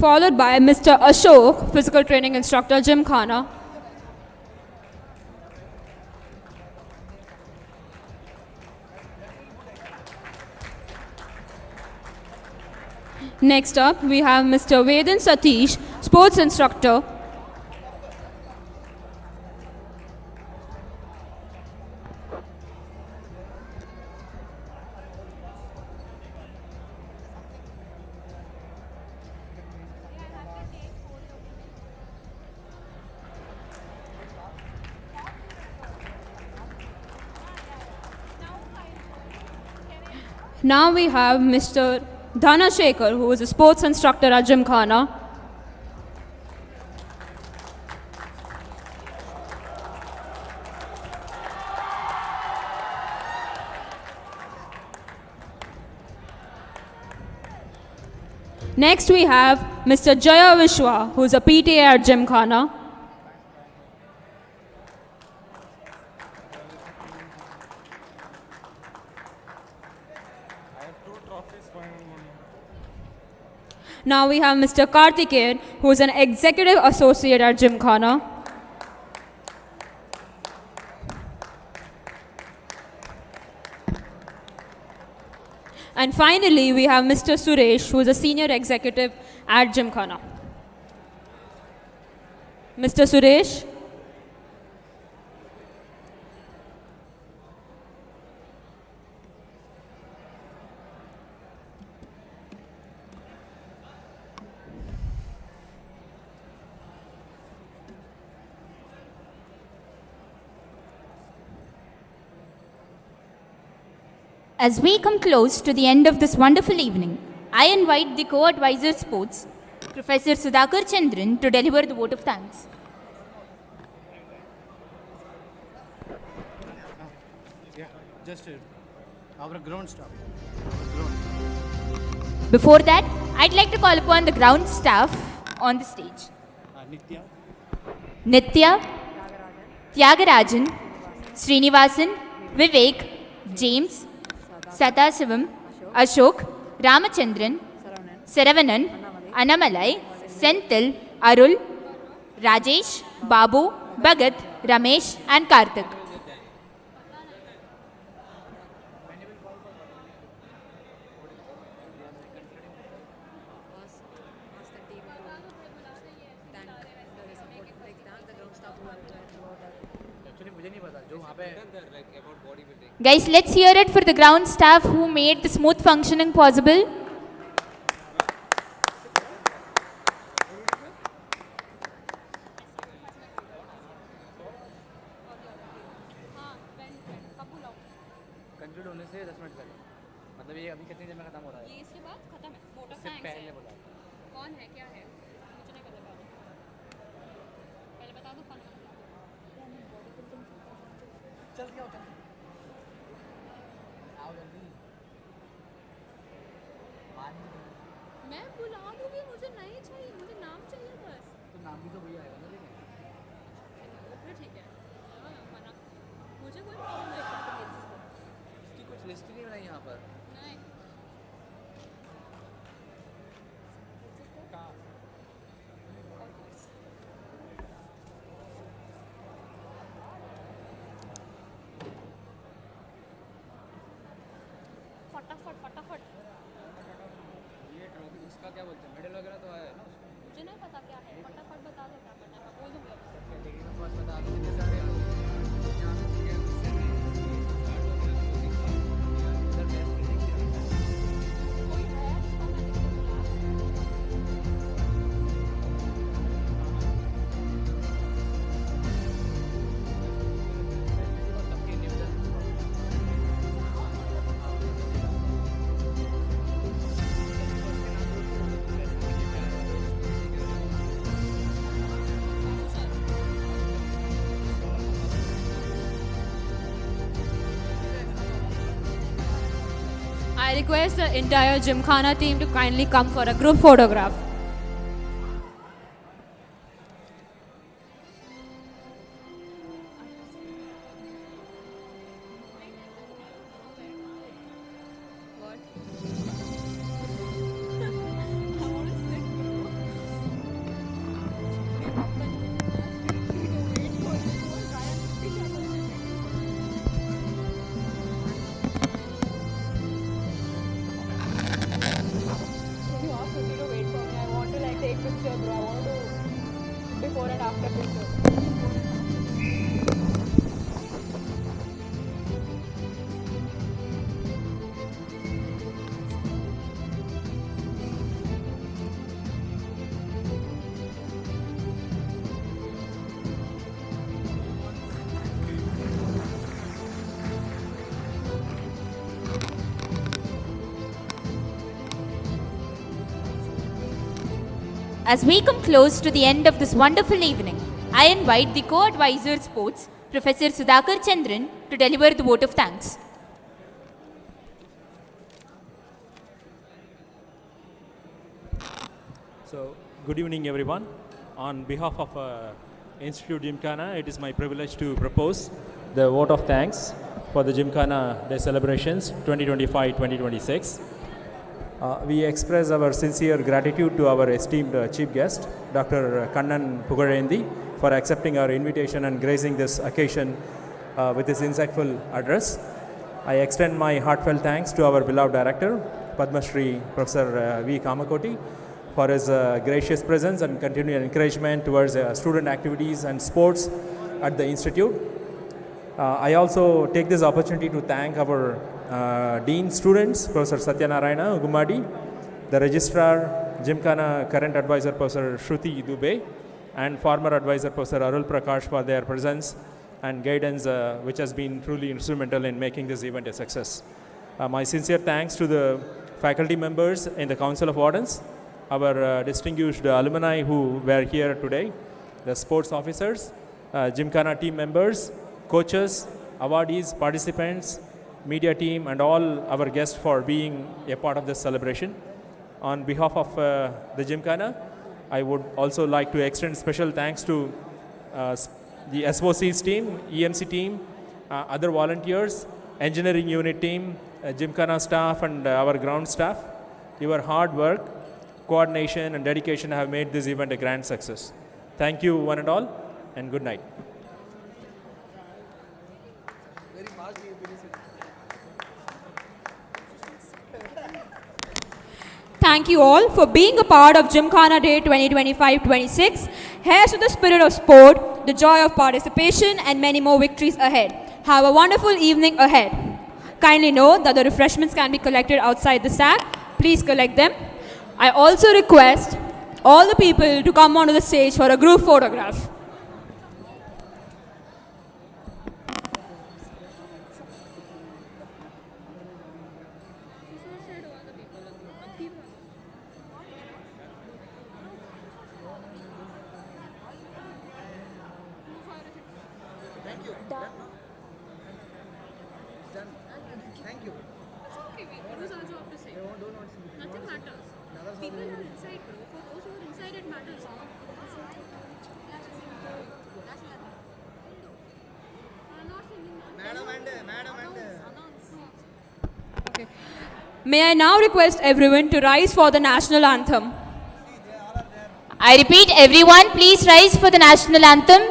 Followed by Mr. Ashok, Physical Training Instructor, Gymkhana. Next up, we have Mr. Vedan Satish, Sports Instructor. Now we have Mr. Dhanashekhar, who is a sports instructor at Gymkhana. Next we have Mr. Jaya Vishwa, who is a PTA at Gymkhana. Now we have Mr. Karthikeyan, who is an executive associate at Gymkhana. And finally, we have Mr. Suresh, who is a senior executive at Gymkhana. Mr. Suresh. As we come close to the end of this wonderful evening, I invite the co-advisor sports, Professor Sudhakar Chandran, to deliver the vote of thanks. Yeah, just our ground staff. Before that, I'd like to call upon the ground staff on the stage. Nitya, Tyagarajan, Srinivasan, Vivek, James, Satasivam, Ashok, Ramachandran, Saravanan, Anamalai, Senthil, Arul, Rajesh, Babu, Bhagat, Ramesh and Karthik. Guys, let's hear it for the ground staff who made the smooth functioning possible. Conclude होने से 10 minute पहले मतलब ये अभी कितनी देर में खत्म हो रहा है ये इसके बाद खत्म है वोट ऑफ इससे थैंक्स पहले है बोला कौन है क्या है मुझे नहीं पता पहले बता दो कौन है चल क्या होता है आओ जल्दी मैं बुला दूंगी मुझे नहीं चाहिए मुझे नाम चाहिए बस तो नाम भी तो वही आएगा ना लेकिन फिर ठीक है मना मुझे कोई प्रॉब्लम नहीं है इसकी कुछ लिस्ट नहीं बनाई यहाँ पर नहीं फटाफट फटाफट ये ट्रॉफी उसका क्या बोलते हैं मेडल वगैरह तो आया है ना मुझे नहीं पता क्या है फटाफट बता दो क्या करना है मैं बोल दूंगी अभी कैटेगरी में फर्स्ट बता दो कितने सारे यहाँ पे ठीक है उससे भी इधर बेस्ट देखिए कोई है जिसका मैं इसको बुला सबके निवेदन I request the entire Gymkhana team to kindly come for a group photograph. before and after picture. As we come close to the end of this wonderful evening, I invite the co-advisor sports, Professor Sudhakar Chandran, to deliver the vote of thanks. So, good evening everyone. On behalf of Institute Gymkhana, it is my privilege to propose the vote of thanks for the Gymkhana Day celebrations 2025-2026. We express our sincere gratitude to our esteemed chief guest, Dr. Kannan Pugarendi, for accepting our invitation and gracing this occasion with his insightful address. I extend my heartfelt thanks to our beloved director, Padma Shri Professor V. Kamakoti, for his gracious presence and continued encouragement towards student activities and sports at the Institute. I also take this opportunity to thank our Dean students, Professor Satyanarayana Gumadi, the Registrar, Gymkhana current advisor, Professor Shruti Dubey, and former advisor, Professor Arul Prakash, for their presence and guidance, which has been truly instrumental in making this event a success. My sincere thanks to the faculty members in the Council of Wardens, our distinguished alumni who were here today, the sports officers, Gymkhana team members, coaches, awardees, participants, media team, and all our guests for being a part of this celebration. On behalf of the Gymkhana, I would also like to extend special thanks to the SOC's team, EMC team, other volunteers, engineering unit team, Gymkhana staff, and our ground staff. Your hard work, coordination, and dedication have made this event a grand success. Thank you one and all, and good night. Thank you all for being a part of Gymkhana Day 2025-26. Here's to the spirit of sport, the joy of participation, and many more victories ahead. Have a wonderful evening ahead. Kindly note that the refreshments can be collected outside the SAC. Please collect them. I also request all the people to come onto the stage for a group photograph. May I now request everyone to rise for the national anthem. I repeat, everyone, please rise for the national anthem.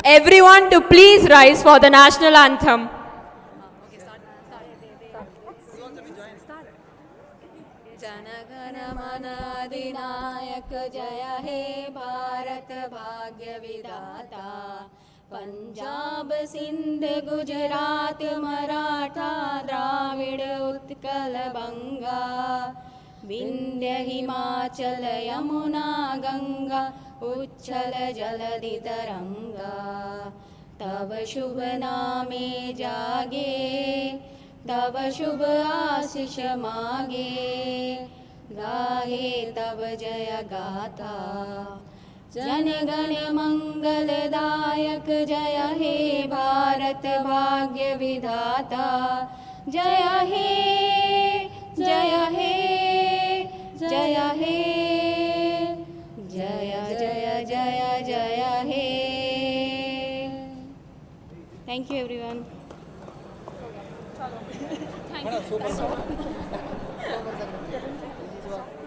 Everyone to please rise for the national anthem. जनगणमनाधिनायक जय हे भारत भाग्य विधाता पंजाब सिंध गुजरात मराठा द्राविड़ उत्कल बंगा विंध्य हिमाचल यमुना गंगा उच्छल जलधि तरंगा तव शुभ नामे जागे तव शुभ आशीष मागे गाहे तव जय गाथा जन गण मंगलदायक जय हे भारत भाग्य विधाता जय हे जय हे जय हे जय जय जय जय हे. Thank you everyone. Thank you.